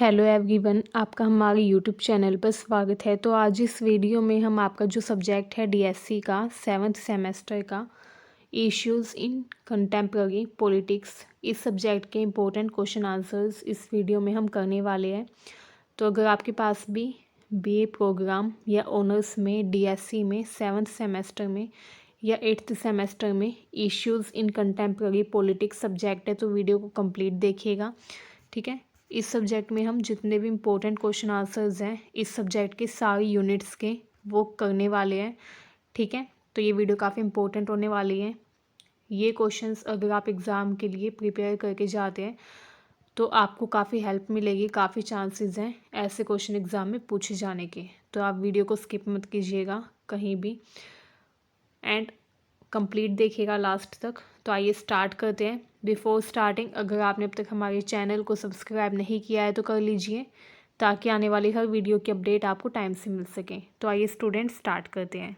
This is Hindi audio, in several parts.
हेलो एवरीवन, आपका हमारे यूट्यूब चैनल पर स्वागत है। तो आज इस वीडियो में हम आपका जो सब्जेक्ट है डीएससी का 7th सेमेस्टर का इश्यूज़ इन कंटेम्प्ररी पॉलिटिक्स, इस सब्जेक्ट के इम्पोर्टेंट क्वेश्चन आंसर्स इस वीडियो में हम करने वाले हैं। तो अगर आपके पास भी बीए प्रोग्राम या ऑनर्स में डीएससी में 7th सेमेस्टर में या 8th सेमेस्टर में इश्यूज़ इन कंटेम्प्ररी पॉलिटिक्स सब्जेक्ट है तो वीडियो को कंप्लीट देखिएगा, ठीक है। इस सब्जेक्ट में हम जितने भी इम्पोर्टेंट क्वेश्चन आंसर्स हैं इस सब्जेक्ट के सारी यूनिट्स के वो करने वाले हैं, ठीक है। तो ये वीडियो काफ़ी इम्पोर्टेंट होने वाली है। ये क्वेश्चंस अगर आप एग्ज़ाम के लिए प्रिपेयर करके जाते हैं तो आपको काफ़ी हेल्प मिलेगी, काफ़ी चांसेस हैं ऐसे क्वेश्चन एग्ज़ाम में पूछे जाने के। तो आप वीडियो को स्किप मत कीजिएगा कहीं भी एंड कंप्लीट देखिएगा लास्ट तक। तो आइए स्टार्ट करते हैं। बिफोर स्टार्टिंग, अगर आपने अब तक हमारे चैनल को सब्सक्राइब नहीं किया है तो कर लीजिए ताकि आने वाली हर वीडियो की अपडेट आपको टाइम से मिल सके। तो आइए स्टूडेंट स्टार्ट करते हैं।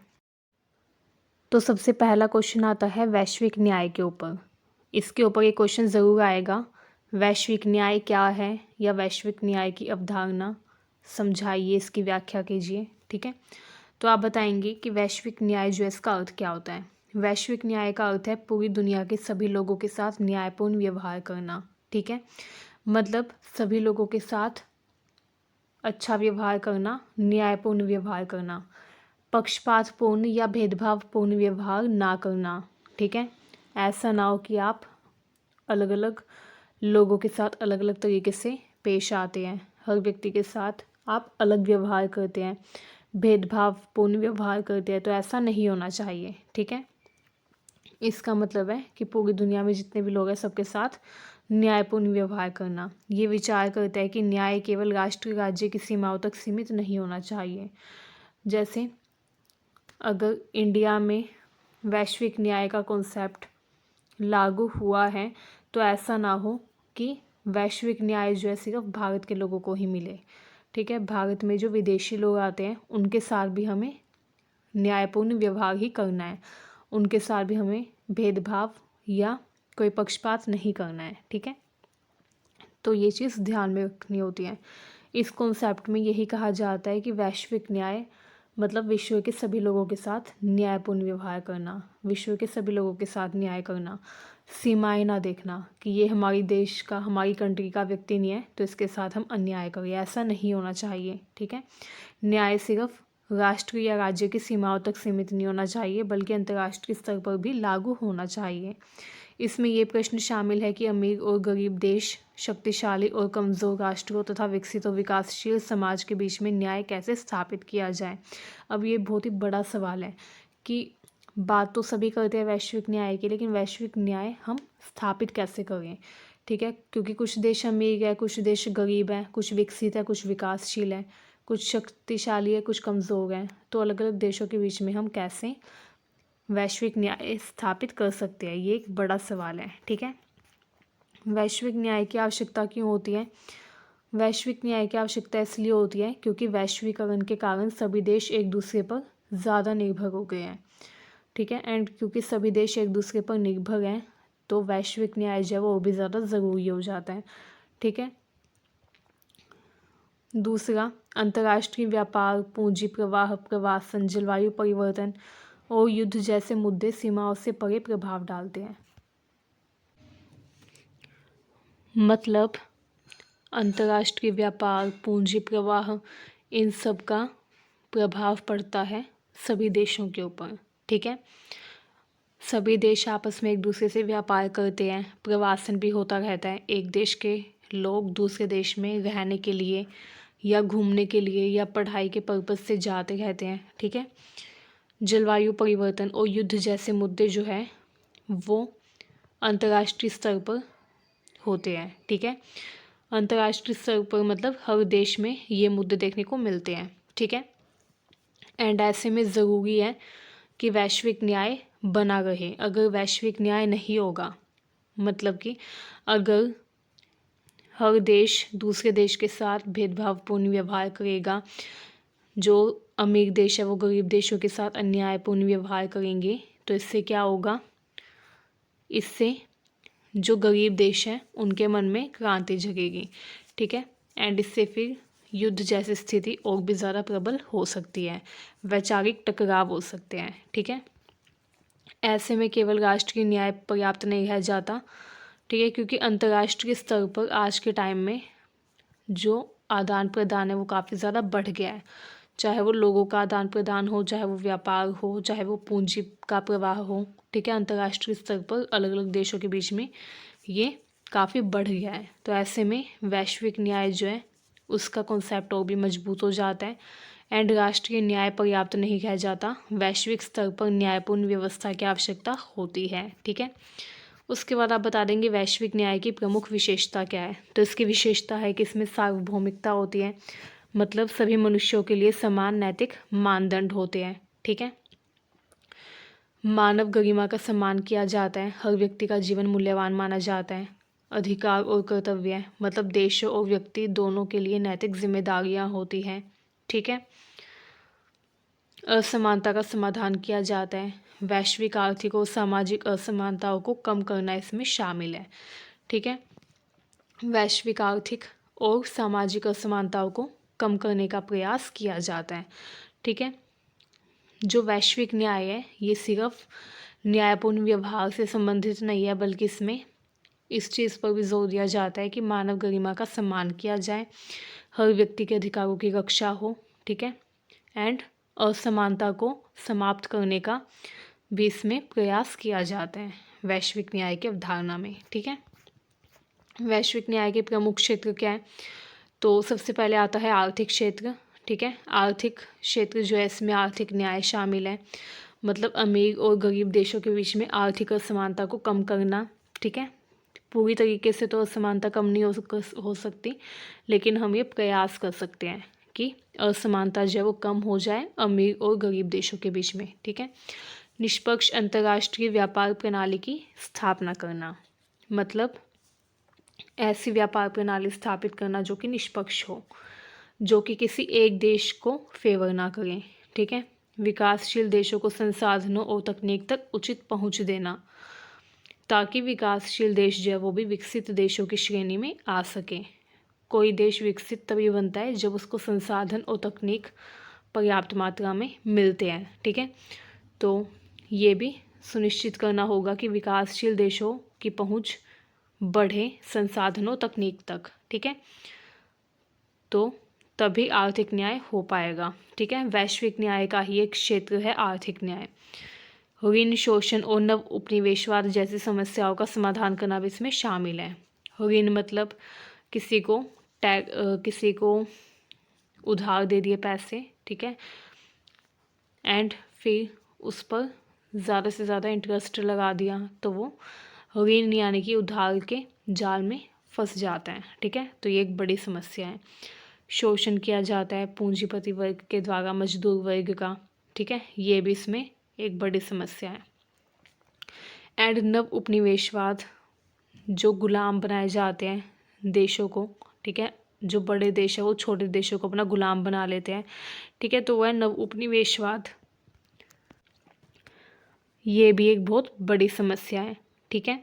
तो सबसे पहला क्वेश्चन आता है वैश्विक न्याय के ऊपर। इसके ऊपर ये क्वेश्चन ज़रूर आएगा, वैश्विक न्याय क्या है या वैश्विक न्याय की अवधारणा समझाइए, इसकी व्याख्या कीजिए, ठीक है। तो आप बताएंगे कि वैश्विक न्याय जो है इसका अर्थ क्या होता है। वैश्विक न्याय का अर्थ है पूरी दुनिया के सभी लोगों के साथ न्यायपूर्ण व्यवहार करना, ठीक है। मतलब सभी लोगों के साथ अच्छा व्यवहार करना, न्यायपूर्ण व्यवहार करना, पक्षपातपूर्ण या भेदभावपूर्ण व्यवहार ना करना, ठीक है। ऐसा ना हो कि आप अलग अलग लोगों के साथ अलग अलग तरीके से पेश आते हैं, हर व्यक्ति के साथ आप अलग व्यवहार करते हैं, भेदभावपूर्ण व्यवहार करते हैं, तो ऐसा नहीं होना चाहिए, ठीक है। इसका मतलब है कि पूरी दुनिया में जितने भी लोग हैं सबके साथ न्यायपूर्ण व्यवहार करना। ये विचार करता है कि न्याय केवल राष्ट्र राज्य की सीमाओं तक सीमित नहीं होना चाहिए। जैसे अगर इंडिया में वैश्विक न्याय का कॉन्सेप्ट लागू हुआ है तो ऐसा ना हो कि वैश्विक न्याय जो है सिर्फ भारत के लोगों को ही मिले, ठीक है। भारत में जो विदेशी लोग आते हैं उनके साथ भी हमें न्यायपूर्ण व्यवहार ही करना है, उनके साथ भी हमें भेदभाव या कोई पक्षपात नहीं करना है, ठीक है। तो ये चीज़ ध्यान में रखनी होती है। इस कॉन्सेप्ट में यही कहा जाता है कि वैश्विक न्याय मतलब विश्व के सभी लोगों के साथ न्यायपूर्ण व्यवहार करना, विश्व के सभी लोगों के साथ न्याय करना, सीमाएं ना देखना कि ये हमारी देश का, हमारी कंट्री का व्यक्ति नहीं है तो इसके साथ हम अन्याय करें, ऐसा नहीं होना चाहिए, ठीक है। न्याय सिर्फ राष्ट्र या राज्य की सीमाओं तक सीमित नहीं होना चाहिए बल्कि अंतर्राष्ट्रीय स्तर पर भी लागू होना चाहिए। इसमें ये प्रश्न शामिल है कि अमीर और गरीब देश, शक्तिशाली और कमज़ोर राष्ट्रों तथा विकसित और विकासशील समाज के बीच में न्याय कैसे स्थापित किया जाए। अब ये बहुत ही बड़ा सवाल है कि बात तो सभी करते हैं वैश्विक न्याय की, लेकिन वैश्विक न्याय हम स्थापित कैसे करें, ठीक है। क्योंकि कुछ देश अमीर है, कुछ देश गरीब हैं, कुछ विकसित है, कुछ विकासशील है, कुछ शक्तिशाली है, कुछ कमज़ोर हैं। तो अलग अलग देशों के बीच में हम कैसे वैश्विक न्याय स्थापित कर सकते हैं, ये एक बड़ा सवाल है, ठीक है। वैश्विक न्याय की आवश्यकता क्यों होती है। वैश्विक न्याय की आवश्यकता इसलिए होती है क्योंकि वैश्वीकरण के कारण सभी देश एक दूसरे पर ज़्यादा निर्भर हो गए हैं, ठीक है। एंड क्योंकि सभी देश एक दूसरे पर निर्भर हैं तो वैश्विक न्याय जो है वो भी ज़्यादा ज़रूरी हो जाता है, ठीक है। दूसरा, अंतर्राष्ट्रीय व्यापार, पूंजी प्रवाह, प्रवासन, जलवायु परिवर्तन और युद्ध जैसे मुद्दे सीमाओं से परे प्रभाव डालते हैं। मतलब अंतर्राष्ट्रीय व्यापार, पूंजी प्रवाह, इन सब का प्रभाव पड़ता है सभी देशों के ऊपर, ठीक है। सभी देश आपस में एक दूसरे से व्यापार करते हैं, प्रवासन भी होता रहता है। एक देश के लोग दूसरे देश में रहने के लिए या घूमने के लिए या पढ़ाई के पर्पज़ से जाते रहते हैं, ठीक है। जलवायु परिवर्तन और युद्ध जैसे मुद्दे जो है वो अंतर्राष्ट्रीय स्तर पर होते हैं, ठीक है। अंतर्राष्ट्रीय स्तर पर मतलब हर देश में ये मुद्दे देखने को मिलते हैं, ठीक है। एंड ऐसे में ज़रूरी है कि वैश्विक न्याय बना रहे। अगर वैश्विक न्याय नहीं होगा, मतलब कि अगर हर देश दूसरे देश के साथ भेदभावपूर्ण व्यवहार करेगा, जो अमीर देश है वो गरीब देशों के साथ अन्यायपूर्ण व्यवहार करेंगे, तो इससे क्या होगा, इससे जो गरीब देश है उनके मन में क्रांति जगेगी, ठीक है। एंड इससे फिर युद्ध जैसी स्थिति और भी ज़्यादा प्रबल हो सकती है, वैचारिक टकराव हो सकते हैं। ठीक है, ऐसे में केवल राष्ट्रीय न्याय पर्याप्त नहीं रह जाता। ठीक है, क्योंकि अंतर्राष्ट्रीय स्तर पर आज के टाइम में जो आदान प्रदान है वो काफ़ी ज़्यादा बढ़ गया है, चाहे वो लोगों का आदान प्रदान हो, चाहे वो व्यापार हो, चाहे वो पूंजी का प्रवाह हो। ठीक है, अंतर्राष्ट्रीय स्तर पर अलग अलग देशों के बीच में ये काफ़ी बढ़ गया है। तो ऐसे में वैश्विक न्याय जो है उसका कॉन्सेप्ट और भी मजबूत हो जाता है एंड राष्ट्रीय न्याय पर्याप्त नहीं रह जाता, वैश्विक स्तर पर न्यायपूर्ण व्यवस्था की आवश्यकता होती है। ठीक है, उसके बाद आप बता देंगे वैश्विक न्याय की प्रमुख विशेषता क्या है। तो इसकी विशेषता है कि इसमें सार्वभौमिकता होती है, मतलब सभी मनुष्यों के लिए समान नैतिक मानदंड होते हैं। ठीक है, मानव गरिमा का सम्मान किया जाता है, हर व्यक्ति का जीवन मूल्यवान माना जाता है। अधिकार और कर्तव्य, मतलब देश और व्यक्ति दोनों के लिए नैतिक जिम्मेदारियां होती हैं। ठीक है, असमानता का समाधान किया जाता है, वैश्विक आर्थिक और सामाजिक असमानताओं को कम करना इसमें शामिल है। ठीक है, वैश्विक आर्थिक और सामाजिक असमानताओं को कम करने का प्रयास किया जाता है। ठीक है, जो वैश्विक न्याय है ये सिर्फ न्यायपूर्ण व्यवहार से संबंधित नहीं है, बल्कि इसमें इस चीज़ पर भी जोर दिया जाता है कि मानव गरिमा का सम्मान किया जाए, हर व्यक्ति के अधिकारों की रक्षा हो। ठीक है, एंड असमानता को समाप्त करने का भी इसमें प्रयास किया जाता है वैश्विक न्याय की अवधारणा में। ठीक है, वैश्विक न्याय के प्रमुख क्षेत्र क्या है। तो सबसे पहले आता है आर्थिक क्षेत्र। ठीक है, आर्थिक क्षेत्र जो है इसमें आर्थिक न्याय शामिल है, मतलब अमीर और गरीब देशों के बीच में आर्थिक असमानता को कम करना। ठीक है, पूरी तरीके से तो असमानता कम नहीं हो सकती, लेकिन हम ये प्रयास कर सकते हैं कि असमानता जो है वो कम हो जाए अमीर और गरीब देशों के बीच में। ठीक है, निष्पक्ष अंतर्राष्ट्रीय व्यापार प्रणाली की स्थापना करना, मतलब ऐसी व्यापार प्रणाली स्थापित करना जो कि निष्पक्ष हो, जो कि किसी एक देश को फेवर ना करें। ठीक है, विकासशील देशों को संसाधनों और तकनीक तक उचित पहुंच देना, ताकि विकासशील देश जो है वो भी विकसित देशों की श्रेणी में आ सके। कोई देश विकसित तभी बनता है जब उसको संसाधन और तकनीक पर्याप्त मात्रा में मिलते हैं। ठीक है, तो ये भी सुनिश्चित करना होगा कि विकासशील देशों की पहुंच बढ़े संसाधनों तकनीक तक। ठीक है, तो तभी आर्थिक न्याय हो पाएगा। ठीक है, वैश्विक न्याय का ही एक क्षेत्र है आर्थिक न्याय। ऋण शोषण और नव उपनिवेशवाद जैसी समस्याओं का समाधान करना भी इसमें शामिल है। ऋण मतलब किसी को उधार दे दिए पैसे। ठीक है, एंड फिर उस पर ज़्यादा से ज़्यादा इंटरेस्ट लगा दिया तो वो ऋण यानी कि उधार के जाल में फंस जाता है। ठीक है, तो ये एक बड़ी समस्या है। शोषण किया जाता है पूंजीपति वर्ग के द्वारा मजदूर वर्ग का। ठीक है, ये भी इसमें एक बड़ी समस्या है। एंड नव उपनिवेशवाद, जो गुलाम बनाए जाते हैं देशों को। ठीक है, जो बड़े देश है वो छोटे देशों को अपना गुलाम बना लेते हैं। ठीक है, तो वह नव उपनिवेशवाद, ये भी एक बहुत बड़ी समस्या है। ठीक है,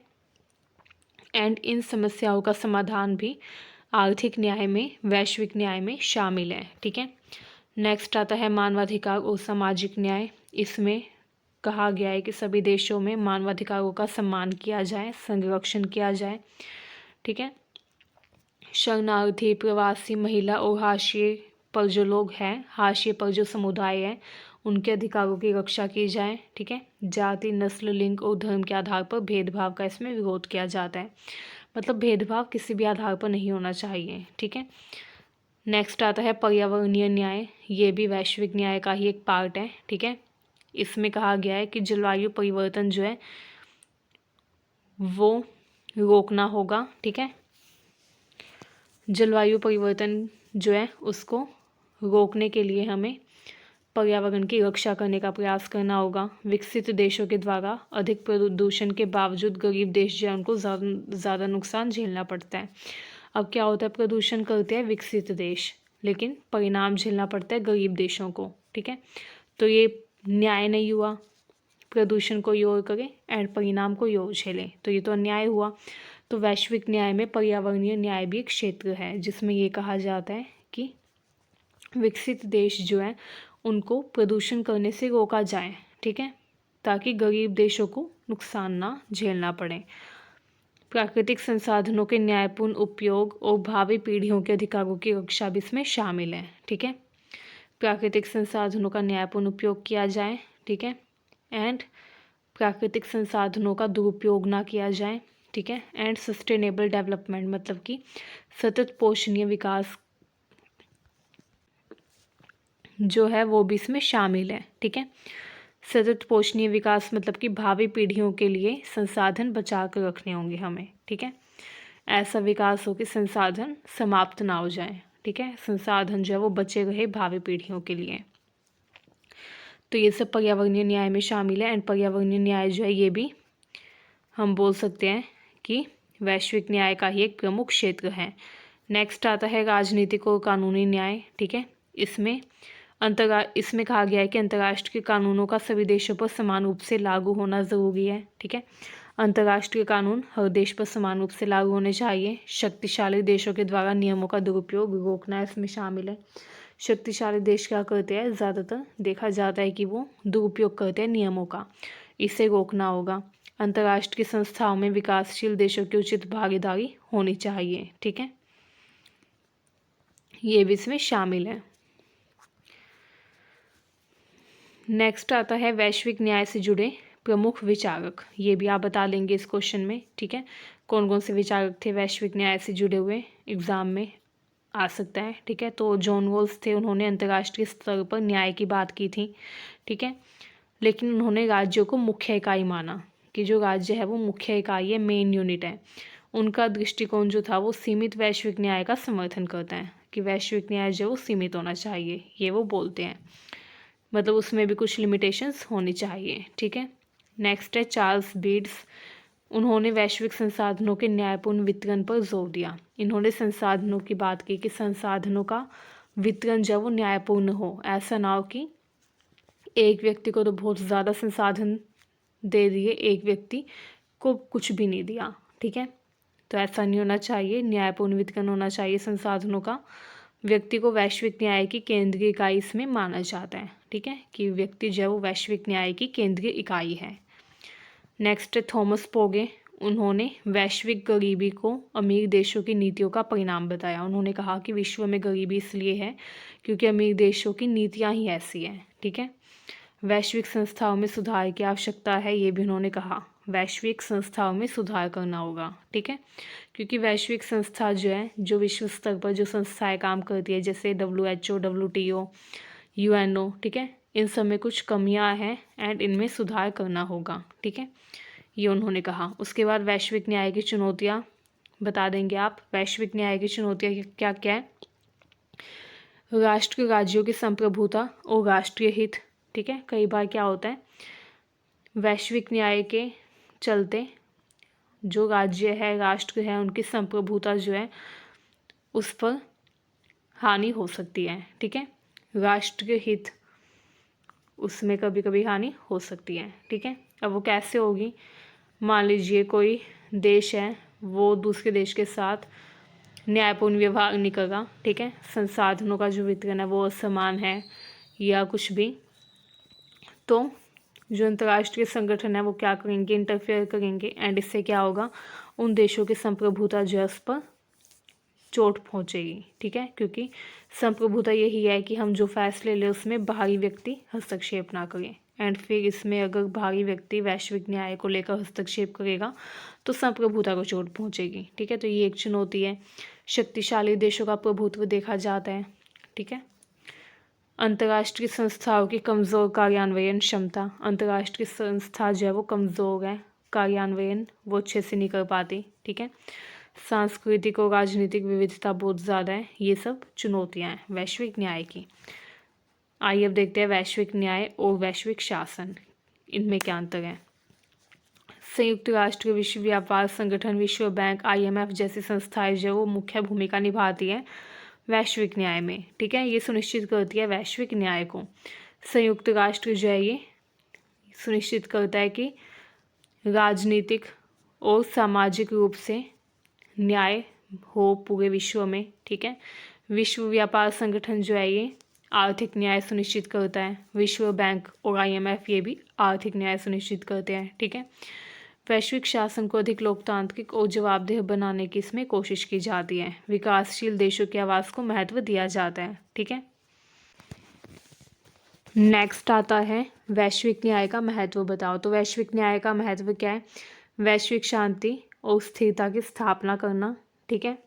एंड इन समस्याओं का समाधान भी आर्थिक न्याय में, वैश्विक न्याय में शामिल है। ठीक है, नेक्स्ट आता है मानवाधिकार और सामाजिक न्याय। इसमें कहा गया है कि सभी देशों में मानवाधिकारों का सम्मान किया जाए, संरक्षण किया जाए। ठीक है, शरणार्थी, प्रवासी, महिला और हाशिए पर जो लोग हैं, हाशिए पर जो समुदाय है, उनके अधिकारों की रक्षा की जाए। ठीक है, जाति, नस्ल, लिंग और धर्म के आधार पर भेदभाव का इसमें विरोध किया जाता है, मतलब भेदभाव किसी भी आधार पर नहीं होना चाहिए। ठीक है, नेक्स्ट आता है पर्यावरणीय न्याय। ये भी वैश्विक न्याय का ही एक पार्ट है। ठीक है, इसमें कहा गया है कि जलवायु परिवर्तन जो है वो रोकना होगा। ठीक है, जलवायु परिवर्तन जो है उसको रोकने के लिए हमें पर्यावरण की रक्षा करने का प्रयास करना होगा। विकसित देशों के द्वारा अधिक प्रदूषण के बावजूद गरीब देश जो है उनको ज़्यादा नुकसान झेलना पड़ता है। अब क्या होता है, प्रदूषण करते हैं विकसित देश, लेकिन परिणाम झेलना पड़ता है गरीब देशों को। ठीक है, तो ये न्याय नहीं हुआ, प्रदूषण को योर करें एंड परिणाम को योर झेलें, तो ये तो अन्याय हुआ। तो वैश्विक न्याय में पर्यावरणीय न्याय भी एक क्षेत्र है जिसमें ये कहा जाता है कि विकसित देश जो है उनको प्रदूषण करने से रोका जाए, ठीक है, ताकि गरीब देशों को नुकसान ना झेलना पड़े। प्राकृतिक संसाधनों के न्यायपूर्ण उपयोग और भावी पीढ़ियों के अधिकारों की रक्षा भी इसमें शामिल है, ठीक है। प्राकृतिक संसाधनों का न्यायपूर्ण उपयोग किया जाए, ठीक है, एंड प्राकृतिक संसाधनों का दुरुपयोग ना किया जाए, ठीक है, एंड सस्टेनेबल डेवलपमेंट मतलब कि सतत पोषणीय विकास जो है वो भी इसमें शामिल है, ठीक है। सतत पोषणीय विकास मतलब कि भावी पीढ़ियों के लिए संसाधन बचा कर रखने होंगे हमें, ठीक है। ऐसा विकास हो कि संसाधन समाप्त ना हो जाए, ठीक है, संसाधन जो है वो बचे रहे भावी पीढ़ियों के लिए। तो ये सब पर्यावरणीय न्याय में शामिल है। एंड पर्यावरणीय न्याय जो है ये भी हम बोल सकते हैं कि वैश्विक न्याय का ही एक प्रमुख क्षेत्र है। नेक्स्ट आता है राजनीतिक और कानूनी न्याय, ठीक है। इसमें कहा गया है कि अंतर्राष्ट्रीय कानूनों का सभी देशों पर समान रूप से लागू होना ज़रूरी है, ठीक है। अंतर्राष्ट्रीय कानून हर देश पर समान रूप से लागू होने चाहिए। शक्तिशाली देशों के द्वारा नियमों का दुरुपयोग रोकना इसमें शामिल है। शक्तिशाली देश क्या करते हैं, ज़्यादातर देखा जाता है कि वो दुरुपयोग करते हैं नियमों का, इसे रोकना होगा। अंतर्राष्ट्रीय संस्थाओं में विकासशील देशों की उचित भागीदारी होनी चाहिए, ठीक है, ये भी इसमें शामिल है। नेक्स्ट आता है वैश्विक न्याय से जुड़े प्रमुख विचारक, ये भी आप बता लेंगे इस क्वेश्चन में, ठीक है। कौन कौन से विचारक थे वैश्विक न्याय से जुड़े हुए, एग्जाम में आ सकता है, ठीक है। तो जॉन रोल्स थे, उन्होंने अंतर्राष्ट्रीय स्तर पर न्याय की बात की थी, ठीक है, लेकिन उन्होंने राज्यों को मुख्य इकाई माना कि जो राज्य है वो मुख्य इकाई है, मेन यूनिट है। उनका दृष्टिकोण जो था वो सीमित वैश्विक न्याय का समर्थन करता है कि वैश्विक न्याय जो वो सीमित होना चाहिए, ये वो बोलते हैं, मतलब उसमें भी कुछ लिमिटेशंस होनी चाहिए, ठीक है। नेक्स्ट है चार्ल्स बीड्स, उन्होंने वैश्विक संसाधनों के न्यायपूर्ण वितरण पर जोर दिया। इन्होंने संसाधनों की बात की कि संसाधनों का वितरण जब वो न्यायपूर्ण हो, ऐसा ना हो कि एक व्यक्ति को तो बहुत ज़्यादा संसाधन दे दिए, एक व्यक्ति को कुछ भी नहीं दिया, ठीक है। तो ऐसा नहीं होना चाहिए, न्यायपूर्ण वितरण होना चाहिए संसाधनों का। व्यक्ति को वैश्विक न्याय की केंद्रीय इकाई इसमें माना जाता है, ठीक है, कि व्यक्ति जो है वो वैश्विक न्याय की केंद्रीय इकाई है। नेक्स्ट है थॉमस पोगे, उन्होंने वैश्विक गरीबी को अमीर देशों की नीतियों का परिणाम बताया। उन्होंने कहा कि विश्व में गरीबी इसलिए है क्योंकि अमीर देशों की नीतियाँ ही ऐसी हैं, ठीक है। वैश्विक संस्थाओं में सुधार की आवश्यकता है, ये भी उन्होंने कहा, वैश्विक संस्थाओं में सुधार करना होगा, ठीक है, क्योंकि वैश्विक संस्था जो है, जो विश्व स्तर पर जो संस्थाएं काम करती है जैसे WHO, WTO, UNO, ठीक है, इन सब में कुछ कमियां हैं एंड इनमें सुधार करना होगा, ठीक है, ये उन्होंने कहा। उसके बाद वैश्विक न्याय की चुनौतियाँ बता देंगे आप। वैश्विक न्याय की चुनौतियाँ क्या क्या है, राष्ट्र राज्यों की संप्रभुता और राष्ट्रीय हित, ठीक है। कई बार क्या होता है, वैश्विक न्याय के चलते जो राज्य है, राष्ट्र है, उनकी संप्रभुता जो है उस पर हानि हो सकती है, ठीक है। राष्ट्रीय हित, उसमें कभी कभी हानि हो सकती है, ठीक है। अब वो कैसे होगी, मान लीजिए कोई देश है, वो दूसरे देश के साथ न्यायपूर्ण व्यवहार नहीं कर रहा, ठीक है, संसाधनों का जो वितरण है वो असमान है या कुछ भी, तो जो अंतर्राष्ट्रीय संगठन है वो क्या करेंगे, इंटरफेयर करेंगे एंड इससे क्या होगा, उन देशों की संप्रभुता जो है उस पर चोट पहुंचेगी, ठीक है, क्योंकि संप्रभुता यही है कि हम जो फैसले लें उसमें बाहरी व्यक्ति हस्तक्षेप ना करें। एंड फिर इसमें अगर बाहरी व्यक्ति वैश्विक न्याय को लेकर हस्तक्षेप करेगा तो संप्रभुता को चोट पहुंचेगी, ठीक है। तो ये एक चुनौती है। शक्तिशाली देशों का प्रभुत्व देखा जाता है, ठीक है। अंतर्राष्ट्रीय संस्थाओं की कमज़ोर कार्यान्वयन क्षमता, अंतर्राष्ट्रीय संस्था जो है वो कमज़ोर है, कार्यान्वयन वो अच्छे से नहीं कर पाती, ठीक है। सांस्कृतिक और राजनीतिक विविधता बहुत ज़्यादा है, ये सब चुनौतियां हैं वैश्विक न्याय की। आइए अब देखते हैं वैश्विक न्याय और वैश्विक शासन, इनमें क्या अंतर है। संयुक्त राष्ट्र, विश्व व्यापार संगठन, विश्व बैंक, IMF जैसी संस्थाएं जो वो मुख्य भूमिका निभाती है वैश्विक न्याय में, ठीक है, ये सुनिश्चित करती है वैश्विक न्याय को। संयुक्त राष्ट्र जो है ये सुनिश्चित करता है कि राजनीतिक और सामाजिक रूप से न्याय हो पूरे विश्व में, ठीक है। विश्व व्यापार संगठन जो है ये आर्थिक न्याय सुनिश्चित करता है। विश्व बैंक और IMF ये भी आर्थिक न्याय सुनिश्चित करते हैं, ठीक है। वैश्विक शासन को अधिक लोकतांत्रिक और जवाबदेह बनाने की इसमें कोशिश की जाती है। विकासशील देशों की आवाज़ को महत्व दिया जाता है, ठीक है। नेक्स्ट आता है वैश्विक न्याय का महत्व बताओ। तो वैश्विक न्याय का महत्व क्या है? वैश्विक शांति और स्थिरता की स्थापना करना, ठीक है।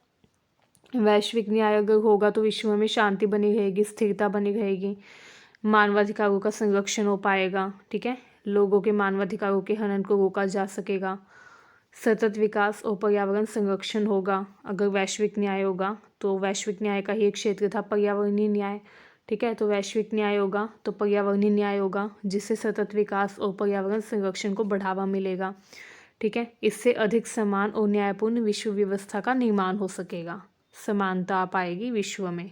वैश्विक न्याय अगर होगा तो विश्व में शांति बनी रहेगी, स्थिरता बनी रहेगी, मानवाधिकारों का संरक्षण हो पाएगा, ठीक है। लोगों के मानवाधिकारों के हनन को रोका जा सकेगा, सतत विकास और पर्यावरण संरक्षण होगा। अगर वैश्विक न्याय होगा तो वैश्विक न्याय का ही एक क्षेत्र था पर्यावरणीय न्याय, ठीक है। तो वैश्विक न्याय होगा तो पर्यावरणीय न्याय होगा, जिससे सतत विकास और पर्यावरण संरक्षण को बढ़ावा मिलेगा, ठीक है। इससे अधिक समान और न्यायपूर्ण विश्व व्यवस्था का निर्माण हो सकेगा, समानता आ पाएगी विश्व में।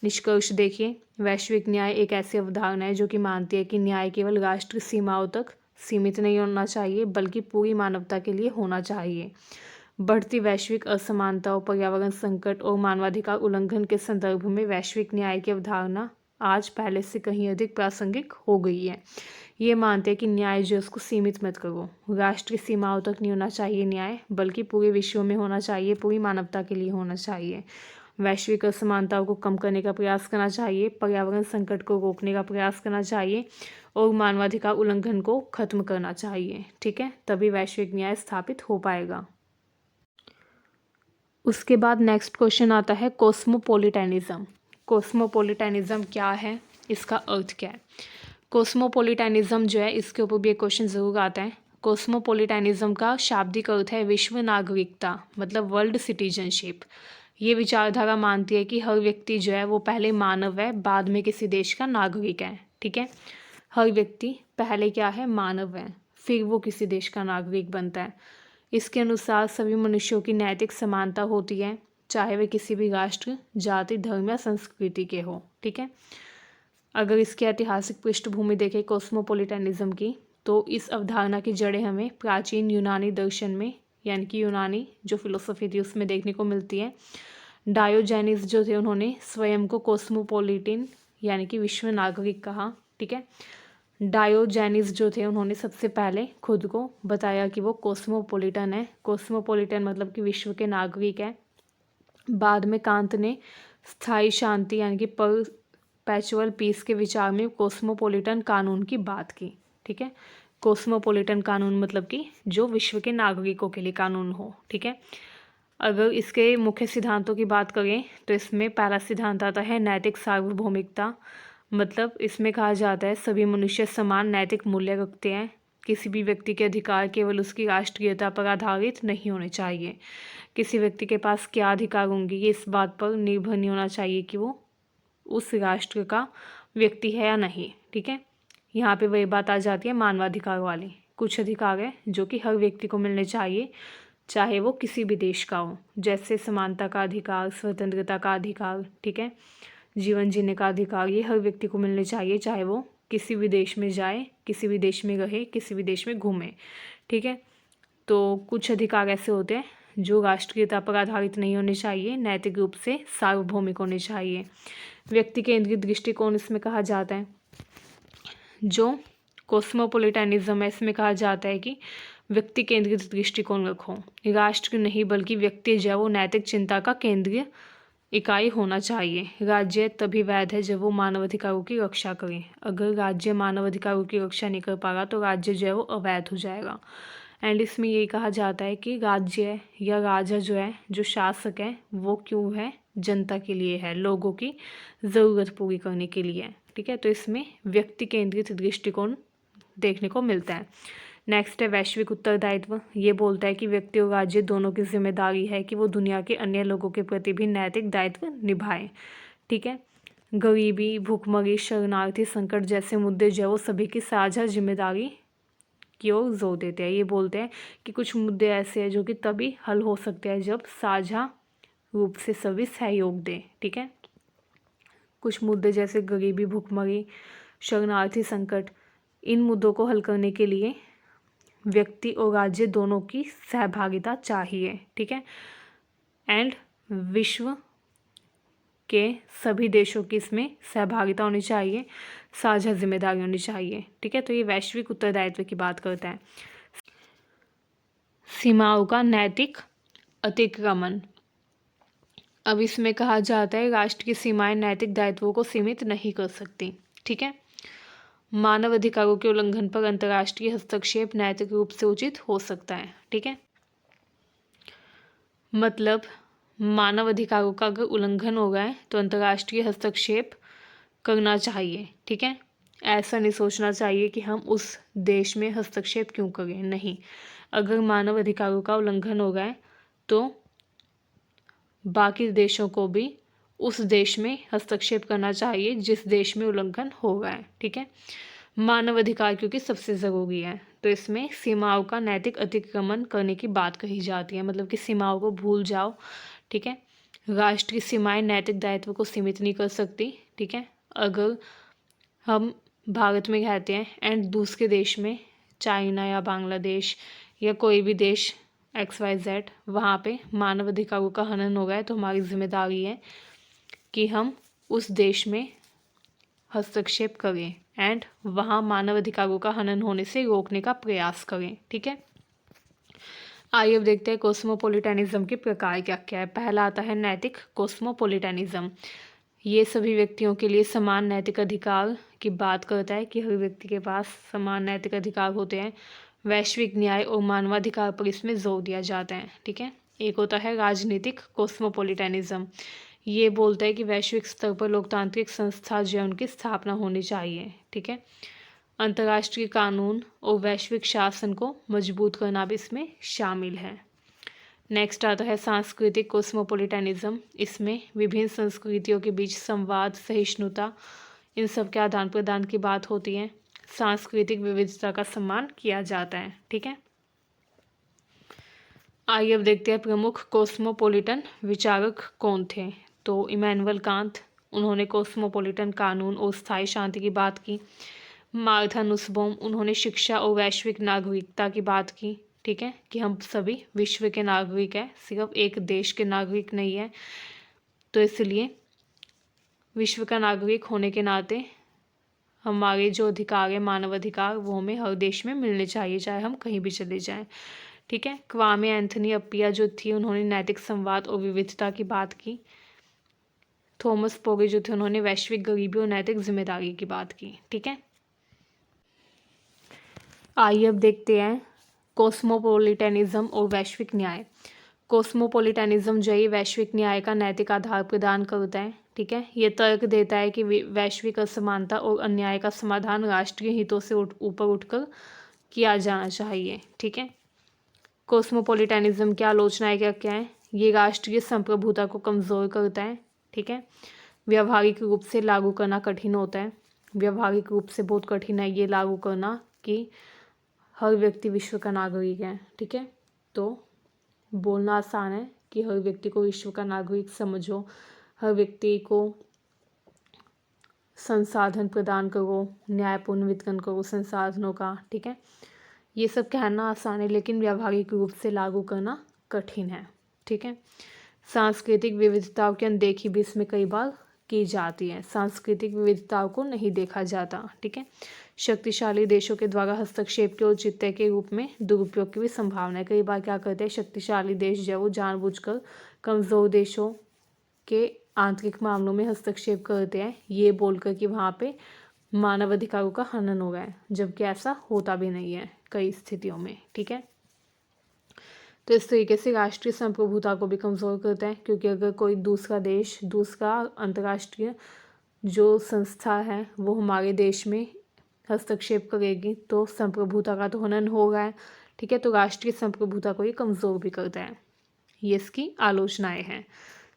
निष्कर्ष देखिए, वैश्विक न्याय एक ऐसी अवधारणा है जो कि मानती है कि न्याय केवल राष्ट्र सीमाओं तक सीमित नहीं होना चाहिए, बल्कि पूरी मानवता के लिए होना चाहिए। बढ़ती वैश्विक असमानता और पर्यावरण संकट और मानवाधिकार उल्लंघन के संदर्भ में वैश्विक न्याय की अवधारणा आज पहले से कहीं अधिक प्रासंगिक हो गई है। ये मानते हैं कि न्याय जो उसको सीमित मत करो, राष्ट्रीय सीमाओं तक नहीं होना चाहिए न्याय, बल्कि पूरे विश्व में होना चाहिए, पूरी मानवता के लिए होना चाहिए। वैश्विक असमानताओं को कम करने का प्रयास करना चाहिए, पर्यावरण संकट को रोकने का प्रयास करना चाहिए और मानवाधिकार उल्लंघन को खत्म करना चाहिए, ठीक है। तभी वैश्विक न्याय स्थापित हो पाएगा। उसके बाद नेक्स्ट क्वेश्चन आता है कॉस्मोपोलिटनिज्म। कॉस्मोपोलिटनिज्म क्या है, इसका अर्थ क्या है? कॉस्मोपोलिटनिज्म जो है, इसके ऊपर भी एक क्वेश्चन ज़रूर आता है। कॉस्मोपोलिटनिज्म का शाब्दिक अर्थ है विश्व नागरिकता, मतलब वर्ल्ड सिटीजनशिप। ये विचारधारा मानती है कि हर व्यक्ति जो है वो पहले मानव है, बाद में किसी देश का नागरिक है, ठीक है। हर व्यक्ति पहले क्या है, मानव है, फिर वो किसी देश का नागरिक बनता है। इसके अनुसार सभी मनुष्यों की नैतिक समानता होती है, चाहे वे किसी भी राष्ट्र, जाति, धर्म या संस्कृति के हो, ठीक है। अगर इसकी ऐतिहासिक पृष्ठभूमि देखें कॉस्मोपोलिटनिज्म की, तो इस अवधारणा की जड़ें हमें प्राचीन यूनानी दर्शन में, यानी कि यूनानी जो फिलोसफी थी उसमें देखने को मिलती है। डायोजेनिस जो थे उन्होंने स्वयं को कॉस्मोपोलिटन यानी कि विश्व नागरिक कहा, ठीक है। डायोजेनिस जो थे उन्होंने सबसे पहले खुद को बताया कि वो कॉस्मोपोलिटन है। कॉस्मोपोलिटन मतलब कि विश्व के नागरिक है। बाद में कांत ने स्थायी शांति यानी कि परपेचुअल पीस के विचार में कॉस्मोपोलिटन कानून की बात की, ठीक है। कॉस्मोपोलिटन कानून मतलब कि जो विश्व के नागरिकों के लिए कानून हो, ठीक है। अगर इसके मुख्य सिद्धांतों की बात करें तो इसमें पहला सिद्धांत आता है नैतिक सार्वभौमिकता। मतलब इसमें कहा जाता है सभी मनुष्य समान नैतिक मूल्य रखते हैं, किसी भी व्यक्ति के अधिकार केवल उसकी राष्ट्रीयता पर आधारित नहीं होने चाहिए। किसी व्यक्ति के पास क्या अधिकार होंगे ये इस बात पर निर्भर नहीं होना चाहिए कि वो उस राष्ट्र का व्यक्ति है या नहीं, ठीक है। यहाँ पे वही बात आ जाती है मानवाधिकार वाली। कुछ अधिकार है जो कि हर व्यक्ति को मिलने चाहिए, चाहे वो किसी भी देश का हो, जैसे समानता का अधिकार, स्वतंत्रता का अधिकार, ठीक है, जीवन जीने का अधिकार, ये हर व्यक्ति को मिलने चाहिए, चाहे वो किसी भी देश में जाए, किसी भी देश में रहे, किसी भी देश में घूमे, ठीक है। तो कुछ अधिकार ऐसे होते हैं जो राष्ट्रीयता पर आधारित नहीं होने चाहिए, नैतिक रूप से सार्वभौमिक होने चाहिए। व्यक्ति केंद्रित दृष्टिकोण इसमें कहा जाता है। जो कॉस्मोपोलिटनिज्म है इसमें कहा जाता है कि व्यक्ति केंद्रित दृष्टिकोण रखो, राष्ट्र नहीं बल्कि व्यक्ति जो है वो नैतिक चिंता का केंद्रीय इकाई होना चाहिए। राज्य तभी वैध है जब वो मानवाधिकारों की रक्षा करे। अगर राज्य मानवाधिकारों की रक्षा नहीं कर पाएगा तो राज्य जो है वो अवैध हो जाएगा। एंड इसमें यही कहा जाता है कि राज्य या राजा जो है, जो शासक है, वो क्यों है, जनता के लिए है, लोगों की ज़रूरत पूरी करने के लिए, ठीक है। तो इसमें व्यक्ति केंद्रित दृष्टिकोण देखने को मिलता है। नेक्स्ट है वैश्विक उत्तरदायित्व। ये बोलता है कि व्यक्ति और राज्य दोनों की जिम्मेदारी है कि वो दुनिया के अन्य लोगों के प्रति भी नैतिक दायित्व निभाएं, ठीक है। गरीबी, भूखमरी, शरणार्थी संकट जैसे मुद्दे जो वो सभी की साझा जिम्मेदारी की ओर जोर देते हैं। ये बोलते हैं कि कुछ मुद्दे ऐसे हैं जो कि तभी हल हो सकते हैं जब साझा रूप से सभी सहयोग दें, ठीक है। कुछ मुद्दे जैसे गरीबी, भूखमरी, शरणार्थी संकट, इन मुद्दों को हल करने के लिए व्यक्ति और राज्य दोनों की सहभागिता चाहिए, ठीक है। एंड विश्व के सभी देशों की इसमें सहभागिता होनी चाहिए, साझा जिम्मेदारी होनी चाहिए। ठीक है, तो ये वैश्विक उत्तरदायित्व की बात करता है। सीमाओं का नैतिक अतिक्रमण। अब इसमें कहा जाता है राष्ट्र की सीमाएं नैतिक दायित्वों को सीमित नहीं कर सकती। ठीक है, मानव अधिकारों के उल्लंघन पर अंतर्राष्ट्रीय हस्तक्षेप नैतिक रूप से उचित हो सकता है। ठीक है, मतलब मानव अधिकारों का अगर उल्लंघन हो गया है तो अंतर्राष्ट्रीय हस्तक्षेप करना चाहिए। ठीक है, ऐसा नहीं सोचना चाहिए कि हम उस देश में हस्तक्षेप क्यों करें, नहीं। अगर मानव अधिकारों का उल्लंघन हो गया है तो बाकी देशों को भी उस देश में हस्तक्षेप करना चाहिए जिस देश में उल्लंघन हो गया है। ठीक है, मानव अधिकार क्योंकि सबसे ज़रूरी है, तो इसमें सीमाओं का नैतिक अतिक्रमण करने की बात कही जाती है, मतलब कि सीमाओं को भूल जाओ। ठीक है, राष्ट्र की सीमाएं नैतिक दायित्व को सीमित नहीं कर सकती। ठीक है, अगर हम भारत में रहते हैं एंड दूसरे देश में चाइना या बांग्लादेश या कोई भी देश XYZ वहाँ पे मानव अधिकारों का हनन हो गया है तो हमारी जिम्मेदारी है कि हम उस देश में हस्तक्षेप करें एंड वहाँ मानव अधिकारों का हनन होने से रोकने का प्रयास करें। ठीक है, आइए अब देखते हैं कॉस्मोपोलिटनिज्म के प्रकार क्या क्या है। पहला आता है नैतिक कॉस्मोपोलिटनिज्म। ये सभी व्यक्तियों के लिए समान नैतिक अधिकार की बात करता है कि हर व्यक्ति के पास समान नैतिक अधिकार होते हैं। वैश्विक न्याय और मानवाधिकार पर इसमें जोर दिया जाता है। ठीक है, एक होता है राजनीतिक कॉस्मोपोलिटनिज्म। ये बोलता है कि वैश्विक स्तर पर लोकतांत्रिक संस्था जो है उनकी स्थापना होनी चाहिए। ठीक है, अंतर्राष्ट्रीय कानून और वैश्विक शासन को मजबूत करना भी इसमें शामिल है। नेक्स्ट आता है सांस्कृतिक कॉस्मोपोलिटनिज्म। इसमें विभिन्न संस्कृतियों के बीच संवाद, सहिष्णुता, इन सब के आदान प्रदान की बात होती है। सांस्कृतिक विविधता का सम्मान किया जाता है। ठीक है, आइए अब देखते हैं प्रमुख कॉस्मोपोलिटन विचारक कौन थे। तो इमैनुअल कांत, उन्होंने कॉस्मोपोलिटन कानून और स्थायी शांति की बात की। मार्था नुसबॉम, उन्होंने शिक्षा और वैश्विक नागरिकता की बात की। ठीक है, कि हम सभी विश्व के नागरिक हैं, सिर्फ एक देश के नागरिक नहीं है, तो इसलिए विश्व का नागरिक होने के नाते हमारे जो अधिकार है, मानव अधिकार, वो हमें हर देश में मिलने चाहिए, चाहे हम कहीं भी चले जाएं। ठीक है, क्वामे एंथनी अप्पिया जो थी उन्होंने नैतिक संवाद और विविधता की बात की। थॉमस पोगे जो थे उन्होंने वैश्विक गरीबी और नैतिक जिम्मेदारी की बात की। ठीक है, आइए अब देखते हैं कॉस्मोपोलिटनिज्म और वैश्विक न्याय। कॉस्मोपोलिटनिज्म जो है वैश्विक न्याय का नैतिक आधार प्रदान करता है। ठीक है, ये तर्क देता है कि वैश्विक असमानता और अन्याय का समाधान राष्ट्रीय हितों से ऊपर उठकर किया जाना चाहिए। ठीक है, कॉस्मोपोलिटनिज्म की आलोचनाएं क्या क्या है। ये राष्ट्रीय संप्रभुता को कमज़ोर करता है। ठीक है, व्यावहारिक रूप से लागू करना कठिन होता है। व्यावहारिक रूप से बहुत कठिन है ये लागू करना कि हर व्यक्ति विश्व का नागरिक है। ठीक है, तो बोलना आसान है कि हर व्यक्ति को विश्व का नागरिक समझो, हर व्यक्ति को संसाधन प्रदान करो, न्यायपूर्ण वितरण करो संसाधनों का। ठीक है, ये सब कहना आसान है लेकिन व्यावहारिक रूप से लागू करना कठिन है। ठीक है, सांस्कृतिक विविधताओं की अनदेखी भी इसमें कई बार की जाती है। सांस्कृतिक विविधताओं को नहीं देखा जाता। ठीक है, शक्तिशाली देशों के द्वारा हस्तक्षेप के औचित्य के रूप में दुरुपयोग की भी संभावना है। कई बार क्या करते हैं शक्तिशाली देश जो है वो जानबूझकर कमज़ोर देशों के आंतरिक मामलों में हस्तक्षेप करते हैं, ये बोलकर कि वहाँ पे मानव अधिकारों का हनन हो गया है, जबकि ऐसा होता भी नहीं है कई स्थितियों में। ठीक है, तो इस तरीके से राष्ट्रीय संप्रभुता को भी कमज़ोर करता है, क्योंकि अगर कोई दूसरा देश, दूसरा अंतर्राष्ट्रीय जो संस्था है वो हमारे देश में हस्तक्षेप करेगी तो संप्रभुता का तो हनन होगा है। ठीक है, तो राष्ट्रीय संप्रभुता को ये कमज़ोर भी करता है। ये इसकी आलोचनाएं हैं।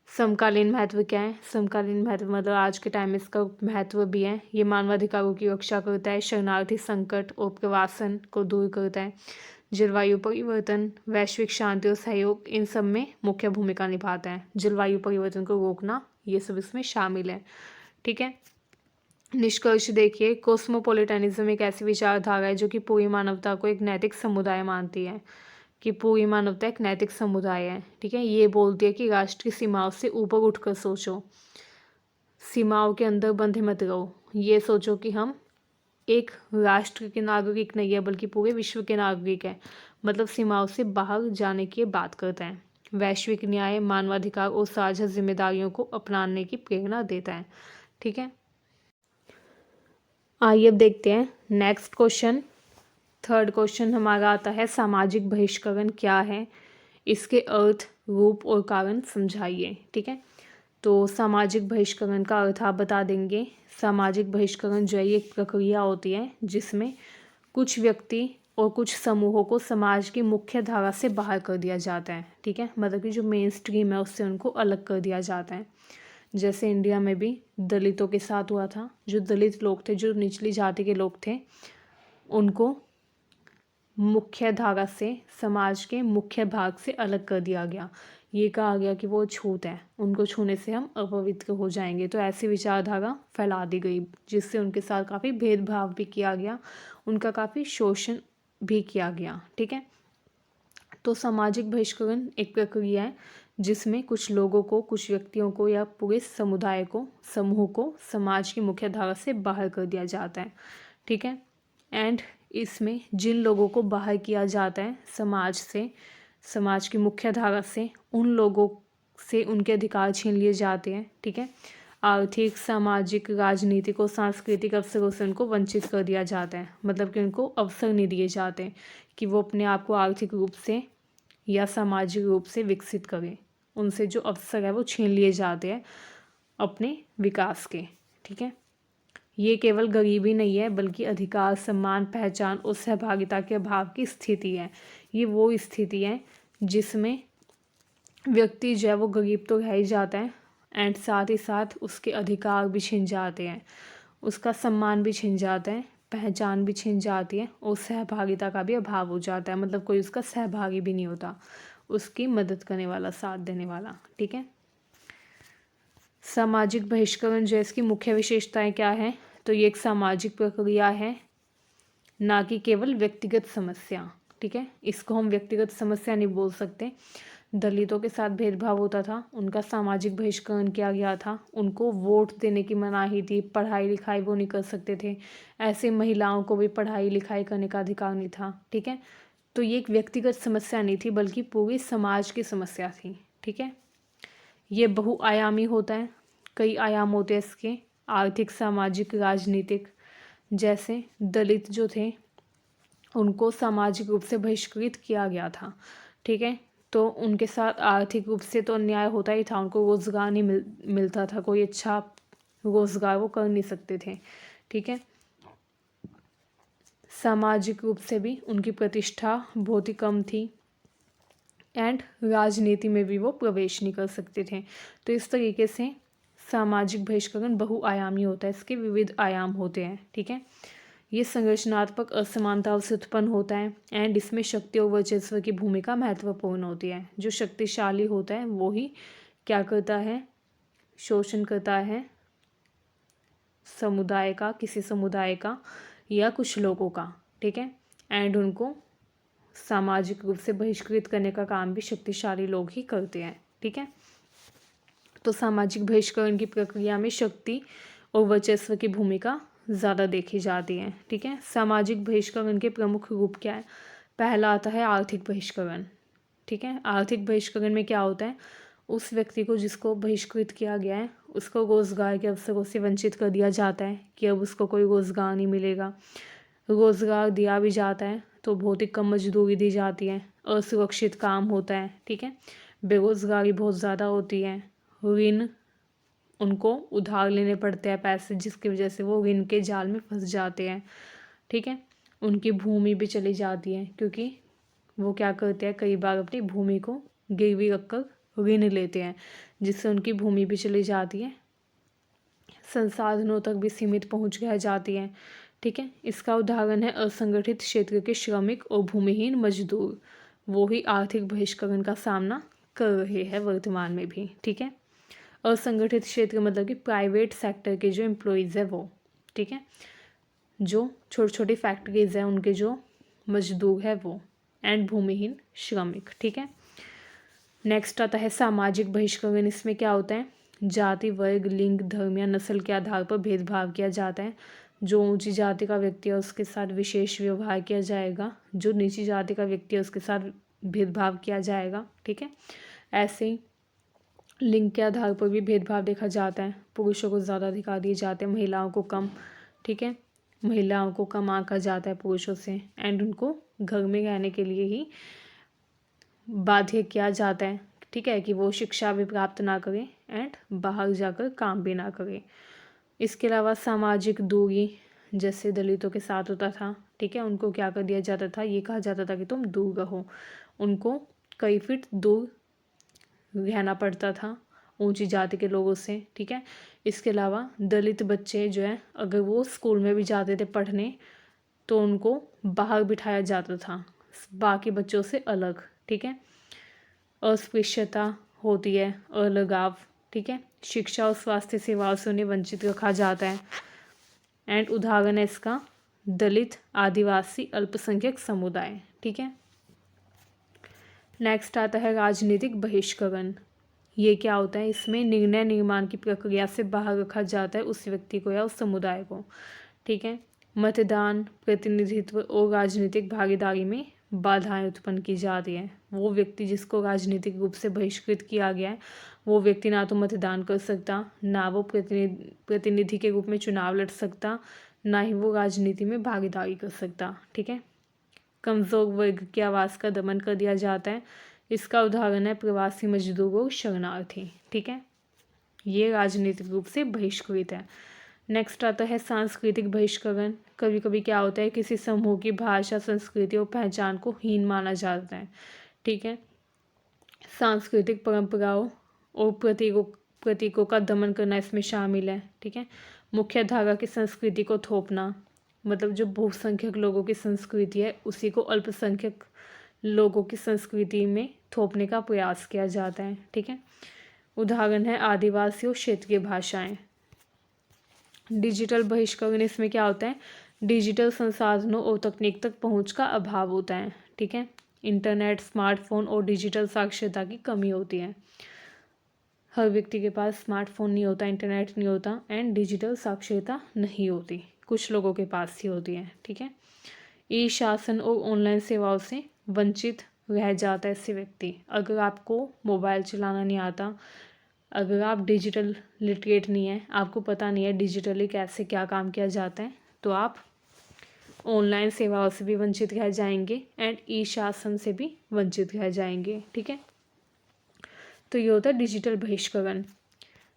समकालीन महत्व क्या है। समकालीन महत्व मतलब आज के टाइम में इसका महत्व भी है। ये मानवाधिकारों की रक्षा करता है, शरणार्थी संकट और प्रवासन को दूर करता है, जलवायु परिवर्तन, वैश्विक शांति और सहयोग, इन सब में मुख्य भूमिका निभाता है। जलवायु परिवर्तन को रोकना, ये सब इसमें शामिल है। ठीक है, निष्कर्ष देखिए, कॉस्मोपोलिटनिज्म एक ऐसी विचारधारा है जो कि पूरी मानवता को एक नैतिक समुदाय मानती है। कि पूरी मानवता एक नैतिक समुदाय है, ठीक है। ये बोलती है कि राष्ट्र की सीमाओं से ऊपर उठकर सोचो, सीमाओं के अंदर बंधे मत रहो। ये सोचो कि हम एक राष्ट्र के नागरिक नहीं है बल्कि पूरे विश्व के नागरिक हैं, मतलब सीमाओं से बाहर जाने की बात करते हैं। वैश्विक न्याय, मानवाधिकार और साझा जिम्मेदारियों को अपनाने की प्रेरणा देता है, ठीक है। आइए अब देखते हैं नेक्स्ट क्वेश्चन। थर्ड क्वेश्चन हमारा आता है सामाजिक बहिष्करण क्या है, इसके अर्थ, रूप और कारण समझाइए, ठीक है। तो सामाजिक बहिष्करण का अर्थ आप बता देंगे। सामाजिक बहिष्करण जो है ये एक प्रक्रिया होती है जिसमें कुछ व्यक्ति और कुछ समूहों को समाज की मुख्य धारा से बाहर कर दिया जाता है, ठीक है। मतलब कि जो मेन स्ट्रीम है उससे उनको अलग कर दिया जाता है। जैसे इंडिया में भी दलितों के साथ हुआ था। जो दलित लोग थे, जो निचली जाति के लोग थे, उनको मुख्य धारा से, समाज के मुख्य भाग से अलग कर दिया गया। ये कहा गया कि वो छूत है, उनको छूने से हम अपवित्र हो जाएंगे। तो ऐसी विचारधारा फैला दी गई जिससे उनके साथ काफ़ी भेदभाव भी किया गया, उनका काफ़ी शोषण भी किया गया, ठीक है। तो सामाजिक बहिष्करण एक प्रक्रिया है जिसमें कुछ लोगों को, कुछ व्यक्तियों को या पूरे समुदाय को, समूह को समाज की मुख्य धारा से बाहर कर दिया जाता है, ठीक है। एंड इसमें जिन लोगों को बाहर किया जाता है समाज से, समाज की मुख्य धारा से, उन लोगों से उनके अधिकार छीन लिए जाते हैं, ठीक है। आर्थिक, सामाजिक, राजनीतिक और सांस्कृतिक अवसरों से उनको वंचित कर दिया जाता है। मतलब कि उनको अवसर नहीं दिए जाते कि वो अपने आप को आर्थिक रूप से या सामाजिक रूप से विकसित करें। उनसे जो अवसर है वो छीन लिए जाते हैं अपने विकास के, ठीक है। ये केवल गरीबी नहीं है बल्कि अधिकार, सम्मान, पहचान और सहभागिता के अभाव की स्थिति है। ये वो स्थिति है जिसमें व्यक्ति जो है वो गरीब तो रह ही जाता है एंड साथ ही साथ उसके अधिकार भी छिन जाते हैं, उसका सम्मान भी छिन जाता है, पहचान भी छिन जाती है और सहभागिता का भी अभाव हो जाता है। मतलब कोई उसका सहभागी भी नहीं होता, उसकी मदद करने वाला, साथ देने वाला, ठीक है। सामाजिक बहिष्करण जो है इसकी मुख्य विशेषताएं क्या है, तो ये एक सामाजिक प्रक्रिया है, ना कि केवल व्यक्तिगत समस्या, ठीक है। इसको हम व्यक्तिगत समस्या नहीं बोल सकते। दलितों के साथ भेदभाव होता था, उनका सामाजिक बहिष्करण किया गया था, उनको वोट देने की मनाही थी, पढ़ाई लिखाई वो नहीं कर सकते थे। ऐसे महिलाओं को भी पढ़ाई लिखाई करने का अधिकार नहीं था, ठीक है। तो ये एक व्यक्तिगत समस्या नहीं थी बल्कि पूरी समाज की समस्या थी, ठीक है। ये बहुआयामी होता है, कई आयाम होते हैं इसके, आर्थिक, सामाजिक, राजनीतिक। जैसे दलित जो थे उनको सामाजिक रूप से बहिष्कृत किया गया था, ठीक है। तो उनके साथ आर्थिक रूप से तो अन्याय होता ही था, उनको रोज़गार नहीं मिलता था, कोई अच्छा रोज़गार वो कर नहीं सकते थे, ठीक है। सामाजिक रूप से भी उनकी प्रतिष्ठा बहुत ही कम थी एंड राजनीति में भी वो प्रवेश नहीं कर सकते थे। तो इस तरीके से सामाजिक बहिष्करण बहुआयामी होता है, इसके विविध आयाम होते हैं, ठीक है। ये संरचनात्मक असमानताओं से उत्पन्न होता है एंड इसमें शक्ति और वर्चस्व की भूमिका महत्वपूर्ण होती है। जो शक्तिशाली होता है वो ही क्या करता है, शोषण करता है समुदाय का, किसी समुदाय का या कुछ लोगों का, ठीक है। एंड उनको सामाजिक रूप से बहिष्कृत करने का काम भी शक्तिशाली लोग ही करते हैं, ठीक है। तो सामाजिक बहिष्करण की प्रक्रिया में शक्ति और वर्चस्व की भूमिका ज़्यादा देखी जाती है, ठीक है। सामाजिक बहिष्करण के प्रमुख रूप क्या है, पहला आता है आर्थिक बहिष्करण, ठीक है। आर्थिक बहिष्करण में क्या होता है, उस व्यक्ति को जिसको बहिष्कृत किया गया है उसको रोज़गार के अवसरों से वंचित कर दिया जाता है कि अब उसको कोई रोज़गार नहीं मिलेगा। रोज़गार दिया भी जाता है तो बहुत ही कम मजदूरी दी जाती है, असुरक्षित काम होता है, ठीक है। बेरोज़गारी बहुत ज़्यादा होती है, ऋण उनको उधार लेने पड़ते हैं पैसे, जिसकी वजह से वो ऋण के जाल में फंस जाते हैं, ठीक है। उनकी भूमि भी चली जाती है क्योंकि वो क्या करते हैं, कई बार अपनी भूमि को गिरवी रखकर ऋण लेते हैं जिससे उनकी भूमि भी चली जाती है, संसाधनों तक भी सीमित पहुंच रह जाती है, ठीक है। इसका उदाहरण है असंगठित क्षेत्र के श्रमिक और भूमिहीन मजदूर, वो ही आर्थिक बहिष्करण का सामना कर रहे हैं वर्तमान में भी, ठीक है। असंगठित क्षेत्र मतलब कि प्राइवेट सेक्टर के जो एम्प्लॉयज़ है वो, ठीक है, जो छोटी छोटी फैक्ट्रीज हैं उनके जो मजदूर है वो, एंड भूमिहीन श्रमिक। ठीक है, नेक्स्ट आता है सामाजिक बहिष्करण। इसमें क्या होता है, जाति, वर्ग, लिंग, धर्म या नस्ल के आधार पर भेदभाव किया जाता है। जो ऊंची जाति का व्यक्ति है उसके साथ विशेष व्यवहार किया जाएगा, जो नीची जाति का व्यक्ति है उसके साथ भेदभाव किया जाएगा। ठीक है, ऐसे ही लिंग के आधार पर भी भेदभाव देखा जाता है। पुरुषों को ज़्यादा अधिकार दिए जाते हैं, महिलाओं को कम। ठीक है, महिलाओं को कम आंका जाता है पुरुषों से, एंड उनको घर में रहने के लिए ही बाध्य किया जाता है। ठीक है, कि वो शिक्षा भी प्राप्त ना करें एंड बाहर जाकर काम भी ना करें। इसके अलावा सामाजिक दूरी, जैसे दलितों के साथ होता था। ठीक है, उनको क्या कर दिया जाता था, ये कहा जाता था कि तुम दूर रहो, उनको कई फीट दूर रहना पड़ता था ऊंची जाति के लोगों से। ठीक है, इसके अलावा दलित बच्चे जो है अगर वो स्कूल में भी जाते थे पढ़ने तो उनको बाहर बिठाया जाता था बाकी बच्चों से अलग। ठीक है, अस्पृश्यता होती है, अलगाव। ठीक है, शिक्षा और स्वास्थ्य सेवाओं से उन्हें वंचित रखा जाता है। एंड उदाहरण है इसका दलित, आदिवासी, अल्पसंख्यक समुदाय। ठीक है, नेक्स्ट आता है राजनीतिक बहिष्करण। ये क्या होता है, इसमें निर्णय निर्माण की प्रक्रिया से बाहर रखा जाता है उस व्यक्ति को या उस समुदाय को। ठीक है, मतदान, प्रतिनिधित्व और राजनीतिक भागीदारी में बाधाएं उत्पन्न की जा रही हैं। वो व्यक्ति जिसको राजनीतिक रूप से बहिष्कृत किया गया है वो व्यक्ति ना तो मतदान कर सकता, ना वो प्रतिनिधि के रूप में चुनाव लड़ सकता, ना ही वो राजनीति में भागीदारी कर सकता। ठीक है, कमज़ोर वर्ग की आवाज़ का दमन कर दिया जाता है। इसका उदाहरण है प्रवासी मजदूर और शरणार्थी। ठीक है, ये राजनीतिक रूप से बहिष्कृत है। नेक्स्ट आता है सांस्कृतिक बहिष्करण। कभी कभी क्या होता है, किसी समूह की भाषा, संस्कृति और पहचान को हीन माना जाता है। ठीक है, सांस्कृतिक परंपराओं और प्रतीकों का दमन करना इसमें शामिल है। ठीक है, मुख्य धारा की संस्कृति को थोपना, मतलब जो बहुसंख्यक लोगों की संस्कृति है उसी को अल्पसंख्यक लोगों की संस्कृति में थोपने का प्रयास किया जाता है। ठीक है, उदाहरण है आदिवासी और क्षेत्रीय भाषाएं। डिजिटल बहिष्करण, इसमें क्या होता है, डिजिटल संसाधनों और तकनीक तक पहुंच का अभाव होता है। ठीक है, इंटरनेट, स्मार्टफोन और डिजिटल साक्षरता की कमी होती है। हर व्यक्ति के पास स्मार्टफोन नहीं होता, इंटरनेट नहीं होता एंड डिजिटल साक्षरता नहीं होती, कुछ लोगों के पास ही होती है। ठीक है, ई शासन और ऑनलाइन सेवाओं से वंचित रह जाता है ऐसे व्यक्ति। अगर आपको मोबाइल चलाना नहीं आता, अगर आप डिजिटल लिटरेट नहीं है, आपको पता नहीं है डिजिटली कैसे क्या काम किया जाता है, तो आप ऑनलाइन सेवाओं से भी वंचित रह जाएंगे एंड ई शासन से भी वंचित रह जाएंगे। ठीक है, तो ये होता है डिजिटल बहिष्करण।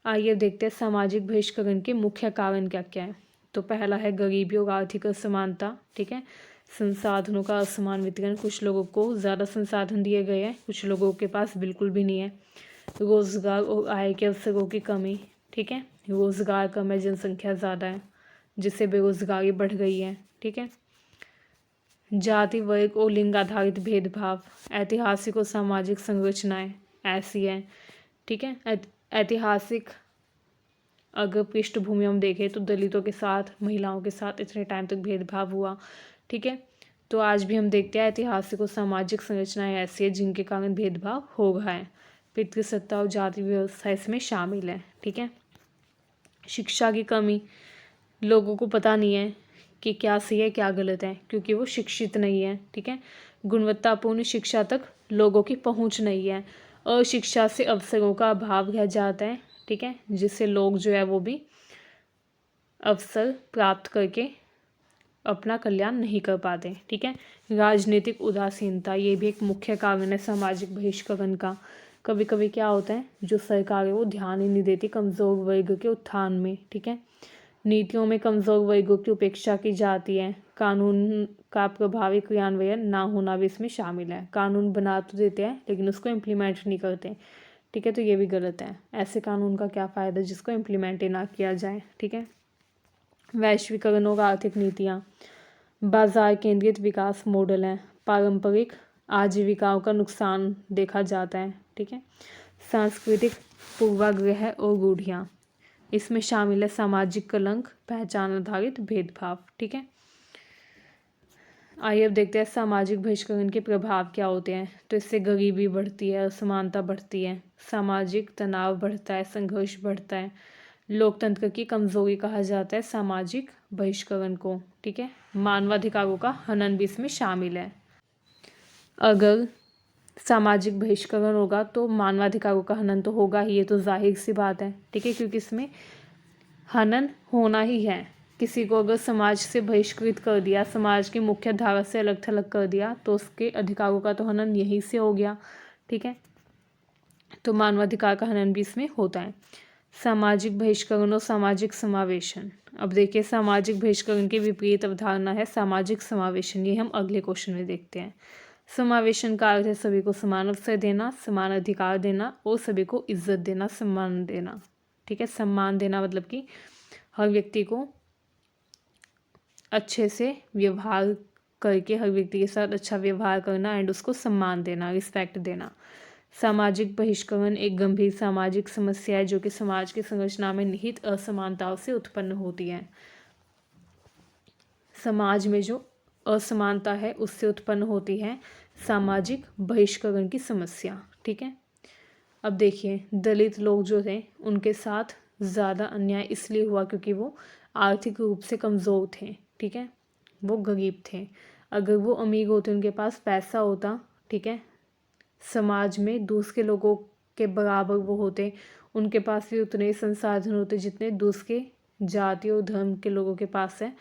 आइए देखते हैं सामाजिक बहिष्करण के मुख्य कारण क्या क्या है। तो पहला है गरीबी और आर्थिक असमानता। ठीक है, संसाधनों का असमान वितरण, कुछ लोगों को ज़्यादा संसाधन दिए गए हैं, कुछ लोगों के पास बिल्कुल भी नहीं है। रोज़गार और आय के अवसरों की कमी। ठीक है, रोज़गार कम है, जनसंख्या ज़्यादा है, जिससे बेरोज़गारी बढ़ गई है। ठीक है, जाति, वर्ग और लिंग आधारित भेदभाव, ऐतिहासिक और सामाजिक संरचनाएं ऐसी हैं। ठीक है, ऐतिहासिक अगर पृष्ठभूमि हम देखें तो दलितों के साथ, महिलाओं के साथ इतने टाइम तक भेदभाव हुआ। ठीक है, तो आज भी हम देखते हैं ऐतिहासिक और सामाजिक संरचनाएं ऐसी है जिनके कारण भेदभाव हो रहा है। पितृसत्ता और जाति व्यवस्था इसमें शामिल है। ठीक है, शिक्षा की कमी, लोगों को पता नहीं है कि क्या सही है क्या गलत है, क्योंकि वो शिक्षित नहीं है। ठीक है, गुणवत्तापूर्ण शिक्षा तक लोगों की पहुंच नहीं है और शिक्षा से अवसरों का अभाव रह जाता है। ठीक है, जिससे लोग जो है वो भी अवसर प्राप्त करके अपना कल्याण नहीं कर पाते। ठीक है, राजनीतिक उदासीनता, ये भी एक मुख्य कारण है सामाजिक बहिष्करण का। कभी कभी क्या होता है, जो सरकार है वो ध्यान ही नहीं देती कमज़ोर वर्ग के उत्थान में। ठीक है, नीतियों में कमज़ोर वर्गों की उपेक्षा की जाती है। कानून का प्रभावी क्रियान्वयन ना होना भी इसमें शामिल है। कानून बना तो देते हैं लेकिन उसको इम्प्लीमेंट नहीं करते। ठीक है, तो ये भी गलत है। ऐसे कानून का क्या फ़ायदा जिसको इम्प्लीमेंट ही ना किया जाए। ठीक है, वैश्वीकरण और आर्थिक नीतियाँ, बाजार केंद्रित विकास मॉडल हैं, पारंपरिक आजीविकाओं का नुकसान देखा जाता है। ठीक है, सांस्कृतिक पूर्वाग्रह और रूढ़ियाँ, इसमें शामिल है सामाजिक कलंक, पहचान आधारित भेदभाव। ठीक है, आइए अब देखते हैं सामाजिक बहिष्करण के प्रभाव क्या होते हैं। तो इससे गरीबी बढ़ती है, असमानता बढ़ती है, सामाजिक तनाव बढ़ता है, संघर्ष बढ़ता है, लोकतंत्र की कमजोरी कहा जाता है सामाजिक बहिष्करण को। ठीक है, मानवाधिकारों का हनन भी इसमें शामिल है। अगर सामाजिक बहिष्करण होगा तो मानवाधिकारों का हनन तो होगा ही, ये तो जाहिर सी बात है। ठीक है, क्योंकि इसमें हनन होना ही है। किसी को अगर समाज से बहिष्कृत कर दिया, समाज की मुख्य धारा से अलग थलग कर दिया, तो उसके अधिकारों का तो हनन यहीं से हो गया। ठीक है, तो मानवाधिकार का हनन भी इसमें होता है। सामाजिक बहिष्करण और सामाजिक समावेशन। अब देखिए, सामाजिक बहिष्करण की विपरीत अवधारणा है सामाजिक समावेशन। ये हम अगले क्वेश्चन में देखते हैं। समावेशन का अर्थ है सभी को समान अवसर देना, समान अधिकार देना और सभी को इज्जत देना, सम्मान देना। ठीक है, सम्मान देना मतलब कि हर व्यक्ति को अच्छे से व्यवहार करके हर व्यक्ति के साथ अच्छा व्यवहार करना एंड उसको सम्मान देना, रिस्पेक्ट देना। सामाजिक बहिष्करण एक गंभीर सामाजिक समस्या है जो कि समाज की संरचना में निहित असमानताओं से उत्पन्न होती है। समाज में जो असमानता है उससे उत्पन्न होती है सामाजिक बहिष्करण की समस्या। ठीक है, अब देखिए, दलित लोग जो थे उनके साथ ज़्यादा अन्याय इसलिए हुआ क्योंकि वो आर्थिक रूप से कमज़ोर थे। ठीक है, वो गरीब थे। अगर वो अमीर होते, उनके पास पैसा होता, ठीक है, समाज में दूसरे लोगों के बराबर वो होते, उनके पास भी उतने संसाधन होते जितने दूसरे जाति और धर्म के लोगों के पास है,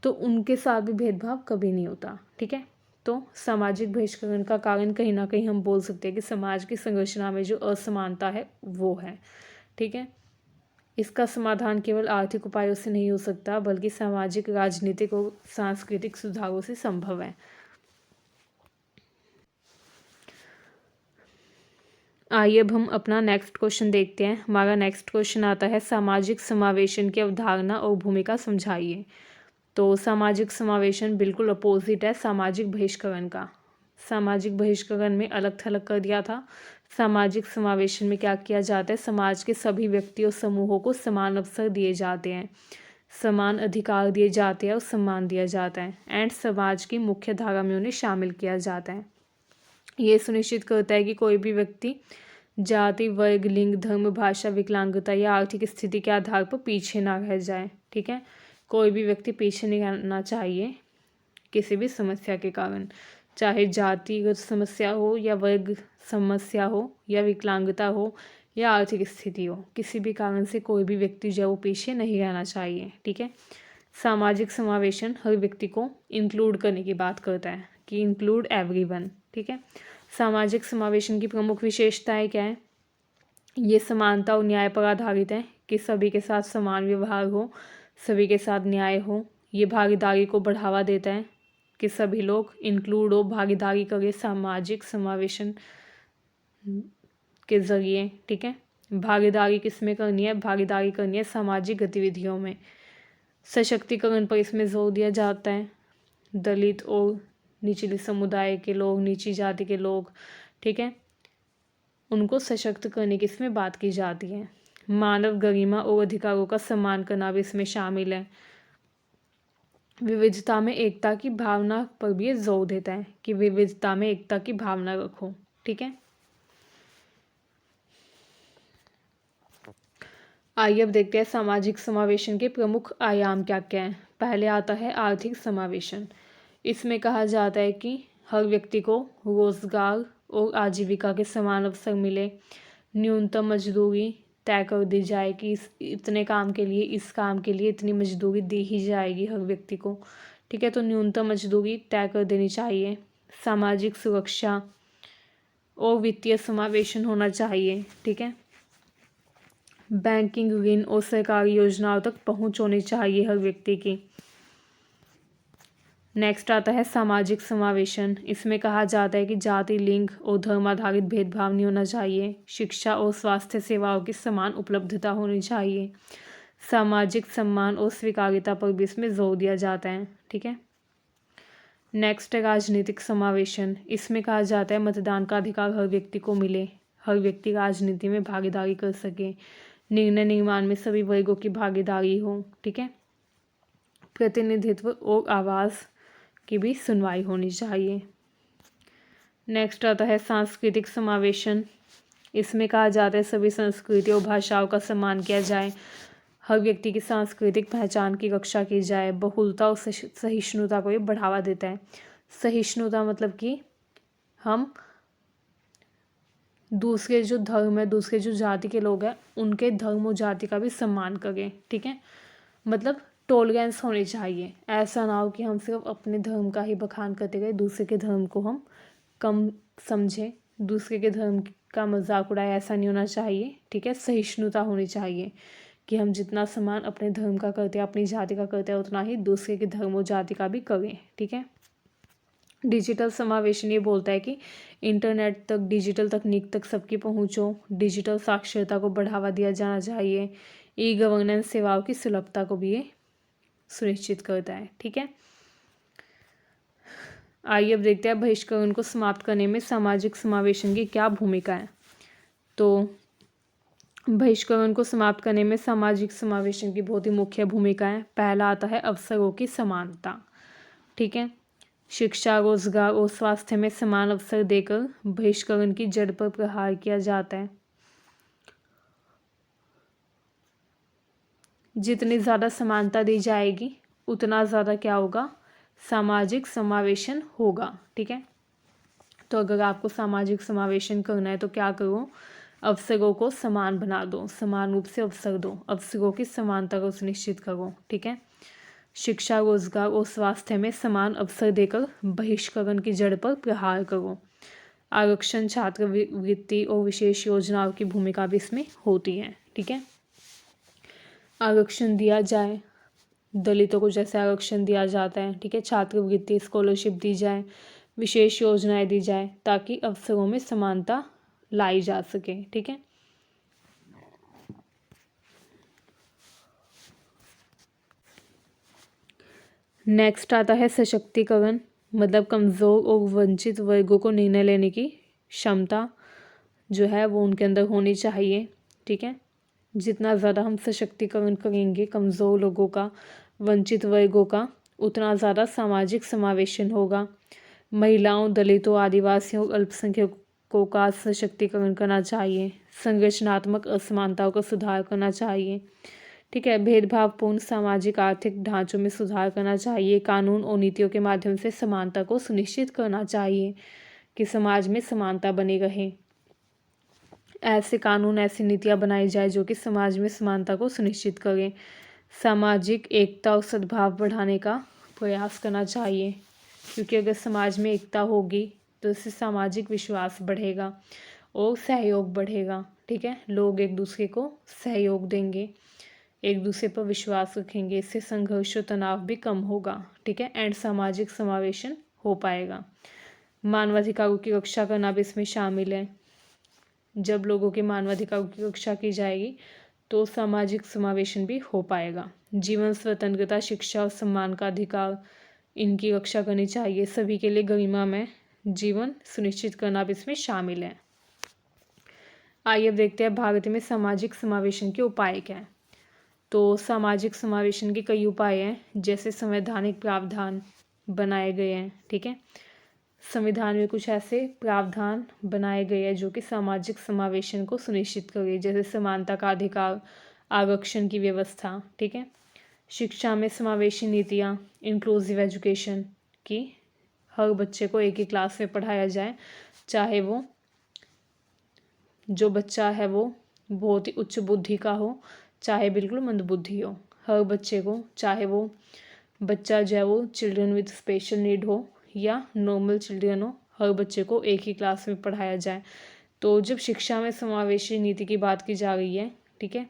तो उनके साथ भी भेदभाव कभी नहीं होता। ठीक है, तो सामाजिक बहिष्करण का कारण कहीं ना कहीं हम बोल सकते हैं कि समाज की संरचना में जो असमानता है वो है। ठीक है, इसका समाधान केवल आर्थिक उपायों से नहीं हो सकता बल्कि सामाजिक, राजनीतिक और सांस्कृतिक सुधारों से संभव है। आइए अब हम अपना नेक्स्ट क्वेश्चन देखते हैं। हमारा नेक्स्ट क्वेश्चन आता है सामाजिक समावेशन की अवधारणा और भूमिका समझाइए। तो सामाजिक समावेशन बिल्कुल अपोजिट है सामाजिक बहिष्करण का। सामाजिक बहिष्करण में अलग थलग कर दिया था। सामाजिक समावेशन में क्या किया जाता है, समाज के सभी व्यक्तियों समूहों को समान अवसर दिए जाते हैं, समान अधिकार दिए जाते हैं और सम्मान दिया जाता है एंड समाज की मुख्य धारा में उन्हें शामिल किया जाता है। ये सुनिश्चित करता है कि कोई भी व्यक्ति जाति, वर्ग, लिंग, धर्म, भाषा, विकलांगता या आर्थिक स्थिति के आधार पर पीछे ना रह जाए। ठीक है, कोई भी व्यक्ति पीछे नहीं रहना चाहिए किसी भी समस्या के कारण, चाहे जातिगत समस्या हो या वर्ग समस्या हो या विकलांगता हो या आर्थिक स्थिति हो, किसी भी कारण से कोई भी व्यक्ति जो वो पीछे नहीं रहना चाहिए। ठीक है, सामाजिक समावेशन हर व्यक्ति को इंक्लूड करने की बात करता है कि इंक्लूड एवरीवन। ठीक है, सामाजिक समावेशन की प्रमुख विशेषताएं क्या है, ये समानता और न्याय पर आधारित है कि सभी के साथ समान व्यवहार हो, सभी के साथ न्याय हो। ये भागीदारी को बढ़ावा देता है कि सभी लोग इंक्लूड हो, भागीदारी करें सामाजिक समावेशन के ज़रिए। ठीक है, भागीदारी किस में करनी है, भागीदारी करनी है सामाजिक गतिविधियों में। सशक्तिकरण पर इसमें जोर दिया जाता है, दलित और निचले समुदाय के लोग, नीची जाति के लोग, ठीक है, उनको सशक्त करने की इसमें बात की जाती है। मानव गरिमा और अधिकारों का सम्मान करना भी इसमें शामिल है। विविधता में एकता की भावना पर भी ये जोर देता है कि विविधता में एकता की भावना रखो। ठीक है, आइए अब देखते हैं सामाजिक समावेशन के प्रमुख आयाम क्या क्या हैं। पहले आता है आर्थिक समावेशन। इसमें कहा जाता है कि हर व्यक्ति को रोजगार और आजीविका के समान अवसर मिले, न्यूनतम मजदूरी तय कर दी जाए कि इतने काम के लिए, इस काम के लिए इतनी मजदूरी दी ही जाएगी हर व्यक्ति को। ठीक है, तो न्यूनतम मजदूरी तय कर देनी चाहिए। सामाजिक सुरक्षा और वित्तीय समावेशन होना चाहिए। ठीक है, बैंकिंग, ऋण और सरकारी योजनाओं तक पहुंच होनी चाहिए हर व्यक्ति की। नेक्स्ट आता है सामाजिक समावेशन। इसमें कहा जाता है कि जाति, लिंग और धर्म आधारित भेदभाव नहीं होना चाहिए। शिक्षा और स्वास्थ्य सेवाओं की समान उपलब्धता होनी चाहिए। सामाजिक सम्मान और स्वीकार्यता पर भी इसमें जोर दिया जाता है। ठीक है, नेक्स्ट है राजनीतिक समावेशन। इसमें कहा जाता है मतदान का अधिकार हर व्यक्ति को मिले, हर व्यक्ति राजनीति में भागीदारी कर सके, निर्णय निर्माण में सभी वर्गों की भागीदारी हो। ठीक है, प्रतिनिधित्व और आवाज़ की भी सुनवाई होनी चाहिए। नेक्स्ट आता है सांस्कृतिक समावेशन। इसमें कहा जाता है सभी संस्कृतियों और भाषाओं का सम्मान किया जाए, हर व्यक्ति की सांस्कृतिक पहचान की रक्षा की जाए। बहुलता और सहिष्णुता को ये बढ़ावा देता है। सहिष्णुता मतलब कि हम दूसरे जो धर्म है, दूसरे जो जाति के लोग हैं, उनके धर्म और जाति का भी सम्मान करें। ठीक है, मतलब टॉलरेंस होनी चाहिए। ऐसा ना हो कि हम सिर्फ अपने धर्म का ही बखान करते गए, दूसरे के धर्म को हम कम समझें, दूसरे के धर्म का मजाक उड़ाए, ऐसा नहीं होना चाहिए। ठीक है, सहिष्णुता होनी चाहिए कि हम जितना सम्मान अपने धर्म का करते हैं, अपनी जाति का करते हैं, उतना ही दूसरे के धर्म और जाति का भी करें। ठीक है, डिजिटल समावेशन ये बोलता है कि इंटरनेट तक, डिजिटल तकनीक तक सबकी पहुँच हो। डिजिटल साक्षरता को बढ़ावा दिया जाना चाहिए। ई गवर्नेंस सेवाओं की सुलभता को भी ये सुनिश्चित करता है। ठीक है, आइए अब देखते हैं बहिष्करण को समाप्त करने में सामाजिक समावेशन की क्या भूमिका है। तो बहिष्करण को समाप्त करने में सामाजिक समावेशन की बहुत ही मुख्य भूमिका है। पहला आता है अवसरों की समानता। ठीक है, शिक्षा, रोजगार और स्वास्थ्य में समान अवसर देकर बहिष्करण की जड़ पर प्रहार किया जाता है। जितनी ज़्यादा समानता दी जाएगी उतना ज़्यादा क्या होगा, सामाजिक समावेशन होगा। ठीक है, तो अगर आपको सामाजिक समावेशन करना है तो क्या करो, अवसरों को समान बना दो, समान रूप से अवसर दो, अवसरों की समानता को सुनिश्चित करो। ठीक है, शिक्षा, रोजगार और स्वास्थ्य में समान अवसर देकर बहिष्करण की जड़ पर प्रहार करो। आरक्षण, छात्रवृत्ति और विशेष योजनाओं की भूमिका भी इसमें होती है। ठीक है, आरक्षण दिया जाए, दलितों को जैसे आरक्षण दिया जाता है। ठीक है, छात्रवृत्ति, स्कॉलरशिप दी जाए, विशेष योजनाएं दी जाए, ताकि अवसरों में समानता लाई जा सके। ठीक है, नेक्स्ट आता है सशक्तिकरण, मतलब कमज़ोर और वंचित वर्गों को निर्णय लेने की क्षमता जो है वो उनके अंदर होनी चाहिए। ठीक है, जितना ज़्यादा हम सशक्तिकरण करेंगे कमज़ोर लोगों का, वंचित वर्गों का, उतना ज़्यादा सामाजिक समावेशन होगा। महिलाओं, दलितों, आदिवासियों, अल्पसंख्यकों का सशक्तिकरण करना चाहिए। संरचनात्मक असमानताओं का सुधार करना चाहिए। ठीक है, भेदभावपूर्ण सामाजिक आर्थिक ढांचों में सुधार करना चाहिए। कानून और नीतियों के माध्यम से समानता को सुनिश्चित करना चाहिए कि समाज में समानता बनी रहे। ऐसे कानून, ऐसी नीतियाँ बनाई जाए जो कि समाज में समानता को सुनिश्चित करें। सामाजिक एकता और सद्भाव बढ़ाने का प्रयास करना चाहिए, क्योंकि अगर समाज में एकता होगी तो इससे सामाजिक विश्वास बढ़ेगा और सहयोग बढ़ेगा। ठीक है, लोग एक दूसरे को सहयोग देंगे, एक दूसरे पर विश्वास रखेंगे, इससे संघर्ष और तनाव भी कम होगा। ठीक है, एंड सामाजिक समावेशन हो पाएगा। मानवाधिकारों की रक्षा करना भी इसमें शामिल है। जब लोगों के मानवाधिकारों की रक्षा की जाएगी तो सामाजिक समावेशन भी हो पाएगा। जीवन, स्वतंत्रता, शिक्षा और सम्मान का अधिकार, इनकी रक्षा करनी चाहिए। सभी के लिए गरिमा में जीवन सुनिश्चित करना भी इसमें शामिल है। आइए अब देखते हैं भारत में सामाजिक समावेशन के उपाय क्या हैं। तो सामाजिक समावेशन के कई उपाय हैं, जैसे संवैधानिक प्रावधान बनाए गए हैं। ठीक है, संविधान में कुछ ऐसे प्रावधान बनाए गए हैं जो कि सामाजिक समावेशन को सुनिश्चित करे, जैसे समानता का अधिकार, आरक्षण की व्यवस्था। ठीक है, शिक्षा में समावेशी नीतियाँ, इंक्लूसिव एजुकेशन की हर बच्चे को एक ही क्लास में पढ़ाया जाए, चाहे वो जो बच्चा है वो बहुत ही उच्च बुद्धि का हो, चाहे बिल्कुल मंदबुद्धि हो। हर बच्चे को, चाहे वो बच्चा जो है वो चिल्ड्रन विद स्पेशल नीड हो या नॉर्मल चिल्ड्रन हो, हर बच्चे को एक ही क्लास में पढ़ाया जाए। तो जब शिक्षा में समावेशी नीति की बात की जा रही है, ठीक है,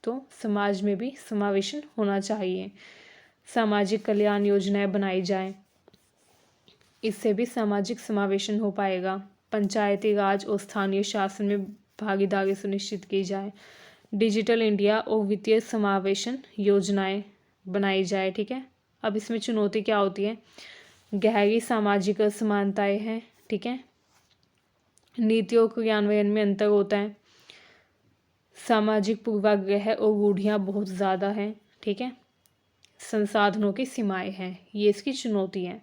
तो समाज में भी समावेशन होना चाहिए। सामाजिक कल्याण योजनाएं बनाई जाएं, इससे भी सामाजिक समावेशन हो पाएगा। पंचायती राज और स्थानीय शासन में भागीदारी सुनिश्चित की जाए। डिजिटल इंडिया और वित्तीय समावेशन योजनाएं बनाई जाए। ठीक है, अब इसमें चुनौती क्या होती है, गहरी सामाजिक असमानताएं हैं। ठीक है, नीतियों के क्रियान्वयन में अंतर होता है, सामाजिक पूर्वाग्रह और रूढ़ियाँ बहुत ज़्यादा हैं। ठीक है, संसाधनों की सीमाएं हैं, ये इसकी चुनौती है।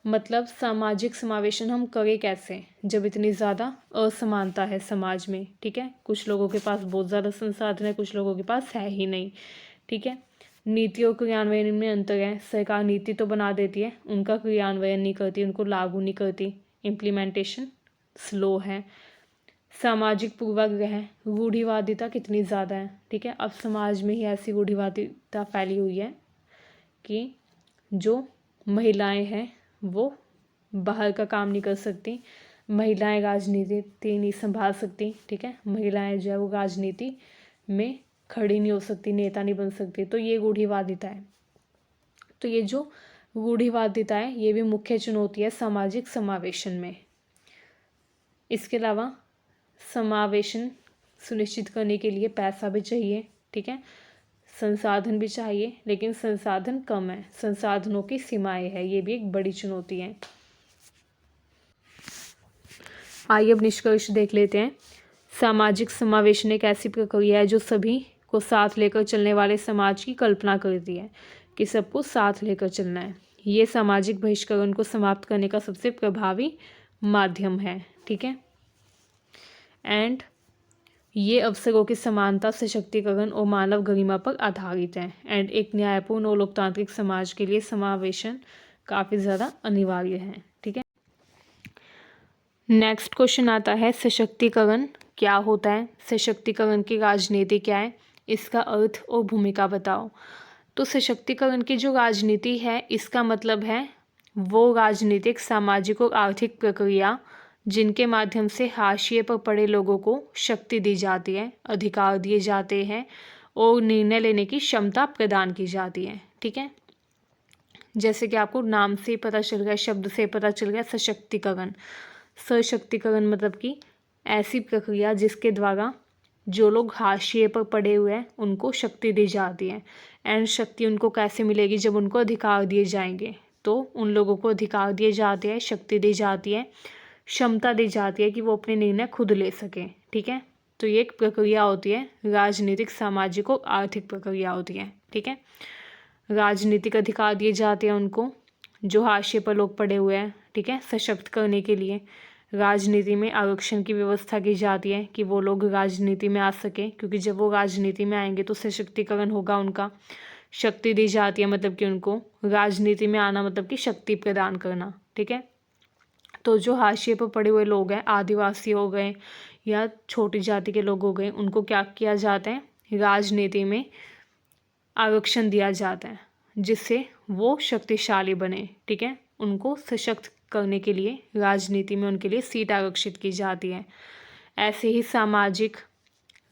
मतलब सामाजिक समावेशन हम करें कैसे जब इतनी ज़्यादा असमानता है समाज में। ठीक है, कुछ लोगों के पास बहुत ज़्यादा संसाधन है, कुछ लोगों के पास है ही नहीं। ठीक है, नीतियों क्रियान्वयन में अंतर है। सरकार नीति तो बना देती है, उनका क्रियान्वयन नहीं करती, उनको लागू नहीं करती, इम्प्लीमेंटेशन स्लो है। सामाजिक पूर्वाग्रह, रूढ़िवादिता कितनी ज़्यादा है। ठीक है, अब समाज में ही ऐसी रूढ़िवादिता फैली हुई है कि जो महिलाएं हैं वो बाहर का काम नहीं कर सकती, महिलाएं राजनीति नहीं संभाल सकती। ठीक है, महिलाएं जो है वो राजनीति में खड़ी नहीं हो सकती, नेता नहीं बन सकती। तो ये रूढ़िवादिता है। तो ये जो रूढ़िवादिता है ये भी मुख्य चुनौती है सामाजिक समावेशन में। इसके अलावा समावेशन सुनिश्चित करने के लिए पैसा भी चाहिए। ठीक है, संसाधन भी चाहिए, लेकिन संसाधन कम है, संसाधनों की सीमाएं है, ये भी एक बड़ी चुनौती है। आइए अब निष्कर्ष देख लेते हैं। सामाजिक समावेशन एक ऐसी प्रक्रिया है जो सभी को साथ लेकर चलने वाले समाज की कल्पना करती है कि सबको साथ लेकर चलना है। ये सामाजिक बहिष्करण को समाप्त करने का सबसे प्रभावी माध्यम है। ठीक है, एंड ये अवसरों की समानता, सशक्तिकरण और मानव गरिमा पर आधारित है। एंड एक न्यायपूर्ण और लोकतांत्रिक समाज के लिए समावेशन काफ़ी ज़्यादा अनिवार्य है। ठीक है, नेक्स्ट क्वेश्चन आता है सशक्तिकरण क्या होता है, सशक्तिकरण की राजनीति क्या है, इसका अर्थ और भूमिका बताओ। तो सशक्तिकरण की जो राजनीति है इसका मतलब है वो राजनीतिक, सामाजिक और आर्थिक प्रक्रिया जिनके माध्यम से हाशिए पर पड़े लोगों को शक्ति दी जाती है, अधिकार दिए जाते हैं और निर्णय लेने की क्षमता प्रदान की जाती है। ठीक है, जैसे कि आपको नाम से पता चल गया, शब्द से पता चल गया सशक्तिकरण। सशक्तिकरण मतलब कि ऐसी प्रक्रिया जिसके द्वारा जो लोग हाशिए पर पड़े हुए हैं उनको शक्ति दी जाती है। एंड शक्ति उनको कैसे मिलेगी, जब उनको अधिकार दिए जाएंगे। तो उन लोगों को अधिकार दिए जाते हैं, शक्ति दी जाती है, क्षमता दी जाती है कि वो अपने निर्णय खुद ले सकें। ठीक है, तो ये एक प्रक्रिया होती है, राजनीतिक, सामाजिक और आर्थिक प्रक्रिया होती है। ठीक है, राजनीतिक अधिकार दिए जाते हैं उनको जो हाशिए पर लोग पड़े हुए हैं। ठीक है, सशक्त करने के लिए राजनीति में आरक्षण की व्यवस्था की जाती है कि वो लोग राजनीति में आ सकें, क्योंकि जब वो राजनीति में आएंगे तो सशक्तिकरण होगा उनका। शक्ति दी जाती है मतलब कि उनको राजनीति में आना मतलब कि शक्ति प्रदान करना। ठीक है, तो जो हाशिए पर पड़े हुए लोग हैं, आदिवासी हो गए या छोटी जाति के लोग हो गए, उनको क्या किया जाता है, राजनीति में आरक्षण दिया जाता है जिससे वो शक्तिशाली बने। ठीक है, उनको सशक्त करने के लिए राजनीति में उनके लिए सीट आरक्षित की जाती है। ऐसे ही सामाजिक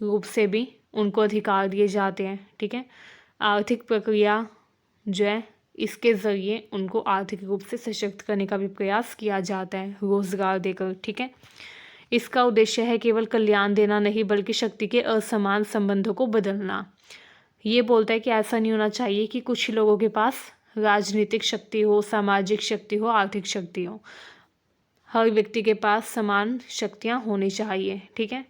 रूप से भी उनको अधिकार दिए जाते हैं। ठीक है, आर्थिक प्रक्रिया जो है इसके ज़रिए उनको आर्थिक रूप से सशक्त करने का भी प्रयास किया जाता है, रोजगार देकर। ठीक है, इसका उद्देश्य है केवल कल्याण देना नहीं बल्कि शक्ति के असमान संबंधों को बदलना। ये बोलता है कि ऐसा नहीं होना चाहिए कि कुछ लोगों के पास राजनीतिक शक्ति हो, सामाजिक शक्ति हो, आर्थिक शक्ति हो। हर व्यक्ति के पास समान शक्तियाँ होनी चाहिए। ठीक है,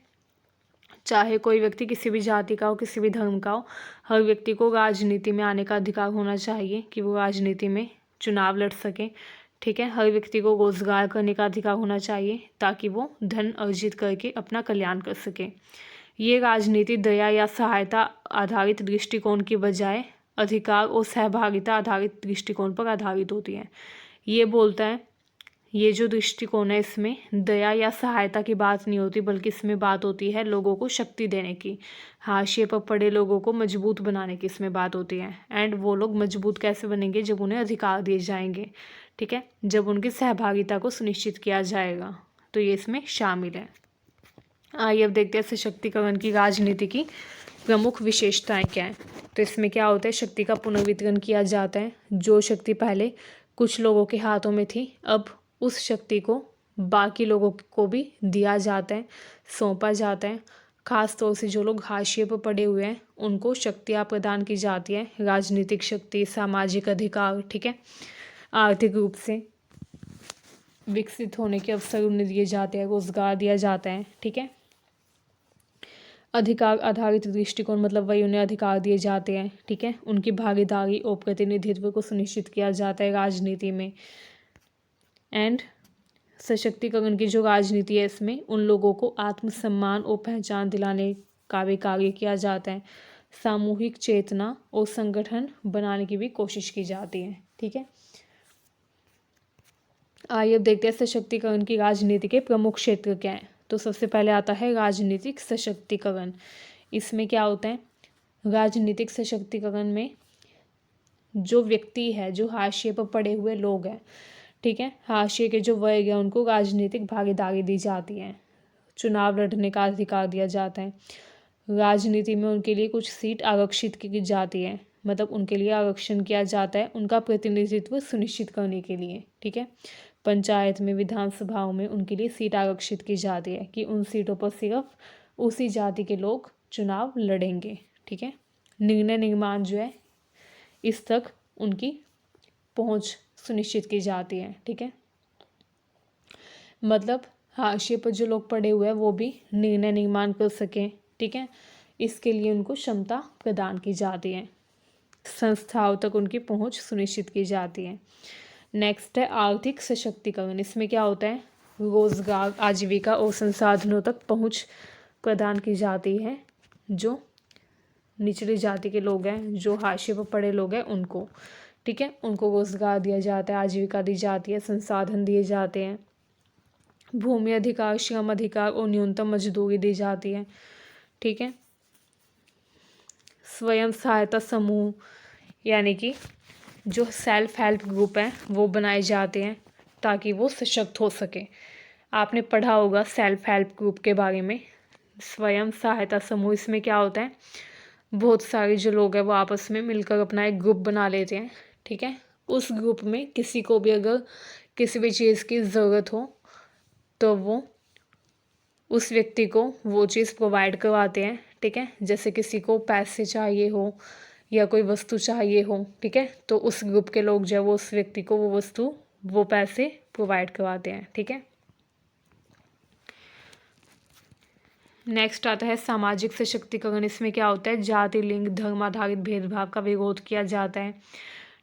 चाहे कोई व्यक्ति किसी भी जाति का हो, किसी भी धर्म का हो, हर व्यक्ति को राजनीति में आने का अधिकार होना चाहिए कि वो राजनीति में चुनाव लड़ सके। ठीक है, हर व्यक्ति को रोजगार करने का अधिकार होना चाहिए ताकि वो धन अर्जित करके अपना कल्याण कर सके। ये राजनीति दया या सहायता आधारित दृष्टिकोण की बजाय अधिकार और सहभागिता आधारित दृष्टिकोण पर आधारित होती है। ये बोलता है ये जो दृष्टिकोण है इसमें दया या सहायता की बात नहीं होती बल्कि इसमें बात होती है लोगों को शक्ति देने की, हाशिए पर पड़े लोगों को मजबूत बनाने की इसमें बात होती है। एंड वो लोग मजबूत कैसे बनेंगे, जब उन्हें अधिकार दिए जाएंगे। ठीक है, जब उनकी सहभागिता को सुनिश्चित किया जाएगा, तो ये इसमें शामिल है। आइए अब देखते हैं सशक्तिकरण की राजनीति की प्रमुख विशेषताएं क्या हैं। तो इसमें क्या होता है, शक्ति का पुनर्वितरण किया जाता है। जो शक्ति पहले कुछ लोगों के हाथों में थी अब उस शक्ति को बाकी लोगों को भी दिया जाता है, सौंपा जाता है। खास तौर से जो लोग हाशिए पर पड़े हुए हैं उनको शक्तियाँ प्रदान की जाती है, राजनीतिक शक्ति, सामाजिक अधिकार। ठीक है, आर्थिक रूप से विकसित होने के अवसर उन्हें दिए जाते हैं, रोजगार दिया जाता है। ठीक है, अधिकार आधारित दृष्टिकोण मतलब वही उन्हें अधिकार दिए जाते हैं। ठीक है, उनकी भागीदारी और प्रतिनिधित्व को सुनिश्चित किया जाता है राजनीति में। एंड सशक्तिकरण की जो राजनीति है इसमें उन लोगों को आत्मसम्मान और पहचान दिलाने का भी कार्य किया जाता है। सामूहिक चेतना और संगठन बनाने की भी कोशिश की जाती है। ठीक है, आइए अब देखते हैं सशक्तिकरण की राजनीति के प्रमुख क्षेत्र क्या हैं। तो सबसे पहले आता है राजनीतिक सशक्तिकरण। इसमें क्या होता है, राजनीतिक सशक्तिकरण में जो व्यक्ति है, जो हाशिए पर पड़े हुए लोग हैं, ठीक है, हाशिए के जो वर्ग है उनको राजनीतिक भागीदारी दी जाती है, चुनाव लड़ने का अधिकार दिया जाता है। राजनीति में उनके लिए कुछ सीट आरक्षित की जाती है, मतलब उनके लिए आरक्षण किया जाता है उनका प्रतिनिधित्व सुनिश्चित करने के लिए। ठीक है, पंचायत में, विधानसभाओं में उनके लिए सीट आरक्षित की जाती है कि उन सीटों पर सिर्फ उसी जाति के लोग चुनाव लड़ेंगे। ठीक है, निर्णय निर्माण जो है इस तक उनकी पहुंच सुनिश्चित की जाती है। ठीक है, मतलब हाशिए पर जो लोग पड़े हुए हैं वो भी निर्णय निर्माण कर सकें। ठीक है, इसके लिए उनको क्षमता प्रदान की जाती है, संस्थाओं तक उनकी पहुंच सुनिश्चित की जाती है। नेक्स्ट है आर्थिक सशक्तिकरण। इसमें क्या होता है, रोजगार, आजीविका और संसाधनों तक पहुंच प्रदान की जाती है जो निचली जाति के लोग हैं, जो हाशिए पर पड़े लोग हैं उनको। ठीक है, उनको रोजगार दिया जाता है, आजीविका दी जाती है, संसाधन दिए जाते हैं, भूमि अधिकार, श्रम अधिकार और न्यूनतम मजदूरी दी जाती है। ठीक है, स्वयं सहायता समूह यानी कि जो सेल्फ हेल्प ग्रुप हैं वो बनाए जाते हैं ताकि वो सशक्त हो सके। आपने पढ़ा होगा सेल्फ हेल्प ग्रुप के बारे में, स्वयं सहायता समूह। इसमें क्या होता है, बहुत सारे जो लोग हैं वो आपस में मिलकर अपना एक ग्रुप बना लेते हैं। ठीक है, उस ग्रुप में किसी को भी अगर किसी भी चीज़ की ज़रूरत हो तो वो उस व्यक्ति को वो चीज़ प्रोवाइड करवाते हैं। ठीक है, जैसे किसी को पैसे चाहिए हो या कोई वस्तु चाहिए हो, ठीक है, तो उस ग्रुप के लोग जो है वो उस व्यक्ति को वो वस्तु, वो पैसे प्रोवाइड करवाते हैं। ठीक है, नेक्स्ट आता है सामाजिक सशक्तिकरण। इसमें क्या होता है, जाति, लिंग, धर्म आधारित भेदभाव का विरोध किया जाता है।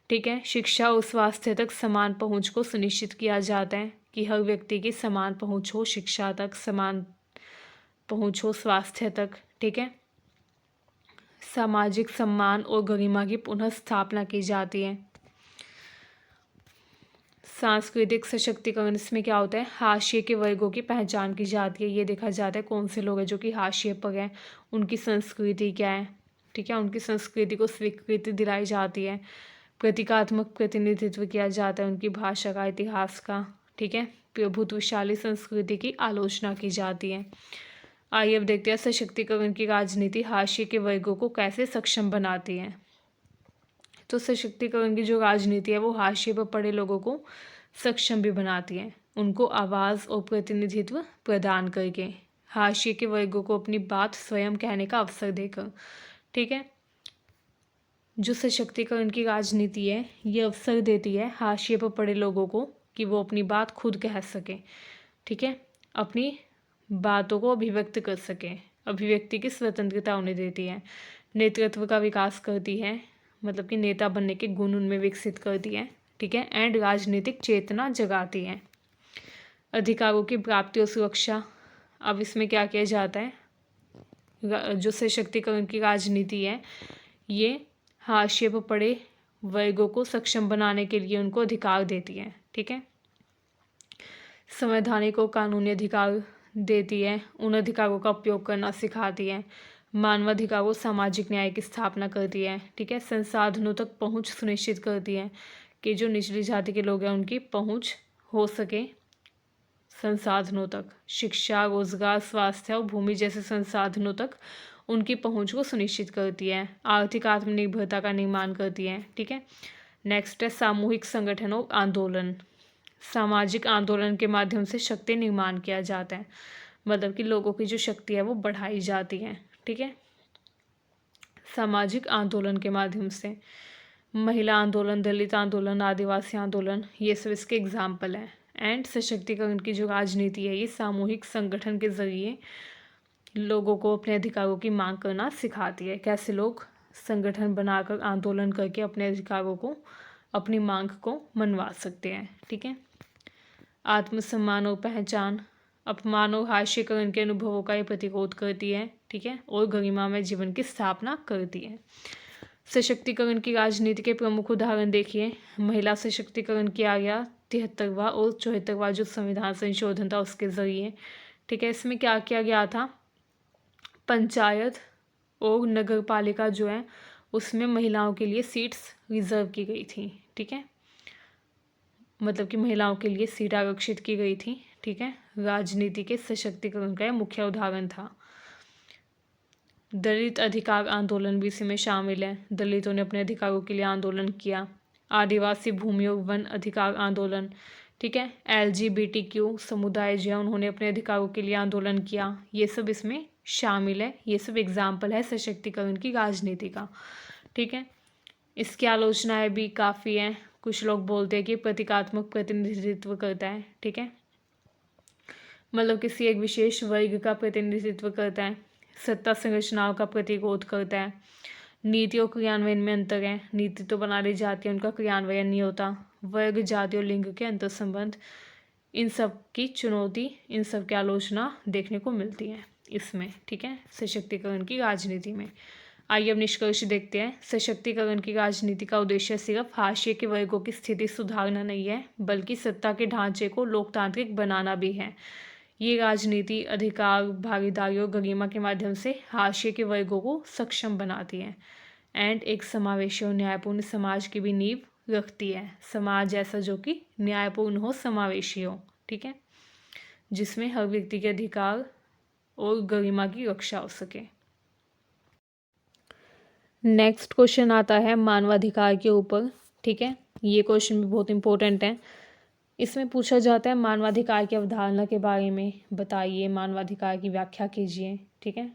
ठीक है, शिक्षा और स्वास्थ्य तक समान पहुंच को सुनिश्चित किया जाता है कि हर व्यक्ति की समान पहुंच हो, शिक्षा तक समान पहुंच हो, स्वास्थ्य तक। ठीक है, सामाजिक सम्मान और गरिमा की पुनः स्थापना की जाती है। सांस्कृतिक सशक्तिकरण। इसमें क्या होता है, हाशिए के वर्गों की पहचान की जाती है, ये देखा जाता है कौन से लोग हैं जो कि हाशिए पर हैं, उनकी संस्कृति क्या है। ठीक है, उनकी संस्कृति को स्वीकृति दिलाई जाती है, प्रतीकात्मक प्रतिनिधित्व किया जाता है उनकी भाषा का, इतिहास का। ठीक है, प्रभुत्वशाली संस्कृति की आलोचना की जाती है। आइए अब देखते हैं सशक्तिकरण की राजनीति हाशिए के वर्गों को कैसे सक्षम बनाती है। तो सशक्तिकरण की जो राजनीति है वो हाशिए पर पड़े लोगों को सक्षम भी बनाती है, उनको आवाज़ और प्रतिनिधित्व प्रदान करके, हाशिए के वर्गों को अपनी बात स्वयं कहने का अवसर देकर। ठीक है, जो सशक्तिकरण की राजनीति है ये अवसर देती है हाशिए पर पड़े लोगों को कि वो अपनी बात खुद कह सकें। ठीक है, अपनी बातों को अभिव्यक्त कर सकें, अभिव्यक्ति की स्वतंत्रता उन्हें देती है, नेतृत्व का विकास करती है, मतलब कि नेता बनने के गुण उनमें विकसित करती है। ठीक है, एंड राजनीतिक चेतना जगाती है, अधिकारों की प्राप्ति और सुरक्षा। अब इसमें क्या किया जाता है, जो सशक्तिकरण की राजनीति है ये हाशिए पर पड़े वर्गों को सक्षम बनाने के लिए उनको अधिकार देती है। ठीक है, संवैधानिक और कानूनी अधिकार देती है, उन अधिकारों का उपयोग करना सिखाती है, मानवाधिकारों, सामाजिक न्याय की स्थापना करती है। ठीक है, संसाधनों तक पहुंच सुनिश्चित करती है कि जो निचली जाति के लोग हैं उनकी पहुंच हो सके संसाधनों तक, शिक्षा, रोजगार, स्वास्थ्य और भूमि जैसे संसाधनों तक उनकी पहुंच को सुनिश्चित करती है, आर्थिक आत्मनिर्भरता का निर्माण करती है। ठीक है, नेक्स्ट है सामूहिक संगठन और आंदोलन। सामाजिक आंदोलन के माध्यम से शक्ति निर्माण किया जाता है, मतलब कि लोगों की जो शक्ति है वो बढ़ाई जाती है। ठीक है, सामाजिक आंदोलन के माध्यम से महिला आंदोलन, दलित आंदोलन, आदिवासी आंदोलन, ये सब इसके एग्जाम्पल हैं। एंड सशक्तिकरण की जो राजनीति है ये सामूहिक संगठन के जरिए लोगों को अपने अधिकारों की मांग करना सिखाती है, कैसे लोग संगठन बनाकर आंदोलन करके अपने अधिकारों को, अपनी मांग को मनवा सकते हैं। ठीक है, आत्मसम्मान और पहचान, अपमान और हास्यकरण के अनुभवों का ये प्रतिरोध करती है, ठीक है, और गरिमामय जीवन की स्थापना करती है। सशक्तिकरण की राजनीति के प्रमुख उदाहरण देखिए। महिला सशक्तिकरण किया गया 73वां और 74वां जो संविधान संशोधन था उसके ज़रिए, ठीक है। इसमें क्या किया गया था, पंचायत और नगर पालिका जो है उसमें महिलाओं के लिए सीट्स रिजर्व की गई थी, ठीक है, मतलब कि महिलाओं के लिए सीट आरक्षित की गई थी, ठीक है। राजनीति के सशक्तिकरण का यह मुख्य उदाहरण था। दलित अधिकार आंदोलन भी इसी में शामिल है। दलितों ने अपने अधिकारों के लिए आंदोलन किया। आदिवासी भूमि और वन अधिकार आंदोलन, ठीक है। LGBTQ समुदाय जो है उन्होंने अपने अधिकारों के लिए आंदोलन किया। ये सब इसमें शामिल है। ये सब एग्जाम्पल है सशक्तिकरण की राजनीति का, ठीक है। इसकी आलोचनाएं भी काफ़ी हैं। कुछ लोग बोलते हैं कि प्रतीकात्मक प्रतिनिधित्व करता है, ठीक है, मतलब किसी एक विशेष वर्ग का प्रतिनिधित्व करता है। सत्ता संरचनाओं का प्रतिरोध करता है। नीति और क्रियान्वयन में अंतर है। नीति तो बना ली जाती है, उनका क्रियान्वयन नहीं होता। वर्ग, जाति और लिंग के अंतर संबंध, इन सब की चुनौती, इन सब की आलोचना देखने को मिलती है इसमें, ठीक है, सशक्तिकरण की राजनीति में। आइए अब निष्कर्ष देखते हैं। सशक्तिकरण की राजनीति का उद्देश्य सिर्फ हाशिए के वर्गों की स्थिति सुधारना नहीं है, बल्कि सत्ता के ढांचे को लोकतांत्रिक बनाना भी है। ये राजनीति अधिकार, भागीदारी और गरिमा के माध्यम से हाशिए के वर्गों को सक्षम बनाती है एंड एक समावेशी और न्यायपूर्ण समाज की भी नींव रखती है। समाज ऐसा जो कि न्यायपूर्ण हो, समावेशी हो, ठीक है, जिसमें हर व्यक्ति के अधिकार और गरिमा की रक्षा हो सके। नेक्स्ट क्वेश्चन आता है मानवाधिकार के ऊपर, ठीक है। ये क्वेश्चन भी बहुत इंपॉर्टेंट है। इसमें पूछा जाता है मानवाधिकार की अवधारणा के बारे में बताइए, मानवाधिकार की व्याख्या कीजिए, ठीक है।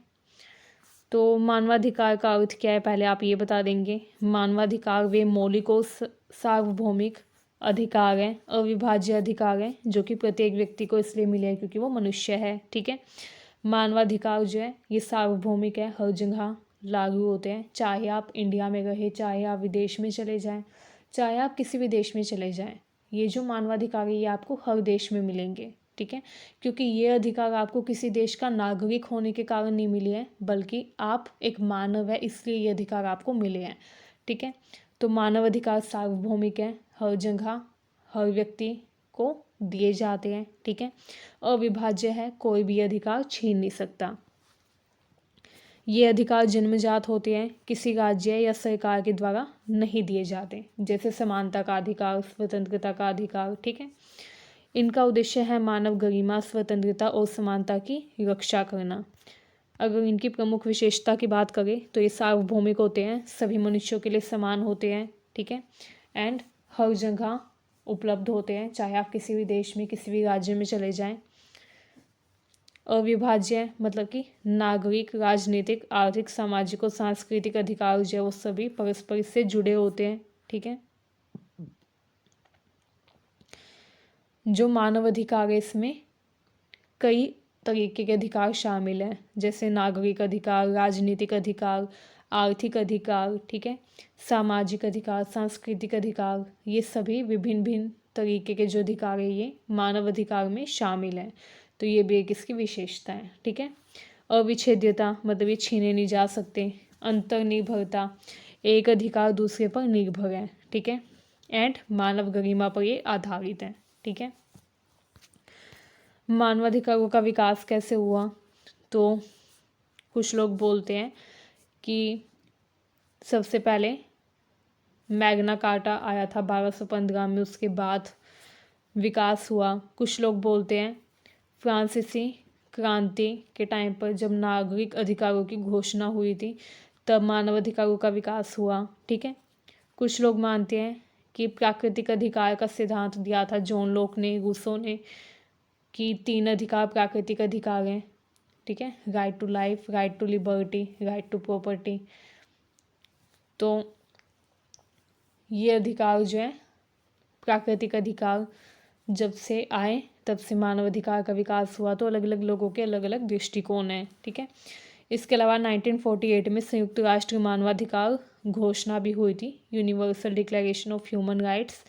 तो मानवाधिकार का अर्थ क्या है पहले आप ये बता देंगे। मानवाधिकार वे मौलिक और सार्वभौमिक अधिकार हैं, अविभाज्य अधिकार हैं, जो कि प्रत्येक व्यक्ति को इसलिए मिले हैं क्योंकि वो मनुष्य है, ठीक है। मानवाधिकार जो है ये सार्वभौमिक है, हर जगह लागू होते हैं, चाहे आप इंडिया में रहे, चाहे आप विदेश में चले जाएं, चाहे आप किसी भी देश में चले जाएं। ये जो मानवाधिकार है ये आपको हर देश में मिलेंगे, ठीक है, क्योंकि ये अधिकार आपको किसी देश का नागरिक होने के कारण नहीं मिले हैं, बल्कि आप एक मानव है इसलिए ये अधिकार आपको मिले हैं, ठीक है। तो मानव अधिकार सार्वभौमिक है, हर जगह हर व्यक्ति को दिए जाते हैं, ठीक है। अविभाज्य है, कोई भी अधिकार छीन नहीं सकता। ये अधिकार जन्मजात होते हैं, किसी राज्य या सरकार के द्वारा नहीं दिए जाते, जैसे समानता का अधिकार, स्वतंत्रता का अधिकार, ठीक है। इनका उद्देश्य है मानव गरिमा, स्वतंत्रता और समानता की रक्षा करना। अगर इनकी प्रमुख विशेषता की बात करें तो ये सार्वभौमिक होते हैं, सभी मनुष्यों के लिए समान होते हैं, ठीक है, एंड हर जगह उपलब्ध होते हैं, चाहे आप किसी भी देश में, किसी भी राज्य में चले जाएं। अविभाज्य मतलब कि नागरिक, राजनीतिक, आर्थिक, सामाजिक और सांस्कृतिक अधिकार जो है वो सभी परस्पर इससे जुड़े होते हैं, ठीक है। जो मानव अधिकार है इसमें कई तरीके के अधिकार शामिल हैं, जैसे नागरिक अधिकार, राजनीतिक अधिकार, आर्थिक अधिकार, ठीक है, सामाजिक अधिकार, सांस्कृतिक अधिकार, ये सभी विभिन्न भिन्न तरीके के जो अधिकार है ये मानव अधिकार में शामिल हैं। तो ये भी एक इसकी विशेषता है, ठीक है। अविच्छेद्यता मतलब ये छीने नहीं जा सकते। अंतर्निर्भरता, एक अधिकार दूसरे पर निर्भर है, ठीक है, एंड मानव गरिमा पर ये आधारित है, ठीक है। मानवाधिकारों का विकास कैसे हुआ, तो कुछ लोग बोलते हैं कि सबसे पहले मैग्ना कार्टा आया था 1215 में, उसके बाद विकास हुआ। कुछ लोग बोलते हैं फ्रांसीसी क्रांति के टाइम पर जब नागरिक अधिकारों की घोषणा हुई थी तब मानवाधिकारों का विकास हुआ, ठीक है। कुछ लोग मानते हैं कि प्राकृतिक अधिकार का सिद्धांत दिया था जॉन लॉक ने, रूसो ने, कि 3 अधिकार प्राकृतिक अधिकार हैं, ठीक है, right to life, right to liberty, right to property. तो ये अधिकार जो है प्राकृतिक अधिकार जब से आए तब से मानव अधिकार का विकास हुआ। तो अलग अलग लोगों के अलग अलग दृष्टिकोण हैं, ठीक है। इसके अलावा 1948 में संयुक्त राष्ट्र मानवाधिकार घोषणा भी हुई थी, universal declaration of human rights.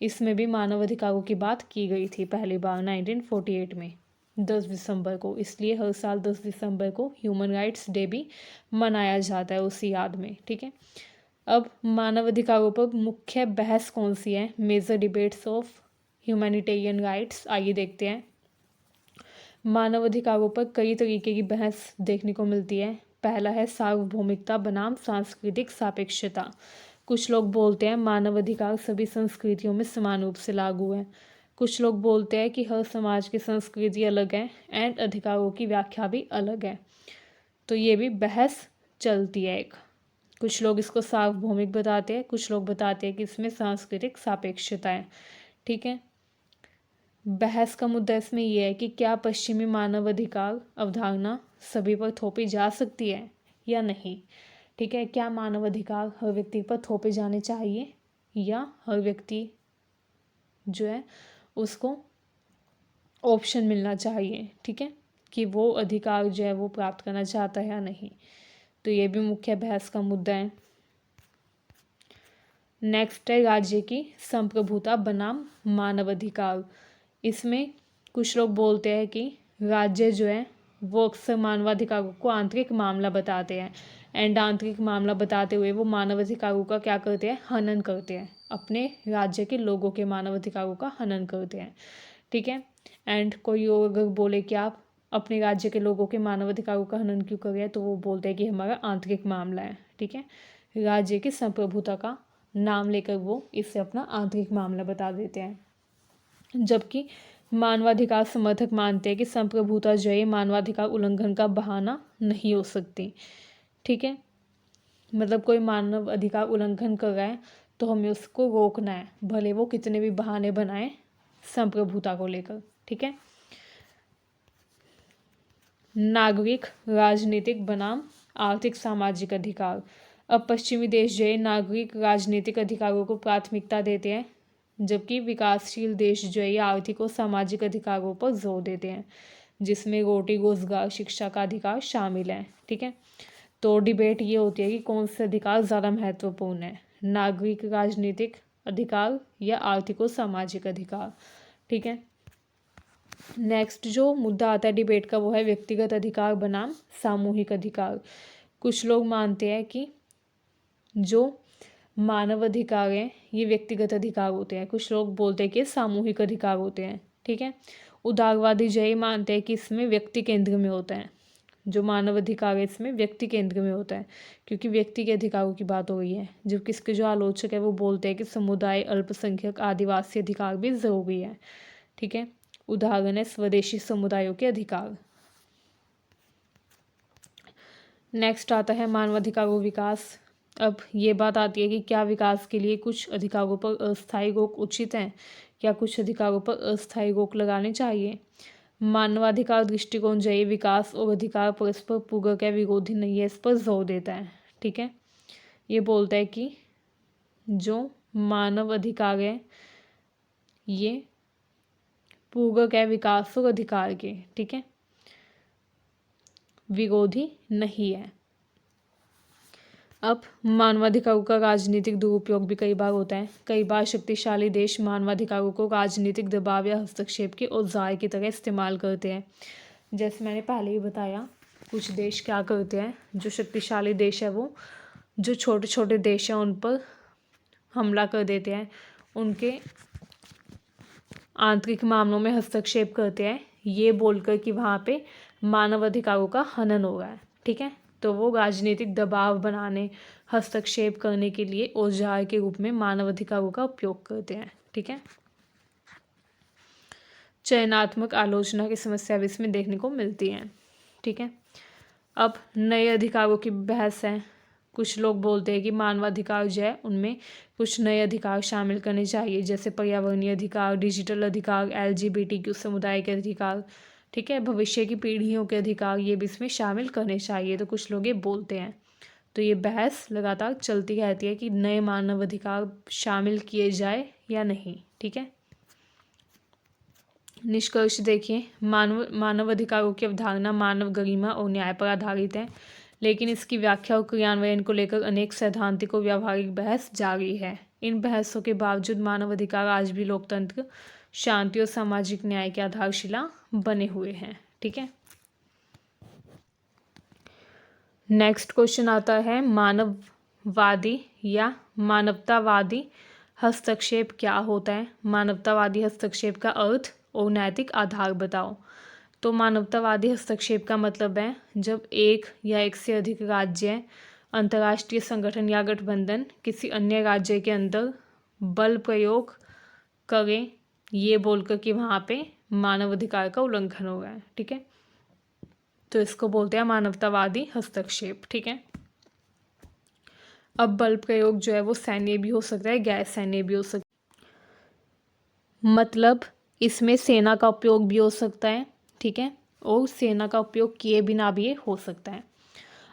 इसमें भी मानव अधिकारों की बात की गई थी पहली बार 1948 में 10 दिसंबर को। इसलिए हर साल 10 दिसंबर को ह्यूमन राइट्स डे भी मनाया जाता है उसी याद में। ठीक है, अब मानव अधिकारों पर मुख्य बहस कौन सी है? Major debates of humanitarian rights, आइए देखते हैं। मानव अधिकारों पर कई तरीके की बहस देखने को मिलती है। पहला है सार्वभौमिकता बनाम सांस्कृतिक सापेक्षता। कुछ लोग बोलते हैं मानव अधिकार सभी संस्कृतियों में समान रूप से लागू है। कुछ लोग बोलते हैं कि हर समाज की संस्कृति अलग है एंड अधिकारों की व्याख्या भी अलग है। तो ये भी बहस चलती है एक। कुछ लोग इसको सार्वभौमिक बताते हैं, कुछ लोग बताते हैं कि इसमें सांस्कृतिक सापेक्षता है। ठीक है, बहस का मुद्दा इसमें यह है कि क्या पश्चिमी मानवाधिकार अवधारणा सभी पर थोपी जा सकती है या नहीं। ठीक है, क्या मानवाधिकार हर व्यक्ति पर थोपे जाने चाहिए या हर व्यक्ति जो है उसको ऑप्शन मिलना चाहिए। ठीक है, कि वो अधिकार जो है वो प्राप्त करना चाहता है या नहीं। तो ये भी मुख्य बहस का मुद्दा है। नेक्स्ट है राज्य की संप्रभुता बनाम मानवाधिकार। इसमें कुछ लोग बोलते हैं कि राज्य जो है वो अक्सर मानवाधिकारों को आंतरिक मामला बताते हैं एंड आंतरिक मामला बताते हुए वो मानवाधिकारों का क्या करते हैं? हनन करते हैं। अपने राज्य के लोगों के मानवाधिकारों का हनन करते हैं। ठीक है, एंड कोई और अगर बोले कि आप अपने राज्य के लोगों के मानवाधिकारों का हनन क्यों कर रहे हैं, तो वो बोलते हैं कि हमारा आंतरिक मामला है। ठीक है, राज्य की संप्रभुता का नाम लेकर वो इससे अपना आंतरिक मामला बता देते हैं। जबकि मानवाधिकार समर्थक मानते हैं कि संप्रभुता जो है मानवाधिकार उल्लंघन का बहाना नहीं हो सकती। ठीक है, मतलब कोई मानव अधिकार उल्लंघन कर रहा है तो हमें उसको रोकना है, भले वो कितने भी बहाने बनाए संप्रभुता को लेकर। ठीक है, नागरिक राजनीतिक बनाम आर्थिक सामाजिक अधिकार। अब पश्चिमी देश जो है नागरिक राजनीतिक अधिकारों को प्राथमिकता देते हैं, जबकि विकासशील देश जो है ये आर्थिक और सामाजिक अधिकारों पर जोर देते हैं, जिसमें रोटी रोजगार शिक्षा का अधिकार शामिल है। ठीक है, तो डिबेट ये होती है कि कौन से अधिकार ज़्यादा महत्वपूर्ण है, नागरिक राजनीतिक अधिकार या आर्थिक और सामाजिक अधिकार। ठीक है, नेक्स्ट जो मुद्दा आता है डिबेट का वो है व्यक्तिगत अधिकार बनाम सामूहिक अधिकार। कुछ लोग मानते हैं कि जो मानव अधिकार हैं ये व्यक्तिगत अधिकार होते हैं, कुछ लोग बोलते हैं कि सामूहिक अधिकार होते हैं। ठीक है, उदारवादी जो है मानते हैं कि इसमें व्यक्ति केंद्र में होता है, जो मानव अधिकार है इसमें व्यक्ति केंद्र में होता है क्योंकि व्यक्ति के अधिकारों की बात हो रही है। जबकि इसके जो आलोचक है वो बोलते हैं कि समुदाय अल्पसंख्यक आदिवासी अधिकार भी जरूरी है। ठीक है, उदाहरण है स्वदेशी समुदायों के अधिकार। नेक्स्ट आता है मानवाधिकारों विकास। अब ये बात आती है कि क्या विकास के लिए कुछ अधिकारों पर अस्थायी रोक उचित है या कुछ अधिकारों पर अस्थायी रोक लगानी चाहिए। मानवाधिकार दृष्टिकोण जो है विकास और अधिकार परस्पर पूरक है, विरोधी नहीं है, इस पर जोर देता है। ठीक है, ये बोलता है कि जो मानव अधिकार है ये पूरक है विकास और अधिकार के। ठीक है, विरोधी नहीं है। अब मानवाधिकारों का राजनीतिक दुरुपयोग भी कई बार होता है। कई बार शक्तिशाली देश मानवाधिकारों को राजनीतिक दबाव या हस्तक्षेप के औजार की तरह इस्तेमाल करते हैं। जैसे मैंने पहले ही बताया, कुछ देश क्या करते हैं, जो शक्तिशाली देश है वो जो छोटे छोटे देश हैं उन पर हमला कर देते हैं, उनके आंतरिक मामलों में हस्तक्षेप करते हैं, ये बोलकर कि वहाँ पे मानव अधिकारों का हनन हो रहा है। ठीक है, तो वो राजनीतिक दबाव बनाने हस्तक्षेप करने के लिए औजार के रूप में मानव अधिकारों का उपयोग करते हैं। ठीक है, चयनात्मक आलोचना की समस्या भी इसमें देखने को मिलती है। ठीक है, अब नए अधिकारों की बहस है। कुछ लोग बोलते हैं कि मानवाधिकार जो है उनमें कुछ नए अधिकार शामिल करने चाहिए, जैसे पर्यावरणीय अधिकार, डिजिटल अधिकार, LGBTQ समुदाय के अधिकार। ठीक है, भविष्य की पीढ़ियों के अधिकार ये भी इसमें शामिल करने चाहिए, तो कुछ लोग ये बोलते हैं। तो ये बहस लगातार चलती रहती है कि नए मानव अधिकार शामिल किए जाए या नहीं। ठीक है, निष्कर्ष देखिए, मानव अधिकारों की अवधारणा मानव गरिमा और न्याय पर आधारित है, लेकिन इसकी व्याख्या और क्रियान्वयन को लेकर अनेक सैद्धांतिक और व्यावहारिक बहस जारी है। इन बहसों के बावजूद मानव अधिकार आज भी लोकतंत्र, शांति और सामाजिक न्याय की आधारशिला बने हुए हैं। ठीक है, नेक्स्ट क्वेश्चन आता है मानववादी या मानवतावादी हस्तक्षेप क्या होता है। मानवतावादी हस्तक्षेप का अर्थ और नैतिक आधार बताओ। तो मानवतावादी हस्तक्षेप का मतलब है जब एक या एक से अधिक राज्य, अंतर्राष्ट्रीय संगठन या गठबंधन किसी अन्य राज्य के अंदर बल प्रयोग करें ये बोलकर कि वहाँ पे मानव अधिकार का उल्लंघन हो रहा है। ठीक है, तो इसको बोलते हैं मानवतावादी हस्तक्षेप। ठीक है, अब बल प्रयोग जो है वो सैन्य भी हो सकता है, गैर सैन्य भी हो सकता है, मतलब इसमें सेना का उपयोग भी हो सकता है। ठीक है, और सेना का उपयोग किए बिना भी ये हो सकता है।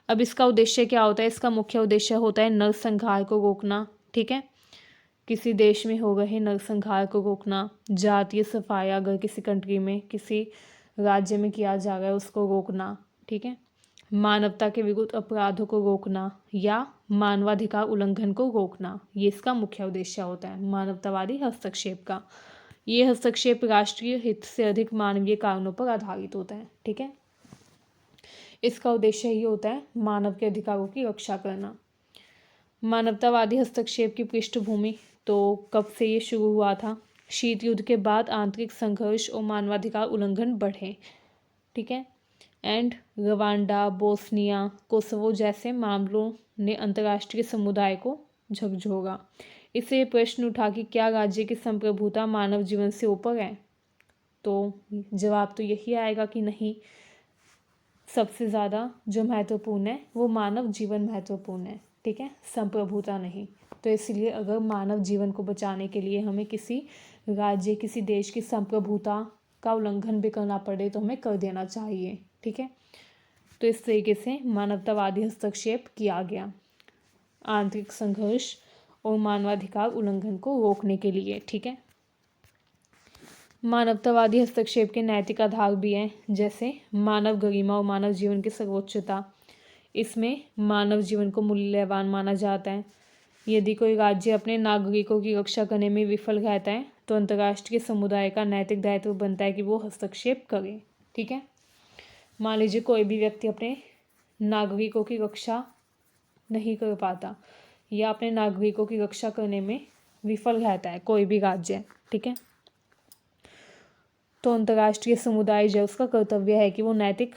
अब इसका उद्देश्य क्या होता है? इसका मुख्य उद्देश्य होता है नरसंहार को रोकना। ठीक है, किसी देश में हो रहे नरसंहार को रोकना, जातीय सफाया अगर किसी कंट्री में, किसी राज्य में किया जा रहा है उसको रोकना। ठीक है, मानवता के विरुद्ध अपराधों को रोकना या मानवाधिकार उल्लंघन को रोकना, ये इसका मुख्य उद्देश्य होता है मानवतावादी हस्तक्षेप का। ये हस्तक्षेप राष्ट्रीय हित से अधिक मानवीय कारणों पर आधारित होता है। ठीक है, इसका उद्देश्य ये होता है मानव के अधिकारों की रक्षा करना। मानवतावादी हस्तक्षेप की पृष्ठभूमि तो कब से ये शुरू हुआ था? शीत युद्ध के बाद आंतरिक संघर्ष और मानवाधिकार उल्लंघन बढ़े। ठीक है, एंड रवांडा, बोस्निया, कोसोवो जैसे मामलों ने अंतर्राष्ट्रीय समुदाय को झकझोरा। इससे ये प्रश्न उठा कि क्या राज्य की संप्रभुता मानव जीवन से ऊपर है? तो जवाब तो यही आएगा कि नहीं, सबसे ज़्यादा जो महत्वपूर्ण है वो मानव जीवन महत्वपूर्ण है। ठीक है, संप्रभुता नहीं। तो इसलिए अगर मानव जीवन को बचाने के लिए हमें किसी राज्य, किसी देश की संप्रभुता का उल्लंघन भी करना पड़े तो हमें कर देना चाहिए। ठीक है, तो इस तरीके से मानवतावादी हस्तक्षेप किया गया आंतरिक संघर्ष और मानवाधिकार उल्लंघन को रोकने के लिए। ठीक है, मानवतावादी हस्तक्षेप के नैतिक आधार भी हैं, जैसे मानव गरिमा और मानव जीवन की सर्वोच्चता। इसमें मानव जीवन को मूल्यवान माना जाता है। यदि कोई राज्य अपने नागरिकों की रक्षा करने में विफल रहता है तो अंतर्राष्ट्रीय समुदाय का नैतिक दायित्व बनता है कि वो हस्तक्षेप करे। ठीक है, मान लीजिए कोई भी व्यक्ति अपने नागरिकों की रक्षा नहीं कर पाता या अपने नागरिकों की रक्षा करने में विफल रहता है कोई भी राज्य। ठीक है, तो अंतर्राष्ट्रीय समुदाय जो उसका कर्तव्य है कि वो नैतिक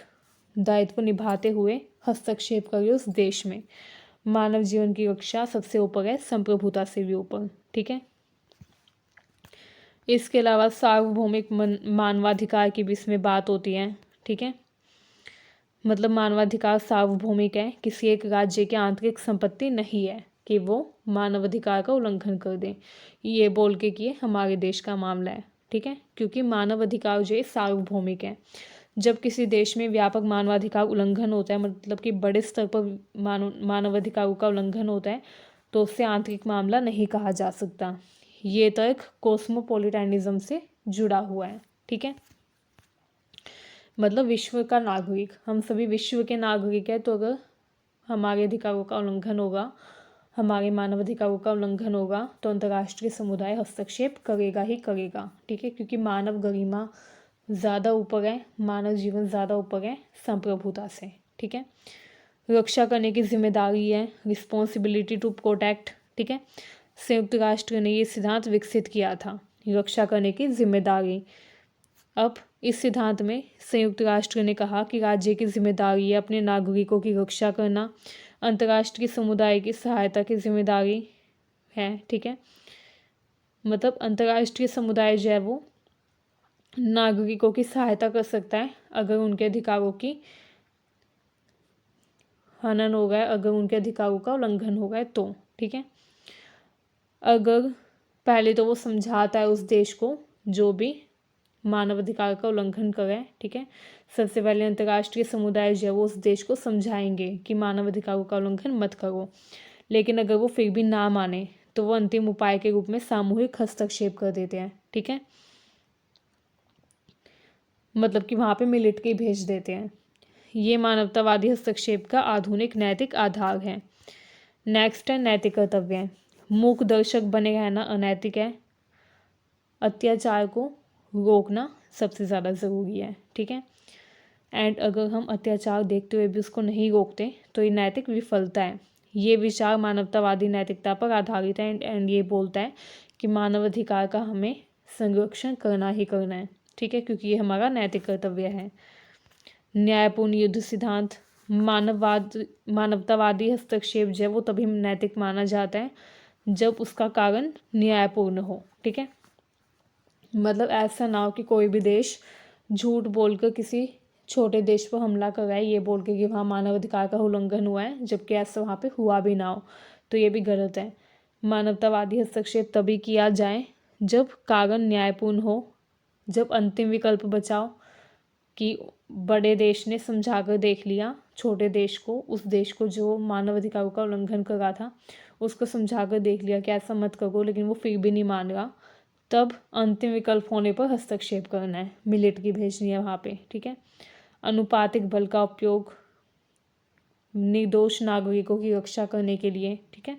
दायित्व निभाते हुए हस्तक्षेप करे उस देश में। मानव जीवन की रक्षा सबसे ऊपर है, संप्रभुता से भी ऊपर। ठीक है, इसके अलावा सार्वभौमिक मानवाधिकार की भी इसमें बात होती है। ठीक है, मतलब मानवाधिकार सार्वभौमिक है, किसी एक राज्य की आंतरिक संपत्ति नहीं है कि वो मानवाधिकार का उल्लंघन कर दे ये बोल के कि ये हमारे देश का मामला है। ठीक है, क्योंकि मानव अधिकार जो है सार्वभौमिक है। जब किसी देश में व्यापक मानवाधिकार उल्लंघन होता है, मतलब कि बड़े स्तर पर मानवाधिकारों का उल्लंघन होता है, तो उससे आंतरिक मामला नहीं कहा जा सकता। ये तर्क कॉस्मोपॉलिटनिज्म से जुड़ा हुआ है। ठीक है, मतलब विश्व का नागरिक, हम सभी विश्व के नागरिक हैं, तो अगर हमारे अधिकारों का उल्लंघन होगा, हमारे मानव अधिकारों का उल्लंघन होगा तो अंतर्राष्ट्रीय समुदाय हस्तक्षेप करेगा ही करेगा। ठीक है, क्योंकि मानव गरिमा ज़्यादा ऊपर है, मानव जीवन ज़्यादा ऊपर है संप्रभुता से। ठीक है, रक्षा करने की जिम्मेदारी है, रिस्पॉन्सिबिलिटी टू प्रोटेक्ट। ठीक है, संयुक्त राष्ट्र ने ये सिद्धांत विकसित किया था, रक्षा करने की जिम्मेदारी। अब इस सिद्धांत में संयुक्त राष्ट्र ने कहा कि राज्य की जिम्मेदारी है अपने नागरिकों की रक्षा करना, अंतर्राष्ट्रीय समुदाय की सहायता की जिम्मेदारी है। ठीक है, मतलब अंतर्राष्ट्रीय समुदाय जो है वो नागरिकों की सहायता कर सकता है अगर उनके अधिकारों की हनन हो गया, अगर उनके अधिकारों का उल्लंघन हो गया तो। ठीक है, अगर पहले तो वो समझाता है उस देश को जो भी मानवाधिकार का उल्लंघन करे। ठीक है, सबसे पहले अंतर्राष्ट्रीय समुदाय जो है वो उस देश को समझाएंगे कि मानवाधिकारों का उल्लंघन मत करो, लेकिन अगर वो फिर भी ना माने तो वो अंतिम उपाय के रूप में सामूहिक हस्तक्षेप कर देते हैं। ठीक है, मतलब कि वहाँ पे मिलिट्री भेज देते हैं। ये मानवतावादी हस्तक्षेप का आधुनिक नैतिक आधार है। नेक्स्ट है नैतिक कर्तव्य। मूक दर्शक बने रहना अनैतिक है। अत्याचार को रोकना सबसे ज़्यादा ज़रूरी है, ठीक है। एंड अगर हम अत्याचार देखते हुए भी उसको नहीं रोकते तो ये नैतिक विफलता है। ये विचार मानवतावादी नैतिकता पर आधारित है एंड ये बोलता है कि मानव अधिकार का हमें संरक्षण करना ही करना है, ठीक है, क्योंकि ये हमारा नैतिक कर्तव्य है। न्यायपूर्ण युद्ध सिद्धांत, मानवतावादी हस्तक्षेप जो है वो तभी नैतिक माना जाता है जब उसका कारण न्यायपूर्ण हो, ठीक है। मतलब ऐसा ना हो कि कोई भी देश झूठ बोलकर किसी छोटे देश पर हमला कर रहा है ये बोल के कि वहाँ मानव अधिकार का उल्लंघन हुआ है, जबकि ऐसा वहाँ पे हुआ भी ना हो, तो ये भी गलत है। मानवतावादी हस्तक्षेप तभी किया जाए जब कारण न्यायपूर्ण हो, जब अंतिम विकल्प बचाओ कि बड़े देश ने समझा कर देख लिया छोटे देश को, उस देश को जो मानव अधिकारों का उल्लंघन कर रहा था उसको समझा कर देख लिया कि ऐसा मत करो, लेकिन वो फिर भी नहीं मान रहा, तब अंतिम विकल्प होने पर हस्तक्षेप करना है, मिलिट्री भेजनी है वहाँ पे, ठीक है। अनुपातिक बल का उपयोग निर्दोष नागरिकों की रक्षा करने के लिए, ठीक है,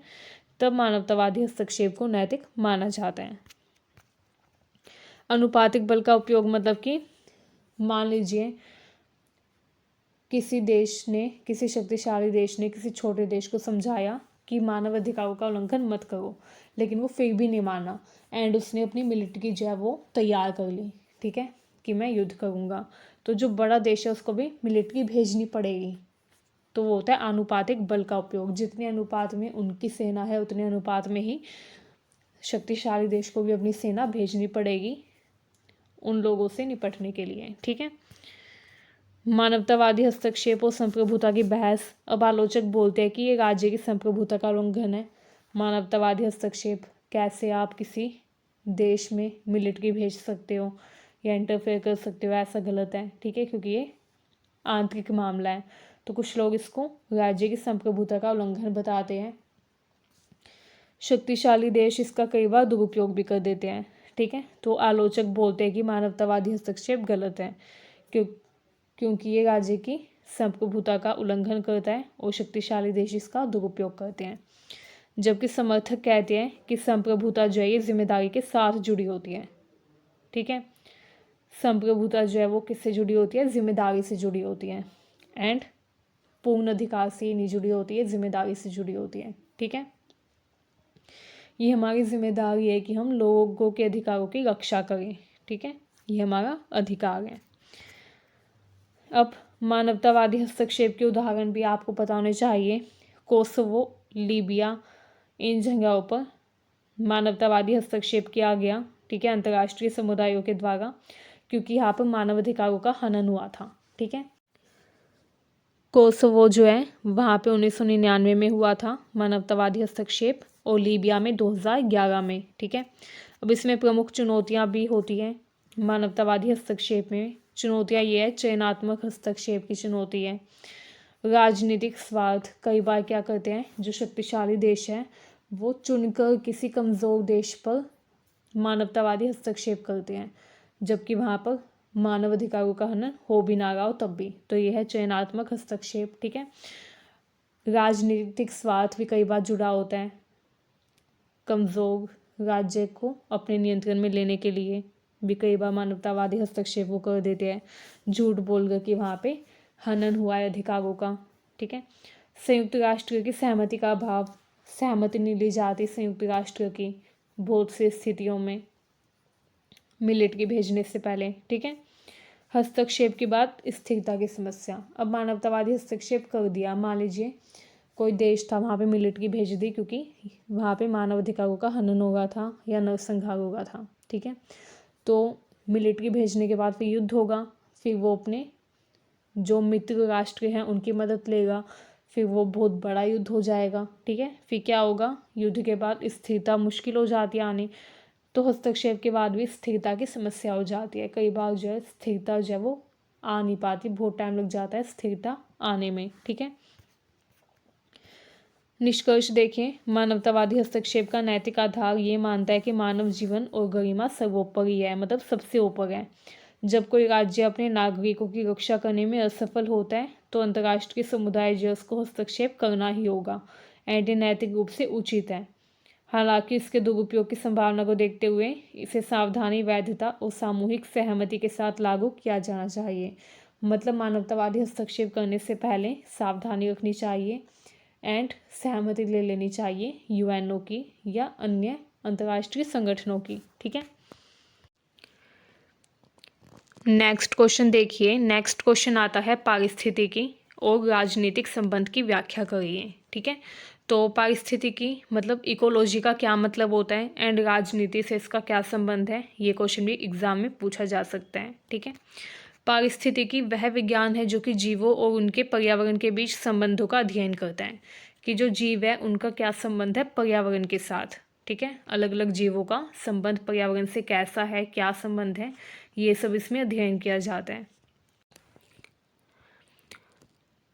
तब मानवतावादी हस्तक्षेप को नैतिक माना जाता है। अनुपातिक बल का उपयोग मतलब कि मान लीजिए किसी शक्तिशाली देश ने किसी छोटे देश को समझाया कि मानव अधिकारों का उल्लंघन मत करो, लेकिन वो फिर भी नहीं माना एंड उसने अपनी मिलिट्री जो है वो तैयार कर ली, ठीक है, कि मैं युद्ध करूँगा, तो जो बड़ा देश है उसको भी मिलिट्री भेजनी पड़ेगी, तो वो होता है आनुपातिक बल का उपयोग। जितने अनुपात में उनकी सेना है उतने अनुपात में ही शक्तिशाली देश को भी अपनी सेना भेजनी पड़ेगी उन लोगों से निपटने के लिए, ठीक है। मानवतावादी हस्तक्षेप और संप्रभुता की बहस, अब आलोचक बोलते हैं कि ये राज्य की संप्रभुता का उल्लंघन है। मानवतावादी हस्तक्षेप, कैसे आप किसी देश में मिलिट्री भेज सकते हो या इंटरफेयर कर सकते हो, ऐसा गलत है, ठीक है, क्योंकि ये आंतरिक मामला है। तो कुछ लोग इसको राज्य की संप्रभुता का उल्लंघन बताते हैं। शक्तिशाली देश इसका कई बार दुरुपयोग भी कर देते हैं, ठीक है। तो आलोचक बोलते हैं कि मानवतावादी हस्तक्षेप गलत है क्योंकि ये राज्य की संप्रभुता का उल्लंघन करता है और शक्तिशाली देश इसका दुरुपयोग करते हैं। जबकि समर्थक कहते हैं कि संप्रभुता जो है ये जिम्मेदारी के साथ जुड़ी होती है, ठीक है। संप्रभुता जो है वो किससे जुड़ी होती है, जिम्मेदारी से जुड़ी होती है, एंड पूर्ण अधिकार से नहीं जुड़ी होती है, जिम्मेदारी से जुड़ी होती है, ठीक है। ये हमारी जिम्मेदारी है कि हम लोगों के अधिकारों की रक्षा करें, ठीक है, ये हमारा अधिकार है। अब मानवतावादी हस्तक्षेप के उदाहरण भी आपको पता होने चाहिए। कोसोवो, लीबिया, इन जगहों पर मानवतावादी हस्तक्षेप किया गया, ठीक है, अंतर्राष्ट्रीय समुदायों के द्वारा, क्योंकि यहाँ पर मानवाधिकारों का हनन हुआ था, ठीक है। कोसोवो जो है वहाँ पे 1999 में हुआ था मानवतावादी हस्तक्षेप, और लीबिया में 2011 में, ठीक है। अब इसमें प्रमुख चुनौतियाँ भी होती हैं मानवतावादी हस्तक्षेप में। चुनौतियाँ ये है, चयनात्मक हस्तक्षेप की चुनौती है। राजनीतिक स्वार्थ, कई बार क्या करते हैं जो शक्तिशाली देश है वो चुनकर किसी कमज़ोर देश पर मानवतावादी हस्तक्षेप करते हैं, जबकि वहाँ पर मानव अधिकारों का हनन हो भी ना रहा हो तब भी, तो यह है चयनात्मक हस्तक्षेप, ठीक है। राजनीतिक स्वार्थ भी कई बार जुड़ा होता है, कमज़ोर राज्य को अपने नियंत्रण में लेने के लिए भी कई बार मानवतावादी हस्तक्षेप वो कर देते हैं, झूठ बोलकर कि वहाँ पे हनन हुआ है अधिकारों का, ठीक है। संयुक्त राष्ट्र की सहमति का अभाव, सहमति नहीं ली जाती संयुक्त राष्ट्र की बहुत सी स्थितियों में मिलिट्री भेजने से पहले, ठीक है। हस्तक्षेप के बाद स्थिरता की समस्या, अब मानवतावादी हस्तक्षेप कर दिया, मान लीजिए कोई देश था वहाँ पे मिलिट्री भेज दी क्योंकि वहाँ पे मानव अधिकारों का हनन हो रहा था या नरसंहार हो रहा था, ठीक है। तो मिलिट्री भेजने के बाद फिर युद्ध होगा, फिर वो अपने जो मित्र राष्ट्र हैं उनकी मदद लेगा, फिर वो बहुत बड़ा युद्ध हो जाएगा, ठीक है। फिर क्या होगा, युद्ध के बाद स्थिरता मुश्किल हो जाती है आनी, तो हस्तक्षेप के बाद भी स्थिरता की समस्या हो जाती है। कई बार जो है स्थिरता जो है वो आ नहीं पाती, बहुत टाइम लग जाता है स्थिरता आने में, ठीक है। निष्कर्ष देखें, मानवतावादी हस्तक्षेप का नैतिक आधार ये मानता है कि मानव जीवन और गरिमा सर्वोपरि है, मतलब सबसे ऊपर है। जब कोई राज्य अपने नागरिकों की रक्षा करने में असफल होता है तो अंतर्राष्ट्रीय समुदाय जो उसको हस्तक्षेप करना ही होगा, एंड नैतिक रूप से उचित है। हालांकि इसके दुरुपयोग की संभावना को देखते हुए इसे सावधानी, वैधता और सामूहिक सहमति के साथ लागू किया जाना चाहिए। मतलब मानवतावादी हस्तक्षेप करने से पहले सावधानी रखनी चाहिए एंड सहमति ले लेनी चाहिए यूएनओ की या अन्य अंतर्राष्ट्रीय संगठनों की। ठीक है, नेक्स्ट क्वेश्चन देखिए। नेक्स्ट क्वेश्चन आता है पारिस्थितिकी और राजनीतिक संबंध की व्याख्या करिए। ठीक है, तो पारिस्थितिकी मतलब इकोलॉजी का क्या मतलब होता है एंड राजनीति से इसका क्या संबंध है, ये क्वेश्चन भी एग्जाम में पूछा जा सकता है। ठीक है, पारिस्थितिकी वह विज्ञान है जो कि जीवों और उनके पर्यावरण के बीच संबंधों का अध्ययन करता है कि जो जीव है उनका क्या संबंध है पर्यावरण के साथ। ठीक है, अलग अलग जीवों का संबंध पर्यावरण से कैसा है, क्या संबंध है, ये सब इसमें अध्ययन किया जाता है।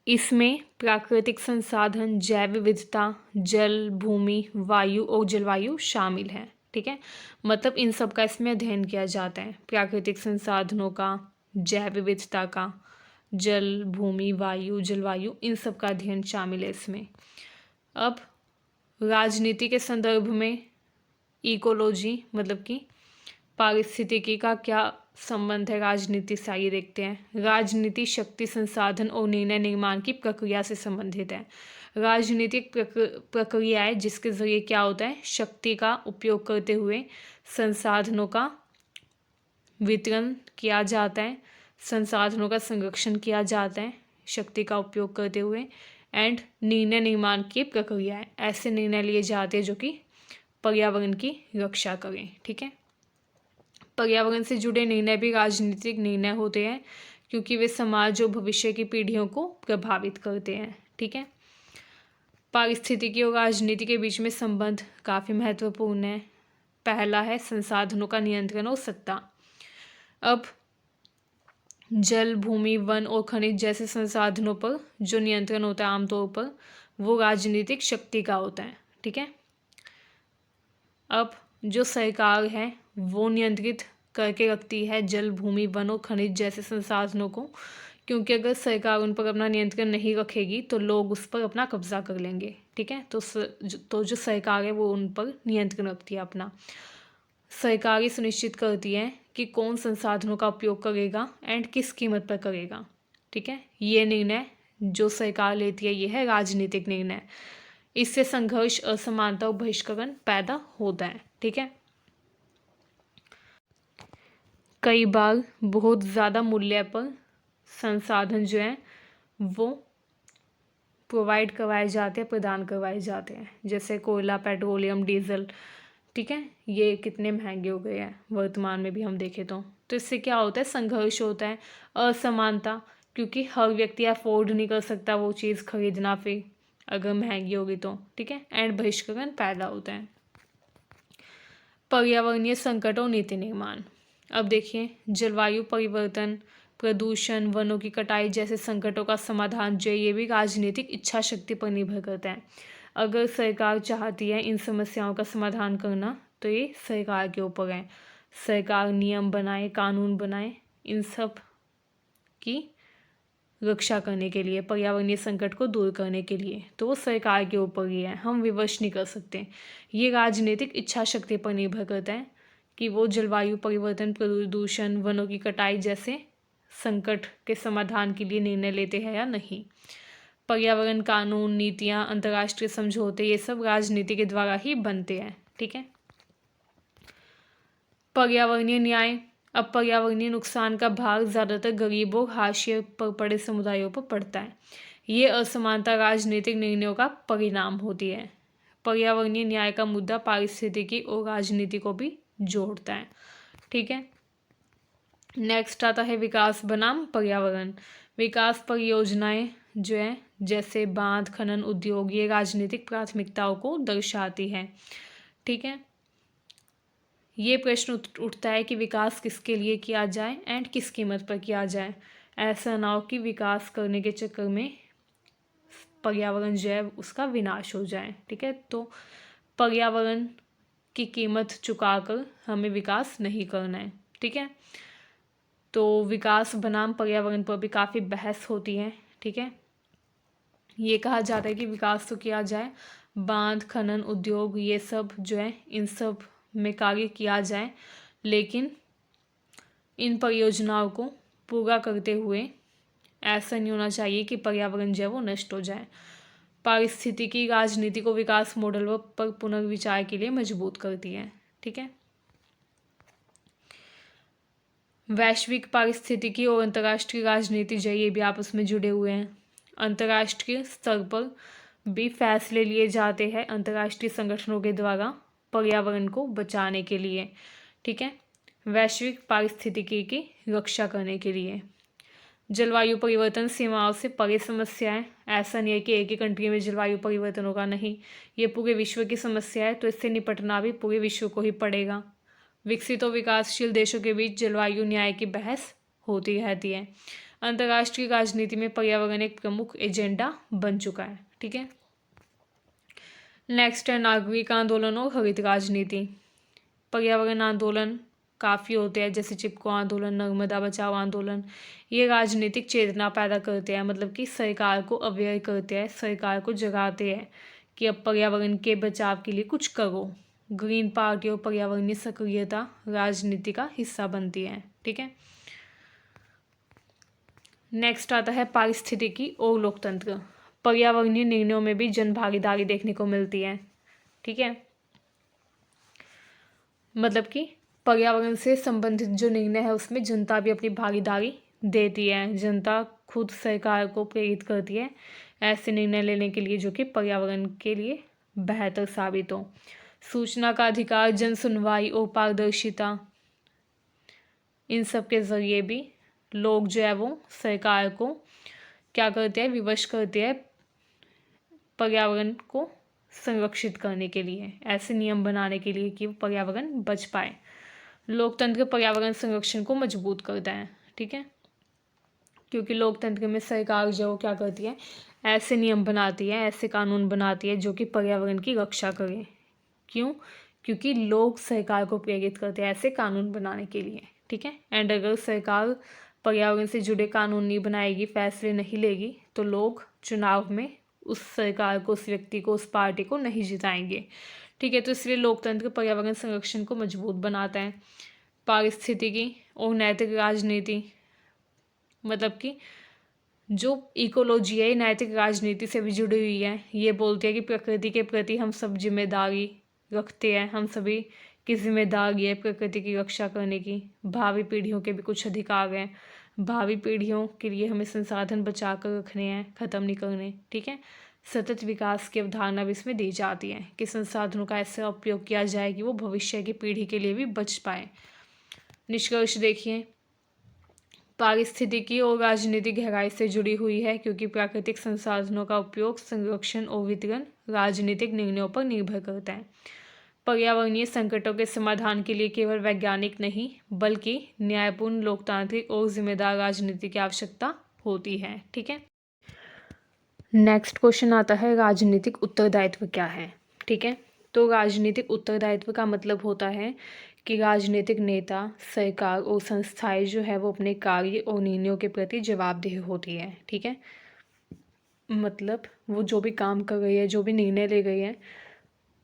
इसमें प्राकृतिक संसाधन, जैव विविधता, जल, भूमि, वायु और जलवायु शामिल है। ठीक है, मतलब इन सब का इसमें अध्ययन किया जाता है, प्राकृतिक संसाधनों का, जैव विविधता का, जल, भूमि, वायु, जलवायु, इन सब का अध्ययन शामिल है इसमें। अब राजनीति के संदर्भ में इकोलॉजी मतलब कि पारिस्थितिकी का क्या संबंध है राजनीति से, आइए देखते हैं। राजनीति शक्ति, संसाधन और निर्णय निर्माण की प्रक्रिया से संबंधित है। राजनीतिक प्रक्रिया है जिसके जरिए क्या होता है, शक्ति का उपयोग करते हुए संसाधनों का वितरण किया जाता है, संसाधनों का संरक्षण किया जाता है शक्ति का उपयोग करते हुए, एंड निर्णय निर्माण की प्रक्रिया है, ऐसे निर्णय लिए जाते हैं जो कि पर्यावरण की रक्षा करें। ठीक है, पर्यावरण से जुड़े निर्णय भी राजनीतिक निर्णय होते हैं क्योंकि वे समाज और भविष्य की पीढ़ियों को प्रभावित करते हैं। ठीक है, पारिस्थितिकी और राजनीति के बीच में संबंध काफ़ी महत्वपूर्ण है। पहला है संसाधनों का नियंत्रण और सत्ता। अब जल, भूमि, वन और खनिज जैसे संसाधनों पर जो नियंत्रण होता है आमतौर पर वो राजनीतिक शक्ति का होता है। ठीक है, अब जो सरकार है वो नियंत्रित करके रखती है जल, भूमि, वन और खनिज जैसे संसाधनों को, क्योंकि अगर सरकार उन पर अपना नियंत्रण नहीं रखेगी तो लोग उस पर अपना कब्जा कर लेंगे। ठीक है, तो जो सरकार है वो उन पर नियंत्रण रखती है अपना। सरकार ही सुनिश्चित करती है कि कौन संसाधनों का उपयोग करेगा एंड किस कीमत पर करेगा। ठीक है, ये निर्णय जो सरकार लेती है ये है राजनीतिक निर्णय। इससे संघर्ष, असमानता और बहिष्करण पैदा होता है। ठीक है, कई बार बहुत ज़्यादा मूल्य पर संसाधन जो हैं वो प्रोवाइड करवाए जाते हैं, प्रदान करवाए जाते हैं, जैसे कोयला, पेट्रोलियम, डीजल। ठीक है, ये कितने महंगे हो गए हैं वर्तमान में भी हम देखें तो इससे क्या होता है, संघर्ष होता है, असमानता, क्योंकि हर व्यक्ति अफोर्ड नहीं कर सकता वो चीज़ खरीदना फिर अगर महंगी होगी तो। ठीक है, एंड बहिष्करण पैदा होता है। पर्यावरणीय संकट और नीति निर्माण। अब देखिए, जलवायु परिवर्तन, प्रदूषण, वनों की कटाई जैसे संकटों का समाधान जो है ये भी राजनीतिक इच्छा शक्ति पर निर्भर करता है। अगर सरकार चाहती है इन समस्याओं का समाधान करना तो ये सरकार के ऊपर है। सरकार नियम बनाए, कानून बनाए इन सब की रक्षा करने के लिए, पर्यावरणीय संकट को दूर करने के लिए, तो वो सरकार के ऊपर ही है, हम विवश नहीं कर सकते। ये राजनीतिक इच्छा शक्ति पर निर्भर करता है कि वो जलवायु परिवर्तन, प्रदूषण, वनों की कटाई जैसे संकट के समाधान के लिए निर्णय लेते हैं या नहीं। पर्यावरण कानून, नीतियाँ, अंतर्राष्ट्रीय समझौते ये सब राजनीति के द्वारा ही बनते हैं। ठीक है, पर्यावरणीय न्याय। अब पर्यावरणीय नुकसान का भार ज़्यादातर गरीबों, हाशिए पर पड़े समुदायों पर पड़ता है। ये असमानता राजनीतिक निर्णयों का परिणाम होती है। पर्यावरणीय न्याय का मुद्दा पारिस्थितिकी और राजनीति को भी जोड़ता है। ठीक है, नेक्स्ट आता है विकास बनाम पर्यावरण। विकास परियोजनाएं जो है जैसे बांध, खनन, उद्योग ये राजनीतिक प्राथमिकताओं को दर्शाती है। ठीक है, ये प्रश्न उठता है कि विकास किसके लिए किया जाए एंड किस कीमत पर किया जाए। ऐसा ना हो कि विकास करने के चक्कर में पर्यावरण जो है उसका विनाश हो जाए। ठीक है, तो पर्यावरण की कीमत चुकाकर हमें विकास नहीं करना है। ठीक है, तो विकास बनाम पर्यावरण पर भी काफ़ी बहस होती है। ठीक है, ये कहा जाता है कि विकास तो किया जाए बांध, खनन, उद्योग, ये सब जो है इन सब में कार्य किया जाए, लेकिन इन परियोजनाओं को पूरा करते हुए ऐसा नहीं होना चाहिए कि पर्यावरण जो है वो नष्ट हो जाए। पारिस्थितिकी राजनीति को विकास मॉडल पर पुनर्विचार के लिए मजबूत करती है। ठीक है। वैश्विक पारिस्थितिकी और अंतर्राष्ट्रीय राजनीति जो है ये भी आपस में जुड़े हुए हैं। अंतर्राष्ट्रीय स्तर पर भी फैसले लिए जाते हैं अंतर्राष्ट्रीय संगठनों के द्वारा पर्यावरण को बचाने के लिए। ठीक है। वैश्विक पारिस्थितिकी की रक्षा करने के लिए। जलवायु परिवर्तन सीमाओं से परे समस्या है। ऐसा नहीं है कि एक ही कंट्री में जलवायु परिवर्तन होगा, नहीं, ये पूरे विश्व की समस्या है, तो इससे निपटना भी पूरे विश्व को ही पड़ेगा। विकसित और विकासशील देशों के बीच जलवायु न्याय की बहस होती रहती है। अंतर्राष्ट्रीय राजनीति में पर्यावरण एक प्रमुख एजेंडा बन चुका है। ठीक है। नेक्स्ट है नागरिक आंदोलन और हरित राजनीति। पर्यावरण आंदोलन काफ़ी होते हैं, जैसे चिपको आंदोलन, नर्मदा बचाओ आंदोलन। ये राजनीतिक चेतना पैदा करते हैं, मतलब कि सरकार को अवेयर करते हैं, सरकार को जगाते हैं कि अब पर्यावरण के बचाव के लिए कुछ करो। ग्रीन पार्टी और पर्यावरणीय सक्रियता राजनीति का हिस्सा बनती है। ठीक है। नेक्स्ट आता है पारिस्थितिकी और लोकतंत्र। पर्यावरणीय निर्णयों में भी जन भागीदारी देखने को मिलती है। ठीक है। मतलब कि पर्यावरण से संबंधित जो निर्णय है उसमें जनता भी अपनी भागीदारी देती है। जनता खुद सरकार को प्रेरित करती है ऐसे निर्णय लेने के लिए जो कि पर्यावरण के लिए बेहतर साबित हो। सूचना का अधिकार, जन सुनवाई और पारदर्शिता, इन सब के ज़रिए भी लोग जो है वो सरकार को क्या करते हैं, विवश करते हैं पर्यावरण को संरक्षित करने के लिए, ऐसे नियम बनाने के लिए कि पर्यावरण बच पाए। लोकतंत्र पर्यावरण संरक्षण को मजबूत करता है। ठीक है। क्योंकि लोकतंत्र में सरकार जो क्या करती है, ऐसे नियम बनाती है, ऐसे कानून बनाती है जो कि पर्यावरण की रक्षा करे। क्यों? क्योंकि लोग सरकार को प्रेरित करते हैं ऐसे कानून बनाने के लिए। ठीक है। एंड अगर सरकार पर्यावरण से जुड़े कानून नहीं बनाएगी, फैसले नहीं लेगी, तो लोग चुनाव में उस सरकार को, उस व्यक्ति को, उस पार्टी को नहीं जिताएंगे। ठीक है। तो इसलिए लोकतंत्र पर्यावरण संरक्षण को मजबूत बनाता है। पारिस्थितिकी और नैतिक राजनीति, मतलब कि जो इकोलॉजी है नैतिक राजनीति से भी जुड़ी हुई है। ये बोलती है कि प्रकृति के प्रति हम सब जिम्मेदारी रखते हैं, हम सभी की जिम्मेदारी है प्रकृति की रक्षा करने की। भावी पीढ़ियों के भी कुछ अधिकार हैं, भावी पीढ़ियों के लिए हमें संसाधन बचा कर रखने हैं, ख़त्म नहीं करने। ठीक है। सतत विकास की अवधारणा भी इसमें दी जाती है कि संसाधनों का ऐसा उपयोग किया जाए कि वो भविष्य की पीढ़ी के लिए भी बच पाए। निष्कर्ष देखिए, पारिस्थितिकी और राजनीति गहराई से जुड़ी हुई है क्योंकि प्राकृतिक संसाधनों का उपयोग, संरक्षण और वितरण राजनीतिक निर्णयों पर निर्भर करता है। पर्यावरणीय संकटों के समाधान के लिए केवल वैज्ञानिक नहीं बल्कि न्यायपूर्ण, लोकतांत्रिक और जिम्मेदार राजनीति की आवश्यकता होती है। ठीक है। नेक्स्ट क्वेश्चन आता है राजनीतिक उत्तरदायित्व क्या है। ठीक है। तो राजनीतिक उत्तरदायित्व का मतलब होता है कि राजनीतिक नेता, सरकार और संस्थाएं जो है वो अपने कार्य और निर्णयों के प्रति जवाबदेह होती है। ठीक है। मतलब वो जो भी काम कर रही है, जो भी निर्णय ले रही है,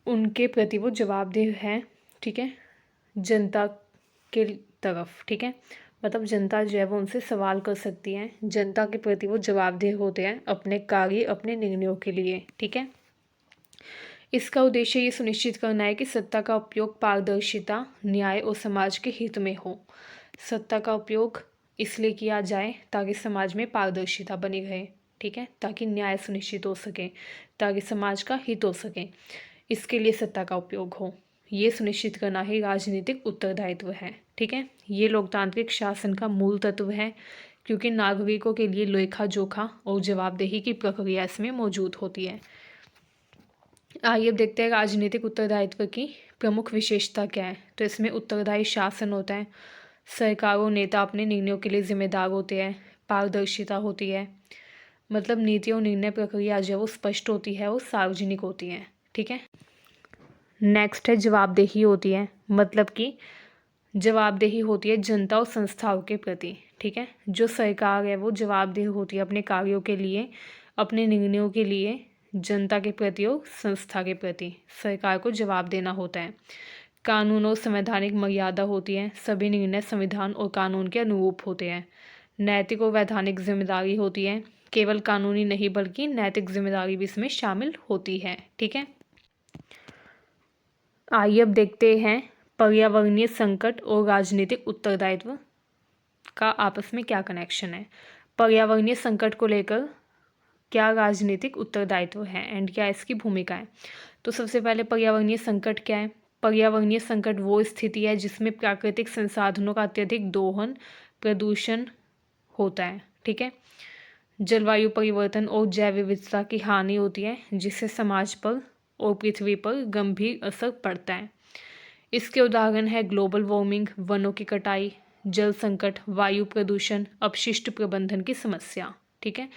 उनके प्रति वो जवाबदेह है। ठीक है। जनता के तरफ। ठीक है। मतलब जनता जो है वो उनसे सवाल कर सकती है, जनता के प्रति वो जवाबदेह होते हैं अपने कार्य, अपने निर्णयों के लिए। ठीक है। इसका उद्देश्य ये सुनिश्चित करना है कि सत्ता का उपयोग पारदर्शिता, न्याय और समाज के हित में हो। सत्ता का उपयोग इसलिए किया जाए ताकि समाज में पारदर्शिता बनी रहे। ठीक है। ताकि न्याय सुनिश्चित हो सके, ताकि समाज का हित हो सके, इसके लिए सत्ता का उपयोग हो, ये सुनिश्चित करना ही राजनीतिक उत्तरदायित्व है। ठीक है। ये लोकतांत्रिक शासन का मूल तत्व है क्योंकि नागरिकों के लिए लेखा जोखा और जवाबदेही की प्रक्रिया इसमें मौजूद होती है। आइए अब देखते हैं राजनीतिक उत्तरदायित्व की प्रमुख विशेषता क्या है। तो इसमें उत्तरदायी शासन होता है, सरकार और नेता अपने निर्णयों के लिए जिम्मेदार होते हैं, पारदर्शिता होती है, मतलब नीति और निर्णय प्रक्रिया जो वो स्पष्ट होती है, वो सार्वजनिक होती है। ठीक है। नेक्स्ट है जवाबदेही होती है, मतलब कि जवाबदेही होती है जनता और संस्थाओं के प्रति। ठीक है। जो सरकार है वो जवाबदेह होती है अपने कार्यों के लिए, अपने निर्णयों के लिए जनता के प्रति और संस्था के प्रति सरकार को जवाब देना होता है। कानून और संवैधानिक मर्यादा होती है, सभी निर्णय संविधान और कानून के अनुरूप होते हैं। नैतिक और वैधानिक जिम्मेदारी होती है, केवल कानूनी नहीं बल्कि नैतिक जिम्मेदारी भी इसमें शामिल होती है। ठीक है, आइए अब देखते हैं पर्यावरणीय संकट और राजनीतिक उत्तरदायित्व का आपस में क्या कनेक्शन है। पर्यावरणीय संकट को लेकर क्या राजनीतिक उत्तरदायित्व है एंड क्या इसकी भूमिका है। तो सबसे पहले पर्यावरणीय संकट क्या है। पर्यावरणीय संकट वो स्थिति है जिसमें प्राकृतिक संसाधनों का अत्यधिक दोहन, प्रदूषण होता है। ठीक है, जलवायु परिवर्तन और जैव विविधता की हानि होती है, जिससे समाज पर और पृथ्वी पर गंभीर असर पड़ता है। इसके उदाहरण है ग्लोबल वार्मिंग, वनों की कटाई, जल संकट, वायु प्रदूषण, अपशिष्ट प्रबंधन की समस्या। ठीक है,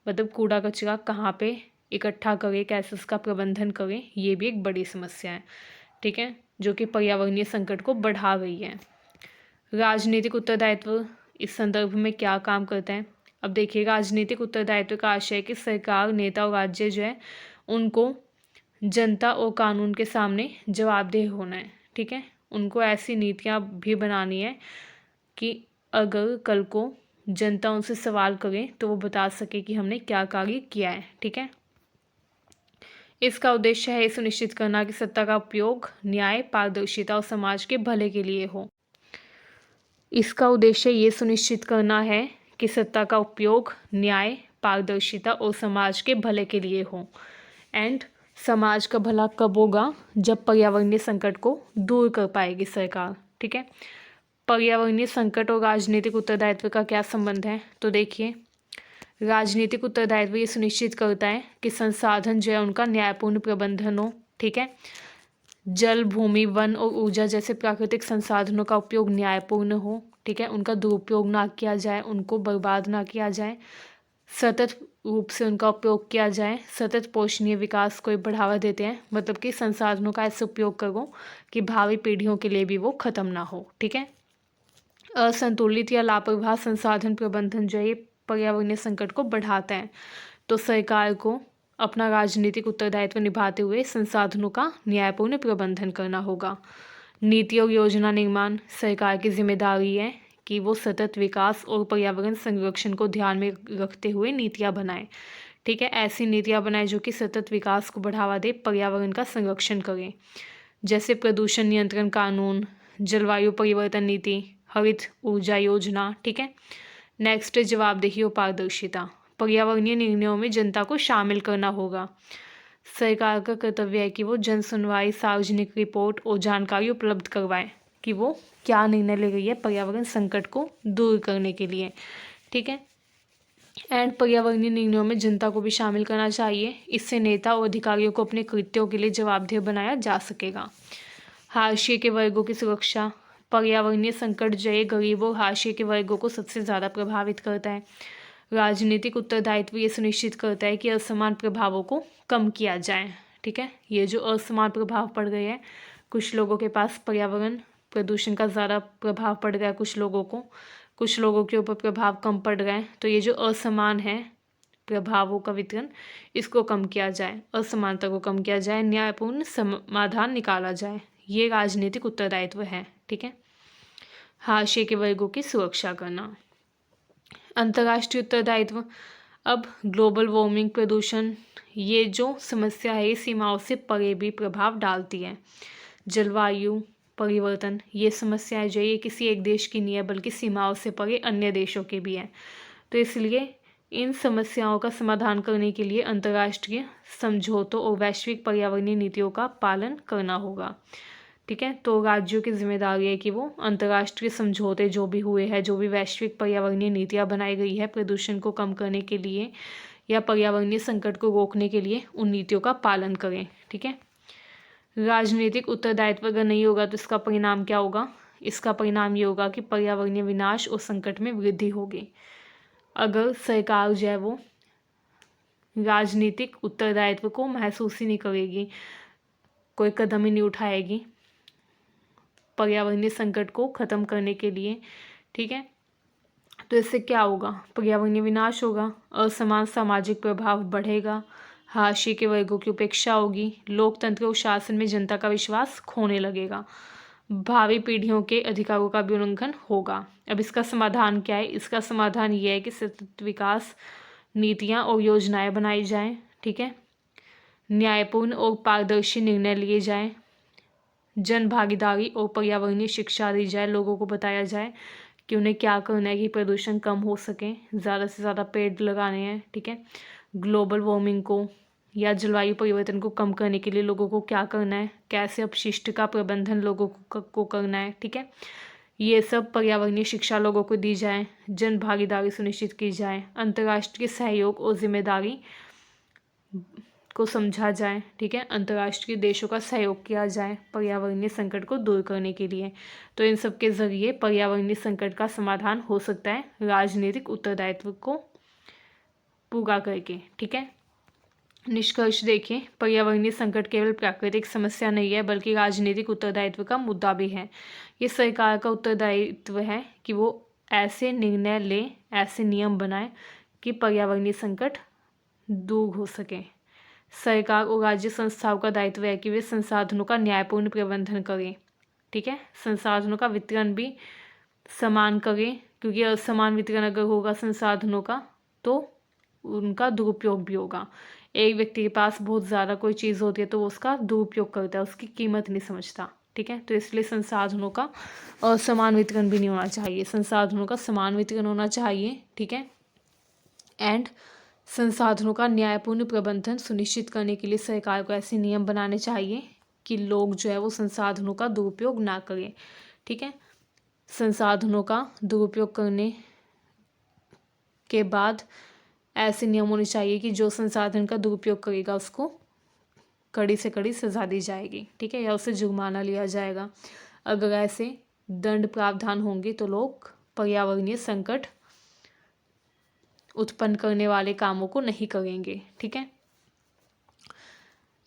मतलब कूड़ा कचरा कहाँ पे इकट्ठा करें, कैसे उसका प्रबंधन करें, ये भी एक बड़ी समस्या है। ठीक है, जो कि पर्यावरणीय संकट को बढ़ा रही है। राजनीतिक उत्तरदायित्व इस संदर्भ में क्या काम करता है। अब देखिए, राजनीतिक उत्तरदायित्व का आशय है कि सरकार, नेता और राज्य जो है उनको जनता और कानून के सामने जवाबदेह होना है। ठीक है, उनको ऐसी नीतियाँ भी बनानी है कि अगर कल को जनता उनसे सवाल करे तो वो बता सके कि हमने क्या कार्य किया है। ठीक है, इसका उद्देश्य है सुनिश्चित करना कि सत्ता का उपयोग न्याय, पारदर्शिता और समाज के भले के लिए हो। इसका उद्देश्य ये सुनिश्चित करना है कि सत्ता का उपयोग न्याय, पारदर्शिता और समाज के भले के लिए हो। एंड समाज का भला कब होगा, जब पर्यावरणीय संकट को दूर कर पाएगी सरकार। ठीक है, पर्यावरणीय संकट और राजनीतिक उत्तरदायित्व का क्या संबंध है। तो देखिए, राजनीतिक उत्तरदायित्व ये सुनिश्चित करता है कि संसाधन जो है उनका न्यायपूर्ण प्रबंधन हो। ठीक है, जल, भूमि, वन और ऊर्जा जैसे प्राकृतिक संसाधनों का उपयोग न्यायपूर्ण हो। ठीक है, उनका दुरुपयोग ना किया जाए, उनको बर्बाद ना किया जाए, सतत रूप से उनका उपयोग किया जाए। सतत पोषणीय विकास को बढ़ावा देते हैं, मतलब कि संसाधनों का ऐसे उपयोग करो कि भावी पीढ़ियों के लिए भी वो खत्म ना हो। ठीक है, असंतुलित या लापरवाह संसाधन प्रबंधन जो है पर्यावरणीय संकट को बढ़ाता है। तो सरकार को अपना राजनीतिक उत्तरदायित्व निभाते हुए संसाधनों का न्यायपूर्ण प्रबंधन करना होगा। नीति और योजना निर्माण सरकार की जिम्मेदारी है कि वो सतत विकास और पर्यावरण संरक्षण को ध्यान में रखते हुए नीतियाँ बनाएं। ठीक है, ऐसी नीतियाँ बनाएं जो कि सतत विकास को बढ़ावा दे, पर्यावरण का संरक्षण करें, जैसे प्रदूषण नियंत्रण कानून, जलवायु परिवर्तन नीति, हरित ऊर्जा योजना। ठीक है, नेक्स्ट है जवाबदेही और पारदर्शिता। पर्यावरणीय निर्णयों में जनता को शामिल करना होगा। सरकार का कर्तव्य है कि वो जन सुनवाई, सार्वजनिक रिपोर्ट और जानकारी उपलब्ध करवाएं कि वो क्या निर्णय ले रही है पर्यावरण संकट को दूर करने के लिए। ठीक है, एंड पर्यावरणीय निर्णयों में जनता को भी शामिल करना चाहिए। इससे नेता और अधिकारियों को अपने कृत्यों के लिए जवाबदेह बनाया जा सकेगा। हाशिए के वर्गों की सुरक्षा। पर्यावरणीय संकट जो है गरीबों और हाशिए के वर्गों को सबसे ज़्यादा प्रभावित करता है। राजनीतिक उत्तरदायित्व ये सुनिश्चित करता है कि असमान प्रभावों को कम किया जाए। ठीक है, ये जो असमान प्रभाव पड़ गए हैं, कुछ लोगों के पास पर्यावरण प्रदूषण का ज़्यादा प्रभाव पड़ गया है, कुछ लोगों के ऊपर प्रभाव कम पड़ रहा है। तो ये जो असमान है प्रभावों का वितरण, इसको कम किया जाए, असमानता को कम किया जाए, न्यायपूर्ण समाधान निकाला जाए, ये राजनीतिक उत्तरदायित्व है। ठीक है, हाशिए के वर्गों की सुरक्षा करना। अंतर्राष्ट्रीय उत्तरदायित्व। अब ग्लोबल वार्मिंग, प्रदूषण, ये जो समस्या है ये सीमाओं से परे भी प्रभाव डालती है। जलवायु परिवर्तन, ये समस्याएं जो ये किसी एक देश की नहीं है बल्कि सीमाओं से परे अन्य देशों के भी हैं। तो इसलिए इन समस्याओं का समाधान करने के लिए अंतर्राष्ट्रीय समझौतों और वैश्विक पर्यावरणीय नीतियों का पालन करना होगा। ठीक है, तो राज्यों की जिम्मेदारी है कि वो अंतर्राष्ट्रीय समझौते जो भी हुए हैं, जो भी वैश्विक पर्यावरणीय नीतियाँ बनाई गई है प्रदूषण को कम करने के लिए या पर्यावरणीय संकट को रोकने के लिए, उन नीतियों का पालन करें। ठीक है, राजनीतिक उत्तरदायित्व अगर नहीं होगा तो इसका परिणाम क्या होगा। इसका परिणाम ये होगा कि पर्यावरणीय विनाश और संकट में वृद्धि होगी। अगर सरकार जो है वो राजनीतिक उत्तरदायित्व को महसूस ही नहीं करेगी, कोई कदम ही नहीं उठाएगी पर्यावरणीय संकट को ख़त्म करने के लिए। ठीक है, तो इससे क्या होगा, पर्यावरणीय विनाश होगा, असमान सामाजिक प्रभाव बढ़ेगा, हाशिए के वर्गों की उपेक्षा होगी, लोकतंत्र और शासन में जनता का विश्वास खोने लगेगा, भावी पीढ़ियों के अधिकारों का भी उल्लंघन होगा। अब इसका समाधान क्या है? इसका समाधान ये है कि सतत विकास नीतियाँ और योजनाएं बनाई जाएं, ठीक है, न्यायपूर्ण और पारदर्शी निर्णय लिए जाएं, जन भागीदारी और पर्यावरणीय शिक्षा दी जाए, लोगों को बताया जाए कि उन्हें क्या करना है कि प्रदूषण कम हो सके, ज़्यादा से ज़्यादा पेड़ लगाने हैं, ठीक है, ग्लोबल वार्मिंग को या जलवायु परिवर्तन को कम करने के लिए लोगों को क्या करना है, कैसे अपशिष्ट का प्रबंधन लोगों को करना है, ठीक है, ये सब पर्यावरणीय शिक्षा लोगों को दी जाए, जन भागीदारी सुनिश्चित की जाए, अंतर्राष्ट्रीय सहयोग और जिम्मेदारी को समझा जाए, ठीक है, अंतर्राष्ट्रीय देशों का सहयोग किया जाए पर्यावरणीय संकट को दूर करने के लिए। तो इन सब के जरिए पर्यावरणीय संकट का समाधान हो सकता है राजनीतिक उत्तरदायित्व को पूरा करके, ठीक है। निष्कर्ष देखिए, पर्यावरणीय संकट केवल प्राकृतिक समस्या नहीं है बल्कि राजनीतिक उत्तरदायित्व का मुद्दा भी है। ये सरकार का उत्तरदायित्व है कि वो ऐसे निर्णय ले, ऐसे नियम बनाए कि पर्यावरणीय संकट दूर हो सके। सरकार और राज्य संस्थाओं का दायित्व है कि वे संसाधनों का न्यायपूर्ण प्रबंधन करें, ठीक है, संसाधनों का वितरण भी समान करें, क्योंकि असमान वितरण अगर होगा संसाधनों का तो उनका दुरुपयोग भी होगा। एक व्यक्ति के पास बहुत ज़्यादा कोई चीज़ होती है तो वो उसका दुरुपयोग करता है, उसकी कीमत नहीं समझता, ठीक है। तो इसलिए संसाधनों का असमान वितरण भी नहीं होना चाहिए, संसाधनों का समान वितरण होना चाहिए, ठीक है। एंड संसाधनों का न्यायपूर्ण प्रबंधन सुनिश्चित करने के लिए सरकार को ऐसे नियम बनाने चाहिए कि लोग जो है वो संसाधनों का दुरुपयोग ना करें, ठीक है। संसाधनों का दुरुपयोग करने के बाद ऐसे नियम होने चाहिए कि जो संसाधन का दुरुपयोग करेगा उसको कड़ी से कड़ी सजा दी जाएगी, ठीक है, या उसे जुर्माना लिया जाएगा। अगर ऐसे दंड प्रावधान होंगे तो लोग पर्यावरणीय संकट उत्पन्न करने वाले कामों को नहीं करेंगे, ठीक है।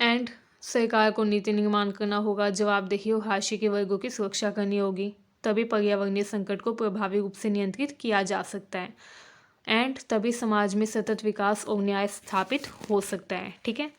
एंड सरकार को नीति निर्माण करना होगा, जवाबदेही और हाशिए के वर्गों की सुरक्षा करनी होगी, तभी पर्यावरणीय संकट को प्रभावी रूप से नियंत्रित किया जा सकता है। एंड तभी समाज में सतत विकास और न्याय स्थापित हो सकता है, ठीक है।